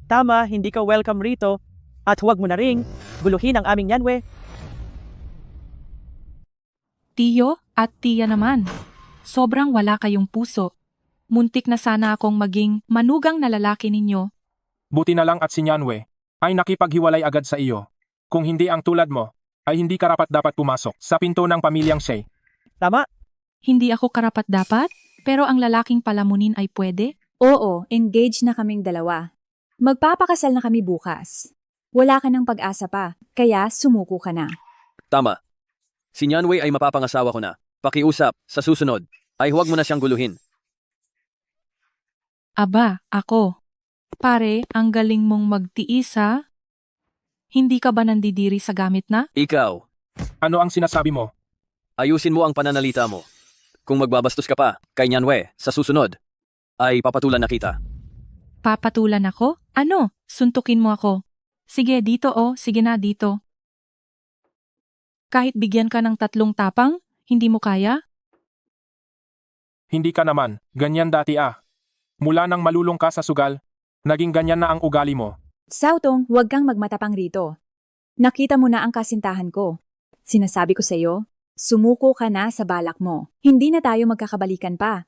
Tama, hindi ka welcome rito. At huwag mo na ring guluhin ang aming Yanwe. Tio at Tia naman. Sobrang wala kayong puso. Muntik na sana akong maging manugang na lalaki ninyo. Buti na lang at si Nyanwe ay nakipaghiwalay agad sa iyo. Kung hindi ang tulad mo, ay hindi karapat-dapat pumasok sa pinto ng pamilyang Shea. Tama. Hindi ako karapat-dapat? Pero ang lalaking palamunin ay pwede? Oo, engaged na kaming dalawa. Magpapakasal na kami bukas. Wala ka ng pag-asa pa, kaya sumuko ka na. Tama. Si Nyanwei ay mapapangasawa ko na. Pakiusap, sa susunod, ay huwag mo na siyang guluhin. Aba, ako. Pare, ang galing mong magtiis ha? Hindi ka ba nandidiri sa gamit na? Ikaw. Ano ang sinasabi mo? Ayusin mo ang pananalita mo. Kung magbabastos ka pa kay Nyanwe sa susunod, ay papatulan na kita. Papatulan ako? Ano? Suntukin mo ako. Sige, dito sige na dito. Kahit bigyan ka ng 3 tapang, hindi mo kaya? Hindi ka naman, ganyan dati Mula nang malulong ka sa sugal, naging ganyan na ang ugali mo. Sautong, huwag kang magmatapang rito. Nakita mo na ang kasintahan ko. Sinasabi ko sa iyo, sumuko ka na sa balak mo. Hindi na tayo magkakabalikan pa.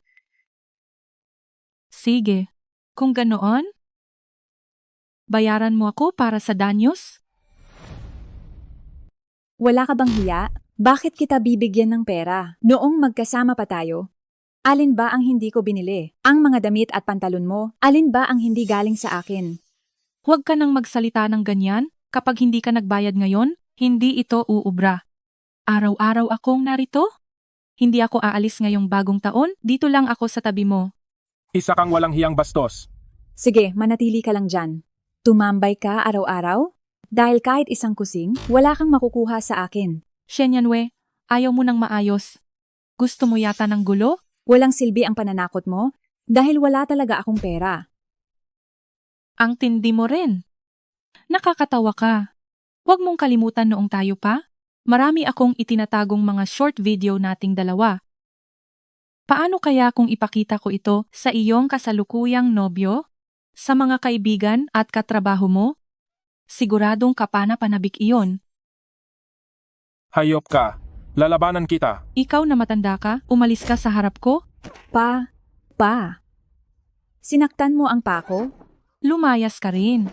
Sige. Kung ganoon, bayaran mo ako para sa danyos? Wala ka bang hiya? Bakit kita bibigyan ng pera? Noong magkasama pa tayo, alin ba ang hindi ko binili? Ang mga damit at pantalon mo, alin ba ang hindi galing sa akin? Huwag ka nang magsalita ng ganyan. Kapag hindi ka nagbayad ngayon, hindi ito uubra. Araw-araw akong narito. Hindi ako aalis ngayong bagong taon, dito lang ako sa tabi mo. Isa kang walang hiyang bastos. Sige, manatili ka lang dyan. Tumambay ka araw-araw? Dahil kahit isang kusing, wala kang makukuha sa akin. Shenyanwe, ayaw mo nang maayos. Gusto mo yata ng gulo? Walang silbi ang pananakot mo dahil wala talaga akong pera. Ang tindi mo rin. Nakakatawa ka. Huwag mong kalimutan noong tayo pa. Marami akong itinatagong mga short video nating dalawa. Paano kaya kung ipakita ko ito sa iyong kasalukuyang nobyo? Sa mga kaibigan at katrabaho mo? Siguradong kapana-panabik iyon. Hayop ka. Lalabanan kita. Ikaw na matanda ka, umalis ka sa harap ko? Pa. Sinaktan mo ang pa ko? Lumayas ka rin.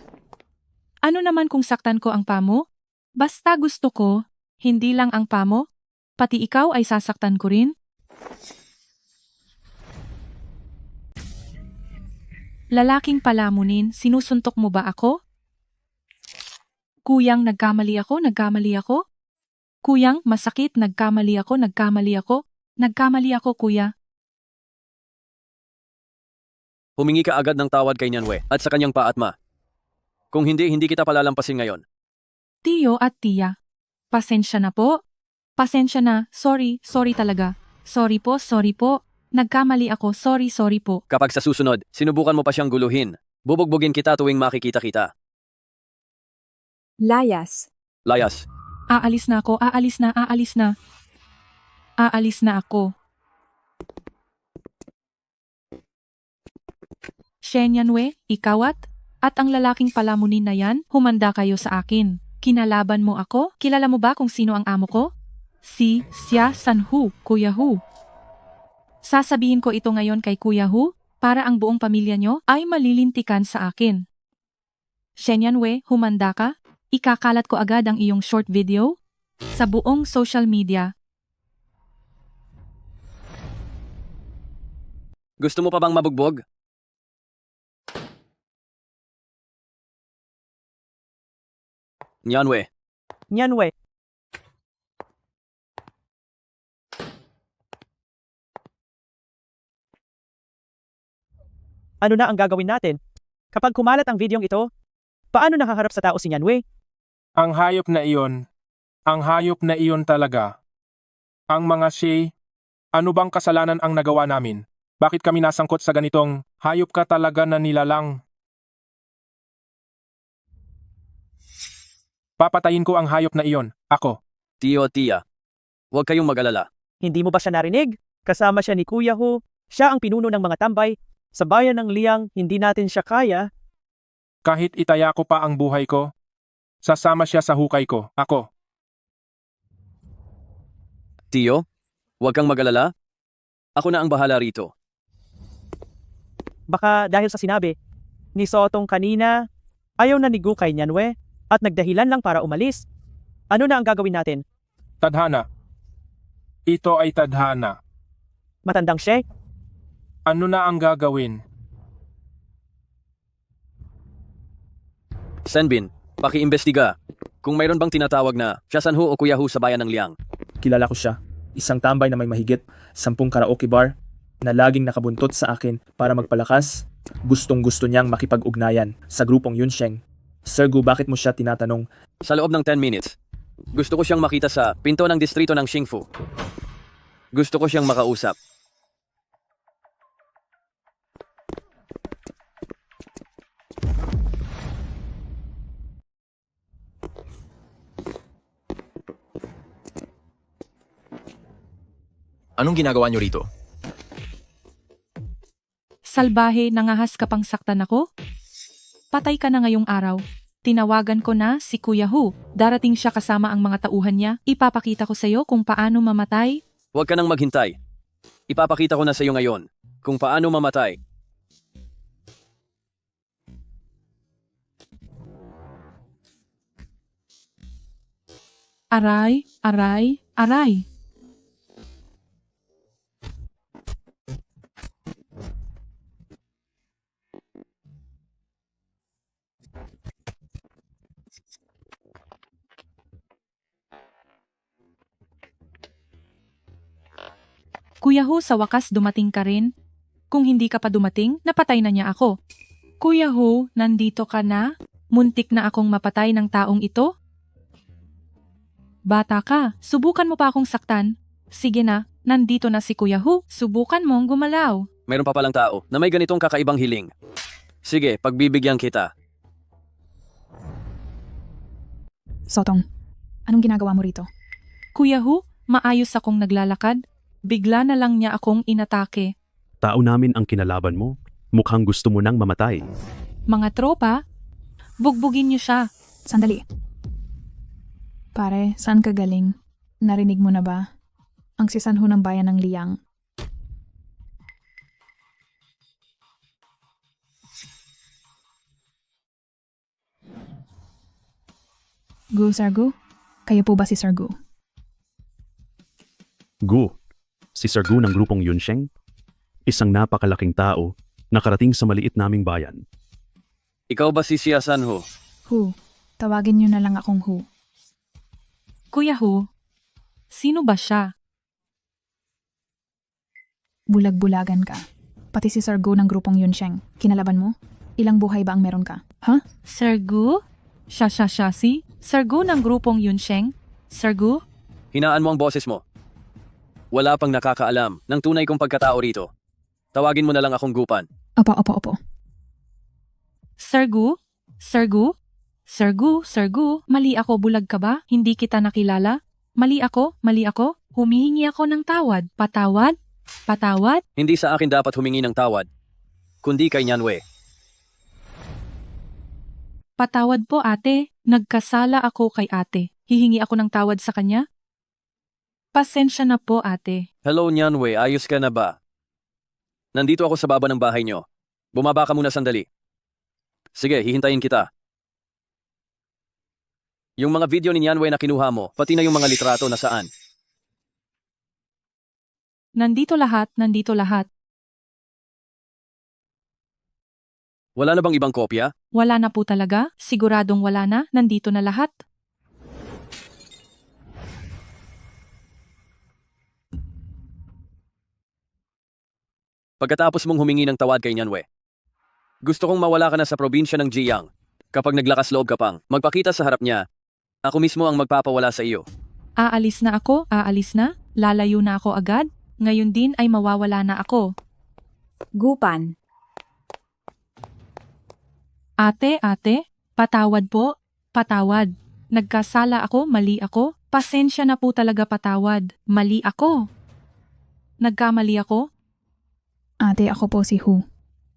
Ano naman kung saktan ko ang pa mo? Basta gusto ko, hindi lang ang pa mo, pati ikaw ay sasaktan ko rin. Lalaking palamunin, sinusuntok mo ba ako? Kuyang, nagkamali ako? Kuyang, masakit, nagkamali ako? Nagkamali ako, kuya. Humingi ka agad ng tawad kay Nyanwe at sa kanyang pa at ma. Kung hindi kita palalampasin ngayon. Tiyo at tiya, pasensya na po. Pasensya na, sorry talaga. Sorry po. Nagkamali ako, sorry po. Kapag sa susunod, sinubukan mo pa siyang guluhin, bubugbugin kita tuwing makikita kita. Layas. Aalis na ako, aalis na. Aalis na ako. Shenyanwe, ikaw at ang lalaking palamunin na yan, humanda kayo sa akin. Kinalaban mo ako? Kilala mo ba kung sino ang amo ko? Siya Sanhu, Kuya Hu. Sasabihin ko ito ngayon kay Kuya Hu, para ang buong pamilya nyo ay malilintikan sa akin. Shenyanwe, humanda ka? Ikakalat ko agad ang iyong short video sa buong social media. Gusto mo pa bang mabugbog? Nyanwe, ano na ang gagawin natin? Kapag kumalat ang videong ito, paano nakaharap sa tao si Nyanwe? Ang hayop na iyon talaga. Ang mga ano bang kasalanan ang nagawa namin? Bakit kami nasangkot sa ganitong hayop ka talaga na nilalang? Papatayin ko ang hayop na iyon, ako. Tiyo at tiya, huwag kayong mag-alala. Hindi mo ba siya narinig? Kasama siya ni Kuya Hu, siya ang pinuno ng mga tambay. Sa bayan ng Liang, hindi natin siya kaya. Kahit itaya ko pa ang buhay ko, sasama siya sa hukay ko, ako. Tiyo, huwag kang mag-alala. Ako na ang bahala rito. Baka dahil sa sinabi ni Sotong kanina, ayaw na ni Gu kay Nyanwe at nagdahilan lang para umalis. Ano na ang gagawin natin? Tadhana. Ito ay tadhana. Matandang siya? Ano na ang gagawin? Senbin, paki-imbestiga. Kung mayroon bang tinatawag na Siya Sanhu o Kuya Hu sa bayan ng Liang. Kilala ko siya. Isang tambay na may mahigit 10 karaoke bar na laging nakabuntot sa akin para magpalakas. Gustong-gusto niyang makipag-ugnayan sa grupong Yunsheng. Sir Gu, bakit mo siya tinatanong? Sa loob ng 10 minutes, gusto ko siyang makita sa pinto ng distrito ng Xingfu. Gusto ko siyang makausap. Anong ginagawa niyo rito? Salbahe, nangahas ka pang saktan ako? Patay ka na ngayong araw. Tinawagan ko na si Kuya Hu. Darating siya kasama ang mga tauhan niya. Ipapakita ko sa iyo kung paano mamatay. Huwag ka nang maghintay. Ipapakita ko na sa iyo ngayon kung paano mamatay. Aray, aray, aray. Kuya Hu, sa wakas dumating ka rin. Kung hindi ka pa dumating, napatay na niya ako. Kuya Hu, nandito ka na? Muntik na akong mapatay ng taong ito? Bata ka, subukan mo pa akong saktan. Sige na, nandito na si Kuya Hu, subukan mong gumalaw. Mayroon pa palang tao na may ganitong kakaibang hiling. Sige, pagbibigyan kita. Sotong, anong ginagawa mo rito? Kuya Hu, maayos akong naglalakad. Bigla na lang niya akong inatake. Tao namin ang kinalaban mo. Mukhang gusto mo nang mamatay. Mga tropa, bugbugin niyo siya. Sandali. Pare, saan ka galing? Narinig mo na ba? Ang sisanho ng bayan ng Liang. Gu, Sargu? Kayo po ba si Sargu? Gu, si Sargu ng grupong Yunsheng, isang napakalaking tao nakarating sa maliit naming bayan. Ikaw ba si Xia Sanho? Hu, tawagin niyo na lang akong Hu. Kuya Hu, sino ba siya? Bulag-bulagan ka. Pati si Sargu ng grupong Yunsheng. Kinalaban mo? Ilang buhay ba ang meron ka? Ha? Sargu? Siya si? Sargu ng grupong Yunsheng? Sargu? Hinaan mo ang boses mo. Wala pang nakakaalam ng tunay kong pagkatao rito. Tawagin mo na lang akong Gupan. Opo. Sargu? Sargu? Sargu? Mali ako, bulag ka ba? Hindi kita nakilala? Mali ako? Humihingi ako ng tawad. Patawad? Hindi sa akin dapat humingi ng tawad, kundi kay Nyanwe. Patawad po ate. Nagkasala ako kay ate. Hihingi ako ng tawad sa kanya? Pasensya na po ate. Hello Nyanwe, ayos ka na ba? Nandito ako sa baba ng bahay nyo. Bumaba ka muna sandali. Sige, hihintayin kita. Yung mga video ni Nyanwe na kinuha mo, pati na yung mga litrato nasaan. Nandito lahat. Wala na bang ibang kopya? Wala na po talaga? Siguradong wala na? Nandito na lahat? Pagkatapos mong humingi ng tawad kay Nyanwe, gusto kong mawala ka na sa probinsya ng Jiang. Kapag naglakas loob ka pang magpakita sa harap niya, ako mismo ang magpapawala sa iyo. Aalis na ako? Lalayo na ako agad? Ngayon din ay mawawala na ako. Gupan. Ate, patawad po. Patawad. Nagkasala ako, mali ako. Pasensya na po talaga, patawad. Mali ako. Nagkamali ako? Ate, ako po si Hu.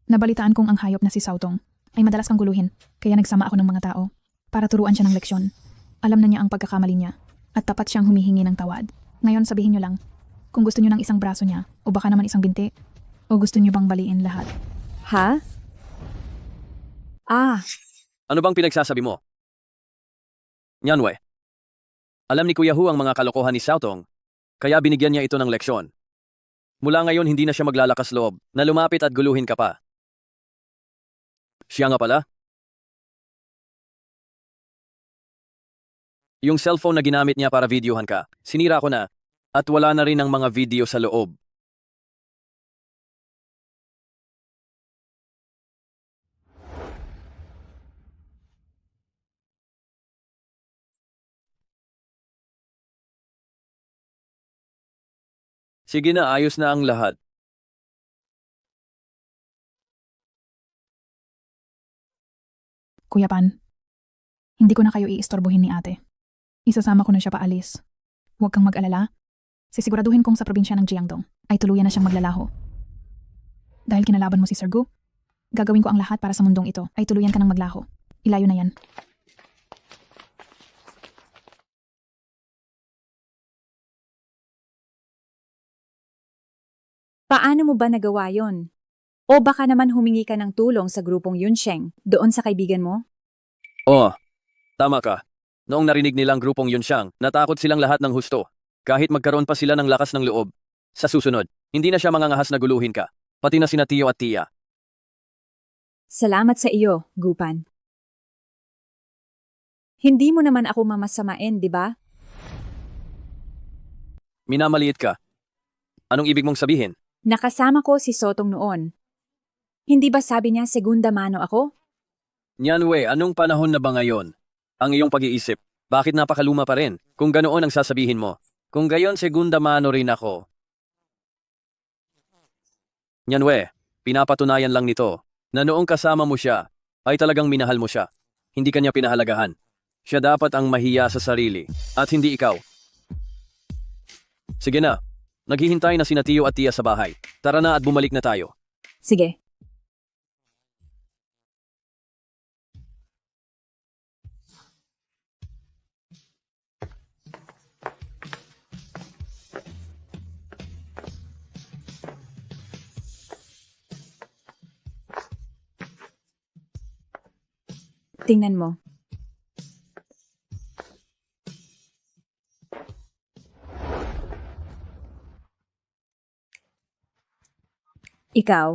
Nabalitaan kong ang hayop na si Sautong ay madalas kang guluhin, kaya nagsama ako ng mga tao para turuan siya ng leksyon. Alam na niya ang pagkakamali niya at tapat siyang humihingi ng tawad. Ngayon sabihin niyo lang kung gusto niyo ng isang braso niya o baka naman isang binti o gusto niyo bang baliin lahat. Ha? Ano bang pinagsasabi mo? Nyanwe, alam ni Kuya Hu ang mga kalokohan ni Xiaotong, kaya binigyan niya ito ng leksyon. Mula ngayon hindi na siya maglalakas loob na lumapit at guluhin ka pa. Siya nga pala? Yung cellphone na ginamit niya para videohan ka, sinira ko na at wala na rin ang mga video sa loob. Sige na, ayos na ang lahat. Kuya Pan, hindi ko na kayo iistorbohin ni ate. Isasama ko na siya paalis. Huwag kang mag-alala. Sisiguraduhin kong sa probinsya ng Jiangdong ay tuluyan na siyang maglalaho. Dahil kinalaban mo si Sargu, gagawin ko ang lahat para sa mundong ito ay tuluyan ka ng maglaho. Ilayo na yan. Paano mo ba nagawa yon? O baka naman humingi ka ng tulong sa grupong Yunsheng doon sa kaibigan mo? Oh, tama ka. Noong narinig nilang grupong Yunxiang, natakot silang lahat ng husto. Kahit magkaroon pa sila ng lakas ng loob. Sa susunod, hindi na siya mangangahas na guluhin ka. Pati na sina Tio at Tia. Salamat sa iyo, Gupan. Hindi mo naman ako mamasamain, di ba? Minamaliit ka. Anong ibig mong sabihin? Nakasama ko si Sotong noon. Hindi ba sabi niya segunda mano ako? Nyanwe, anong panahon na ba ngayon? Ang iyong pag-iisip, bakit napakaluma pa rin? Kung ganoon ang sasabihin mo. Kung gayon, segunda mano rin ako. Nyanwe, pinapatunayan lang nito na noong kasama mo siya, ay talagang minahal mo siya. Hindi kanya pinahalagahan. Siya dapat ang mahiya sa sarili, at hindi ikaw. Sige na, naghihintay na sina Tio at Tia sa bahay. Tara na at bumalik na tayo. Sige. Tingnan mo. Ikaw.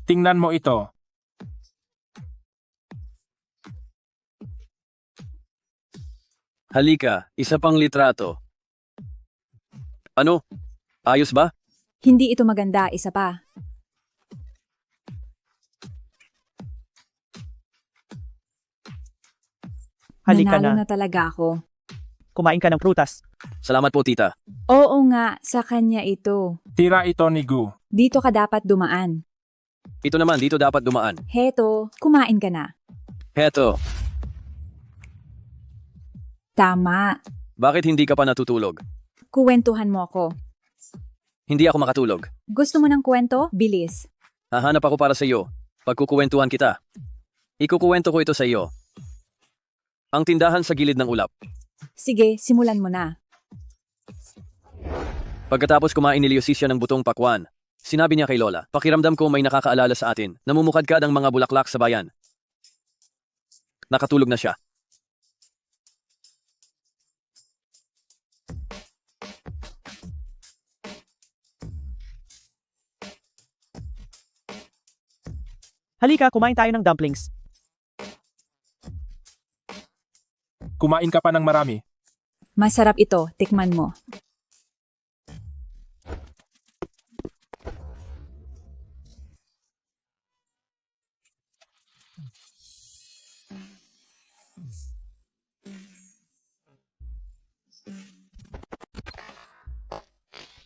Tingnan mo ito. Halika, isa pang litrato. Ano? Ayos ba? Hindi ito maganda, isa pa. Halika Nanalo na. na talaga ako. Kumain ka ng prutas. Salamat po, tita. Oo nga, sa kanya ito. Tira ito ni Gu. Dito ka dapat dumaan. Ito naman, dito dapat dumaan. Heto, kumain ka na. Heto, Tama. bakit hindi ka pa natutulog? Kuwentuhan mo ako. Hindi ako makatulog. Gusto mo ng kwento? Bilis. Hahanap ako para sa iyo. Pagkukuwentuhan kita. Ikukuwento ko ito sa iyo. Ang tindahan sa gilid ng ulap. Sige, simulan mo na. Pagkatapos kumain ni Leosisya ng butong pakwan, sinabi niya kay Lola, pakiramdam ko may nakakaalala sa atin. Namumukad ka ng mga bulaklak sa bayan. Nakatulog na siya. Halika, kumain tayo ng dumplings. Kumain ka pa ng marami. Masarap ito, tikman mo.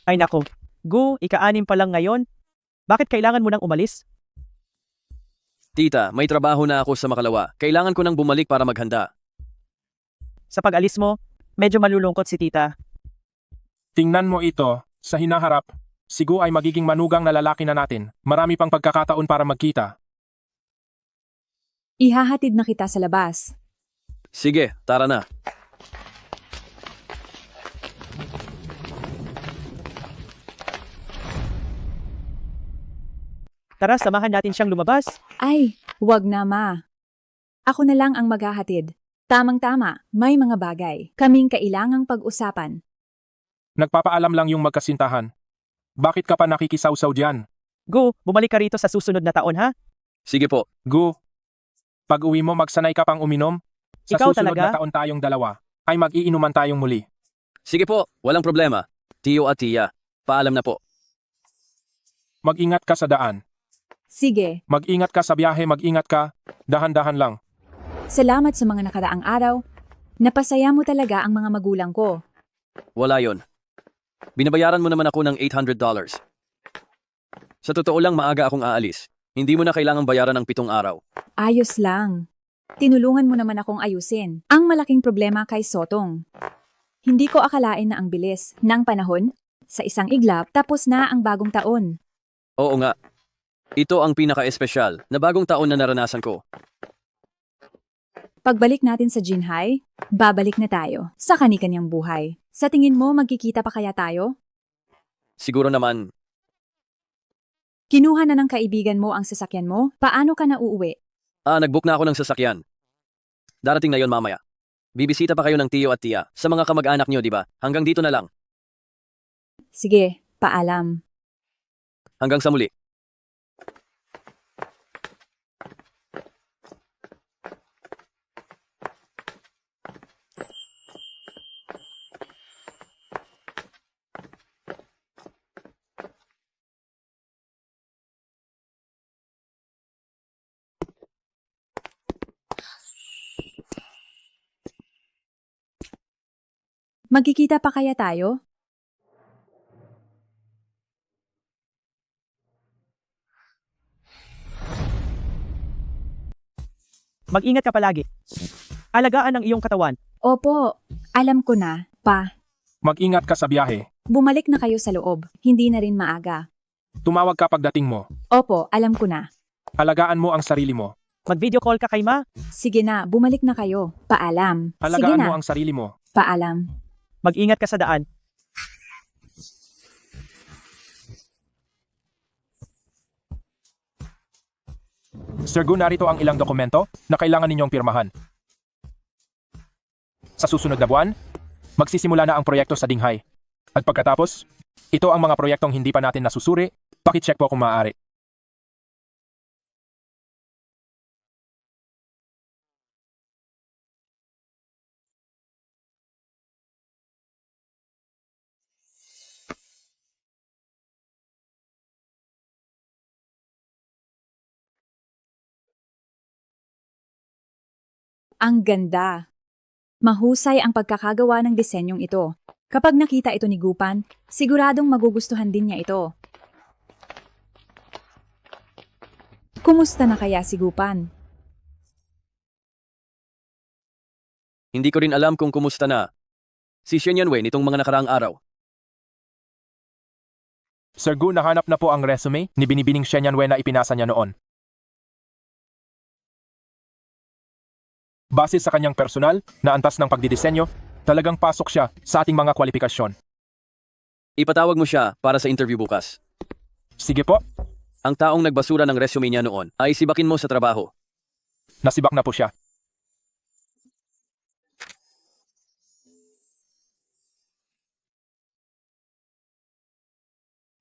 Ay nako. Gu, ika-anim pa lang ngayon. Bakit kailangan mo nang umalis? Tita, may trabaho na ako sa Makalawa. Kailangan ko nang bumalik para maghanda. Sa pag-alis mo, medyo malulungkot si tita. Tingnan mo ito. Sa hinaharap, si Gu ay magiging manugang na lalaki na natin. Marami pang pagkakataon para magkita. Ihahatid na kita sa labas. Sige, tara na. Tara, samahan natin siyang lumabas. Ay, wag na ma. Ako na lang ang maghahatid. Tamang-tama, may mga bagay. Kaming kailangang pag-usapan. Nagpapaalam lang yung magkasintahan. Bakit ka pa nakikisawsaw diyan? Gu, bumalik ka rito sa susunod na taon ha? Sige po. Gu, pag uwi mo magsanay ka pang uminom. Sa Ikaw susunod talaga? na taon tayong dalawa, ay mag-iinuman tayong muli. Sige po, walang problema. Tio at Tia, paalam na po. Mag-ingat ka sa daan. Sige, Mag-ingat ka sa biyahe, mag-ingat ka. Dahan-dahan lang. salamat sa mga nakaraang araw. Napasaya mo talaga ang mga magulang ko. Wala yon. Binabayaran mo naman ako ng $800. Sa totoo lang, maaga akong aalis. Hindi mo na kailangang bayaran ng 7 araw. Ayos lang. Tinulungan mo naman akong ayusin. Ang malaking problema kay Sotong. Hindi ko akalain na ang bilis ng panahon. Sa isang iglap, tapos na ang bagong taon. Oo nga. Ito ang pinaka-espesyal na bagong taon na naranasan ko. Pagbalik natin sa Jinhai, babalik na tayo sa kani-kanyang buhay. Sa tingin mo, magkikita pa kaya tayo? Siguro naman, Kinuha na ng kaibigan mo ang sasakyan mo? Paano ka na uuwi? Nag-book na ako ng sasakyan. Darating na yon mamaya. Bibisita pa kayo ng tiyo at tiya sa mga kamag-anak nyo, di ba? Hanggang dito na lang. Sige, paalam. Hanggang sa muli. Magkikita pa kaya tayo? Mag-ingat ka palagi. Alagaan ang iyong katawan. Opo, alam ko na, pa. Mag-ingat ka sa biyahe. Bumalik na kayo sa loob, hindi na rin maaga. Tumawag ka pagdating mo. Opo, alam ko na. Alagaan mo ang sarili mo. Mag-video call ka kay Ma. Sige na, bumalik na kayo. Paalam. Sige Alagaan na. mo ang sarili mo. Paalam. Mag-ingat ka sa daan. Sir Gu, narito ang ilang dokumento na kailangan ninyong pirmahan. Sa susunod na buwan, magsisimula na ang proyekto sa Dinghay. At pagkatapos, ito ang mga proyektong hindi pa natin nasusuri, pakicheck po kung maaari. Ang ganda. Mahusay ang pagkakagawa ng disenyong ito. Kapag nakita ito ni Gupan, siguradong magugustuhan din niya ito. Kumusta na kaya si Gupan? Hindi ko rin alam kung kumusta na si Shen Yanwei nitong mga nakaraang araw. Sir Gu, nahanap na po ang resume ni Binibining Shen Yanwei na ipinasa niya noon. Base sa kanyang personal na antas ng pagdidisenyo, talagang pasok siya sa ating mga kwalifikasyon. Ipatawag mo siya para sa interview bukas. Sige po. Ang taong nagbasura ng resume niya noon ay sibakin mo sa trabaho. Nasibak na po siya.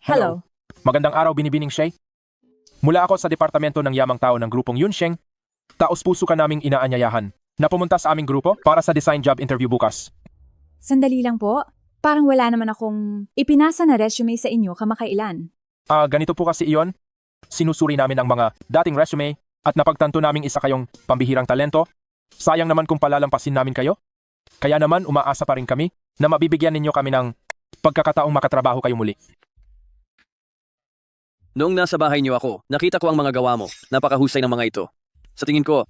Hello. Magandang araw, Binibining Shay. Mula ako sa departamento ng yamang tao ng grupong Yunsheng. Taos-puso ka naming inaanyayahan na pumunta sa aming grupo para sa design job interview bukas. Sandali lang po. Parang wala naman akong ipinasa na resume sa inyo kamakailan. Ganito po kasi iyon. Sinusuri namin ang mga dating resume at napagtanto naming isa kayong pambihirang talento. Sayang naman kung palalampasin namin kayo. Kaya naman umaasa pa rin kami na mabibigyan ninyo kami ng pagkakataong makatrabaho kayo muli. Noong nasa bahay niyo ako, nakita ko ang mga gawa mo. Napakahusay ng mga ito. Sa tingin ko,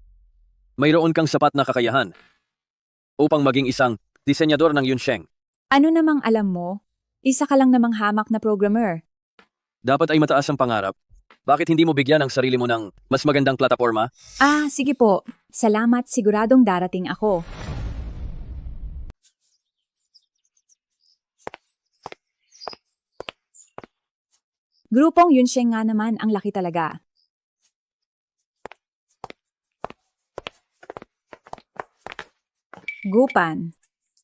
mayroon kang sapat na kakayahan upang maging isang disenyador ng Yunsheng. Ano namang alam mo? Isa ka lang namang hamak na programmer. Dapat ay mataas ang pangarap. Bakit hindi mo bigyan ang sarili mo ng mas magandang plataforma? Sige po. Salamat, siguradong darating ako. Grupong Yunsheng nga naman ang laki talaga. Gupan.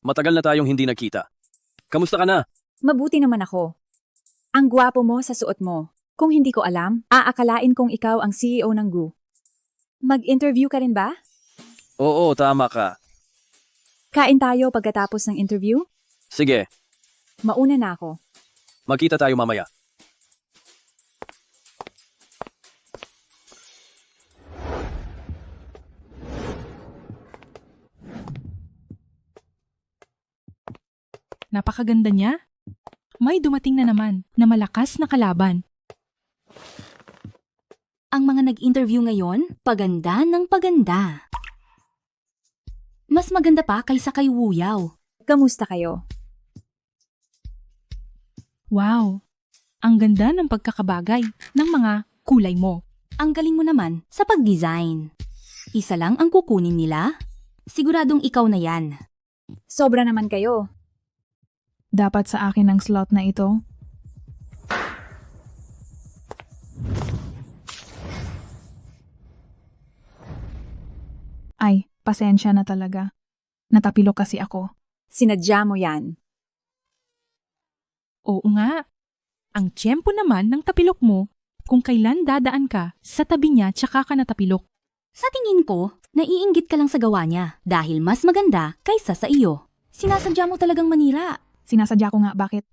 Matagal na tayong hindi nagkita. Kamusta ka na? Mabuti naman ako. Ang gwapo mo sa suot mo. Kung hindi ko alam, aakalain kong ikaw ang CEO ng Gu. Mag-interview ka rin ba? Oo, tama ka. Kain tayo pagkatapos ng interview? Sige, Mauna na ako. magkita tayo mamaya. Napakaganda niya. May dumating na naman na malakas na kalaban. Ang mga nag-interview ngayon, paganda ng paganda. Mas maganda pa kaysa kay Wuyaw. Kamusta kayo? Wow, ang ganda ng pagkakabagay ng mga kulay mo. Ang galing mo naman sa pag-design. Isa lang ang kukunin nila? Siguradong ikaw na yan. Sobra naman kayo. Dapat sa akin ang slot na ito. Pasensya na talaga. Natapilok kasi ako. Sinadya mo yan. Oo nga. Ang tiyempo naman ng tapilok mo kung kailan dadaan ka sa tabi niya tsaka ka natapilok. Sa tingin ko, naiinggit ka lang sa gawa niya dahil mas maganda kaysa sa iyo. Sinasadya mo talagang manira. Sinasadya ko nga bakit.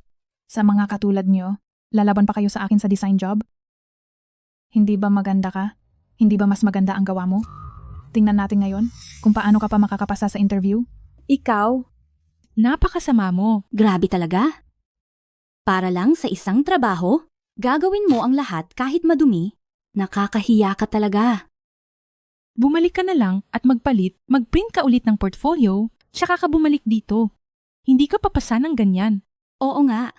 Sa mga katulad niyo, lalaban pa kayo sa akin sa design job? Hindi ba maganda ka? Hindi ba mas maganda ang gawa mo? Tingnan natin ngayon kung paano ka pa makakapasa sa interview. Ikaw? Napakasama mo. Grabe talaga. Para lang sa isang trabaho, gagawin mo ang lahat kahit madumi. Nakakahiya ka talaga. Bumalik ka na lang at magprint ka ulit ng portfolio, tsaka ka bumalik dito. Hindi ka papasa ng ganyan. Oo nga.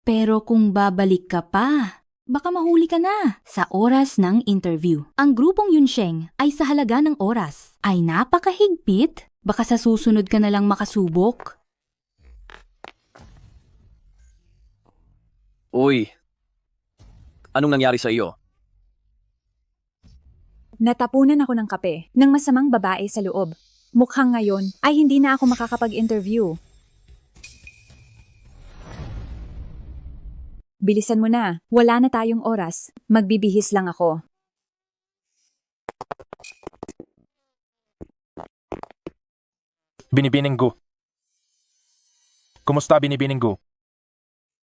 Pero kung babalik ka pa, baka mahuli ka na sa oras ng interview. Ang grupong Yunsheng ay sa halaga ng oras ay napakahigpit. Baka sa susunod ka na lang makasubok. Uy, anong nangyari sa iyo? Natapunan ako ng kape ng masamang babae sa loob. Mukhang ngayon ay hindi na ako makakapag-interview. Bilisan mo na, wala na tayong oras. Magbibihis lang ako. Binibining Gu. Kumusta, Binibining Gu?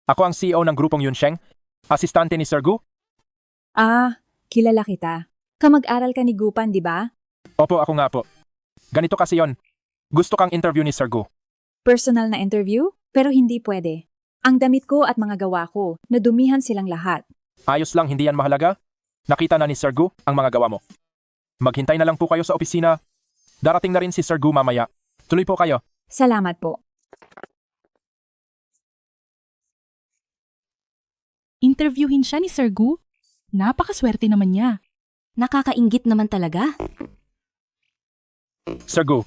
Ako ang CEO ng grupong Yunsheng, asistante ni Sir Gu. Ah, kilala kita. Kamag-aral ka ni Gupan, di ba? Opo, ako nga po. Ganito kasi yon. Gusto kang interview ni Sir Gu. Personal na interview? Pero hindi pwede. Ang damit ko at mga gawa ko, nadumihan silang lahat. Ayos lang, hindi yan mahalaga. Nakita na ni Sir Gu ang mga gawa mo. Maghintay na lang po kayo sa opisina. Darating na rin si Sir Gu mamaya. Tuloy po kayo. Salamat po. Interviewin siya ni Sir Gu? Napakaswerte naman niya. Nakakainggit naman talaga. Sir Gu.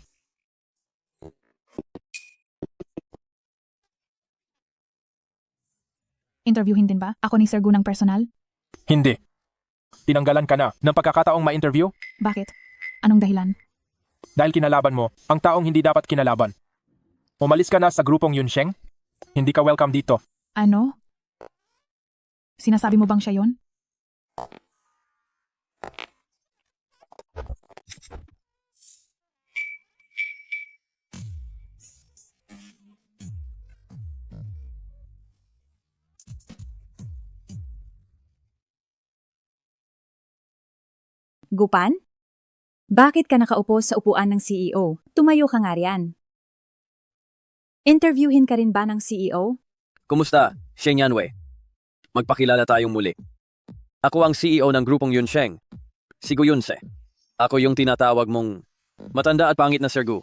Interviewin din ba ako ni Sir Gu ng personal? Hindi. Tinanggalan ka na ng pagkakataong ma-interview Bakit? Anong dahilan? dahil kinalaban mo ang taong hindi dapat kinalaban. Umalis ka na sa grupong Yunsheng. Hindi ka welcome dito. Ano? Sinasabi mo bang siya yon? Gupan? Bakit ka nakaupo sa upuan ng CEO? Tumayo ka nga riyan. Interviewin ka rin ba ng CEO? Kumusta, Sheng Yanwei? Magpakilala tayong muli. Ako ang CEO ng grupong Yunsheng, si Gu Yunse. Ako yung tinatawag mong matanda at pangit na Sir Gu.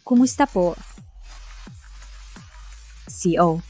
Kumusta po? CEO.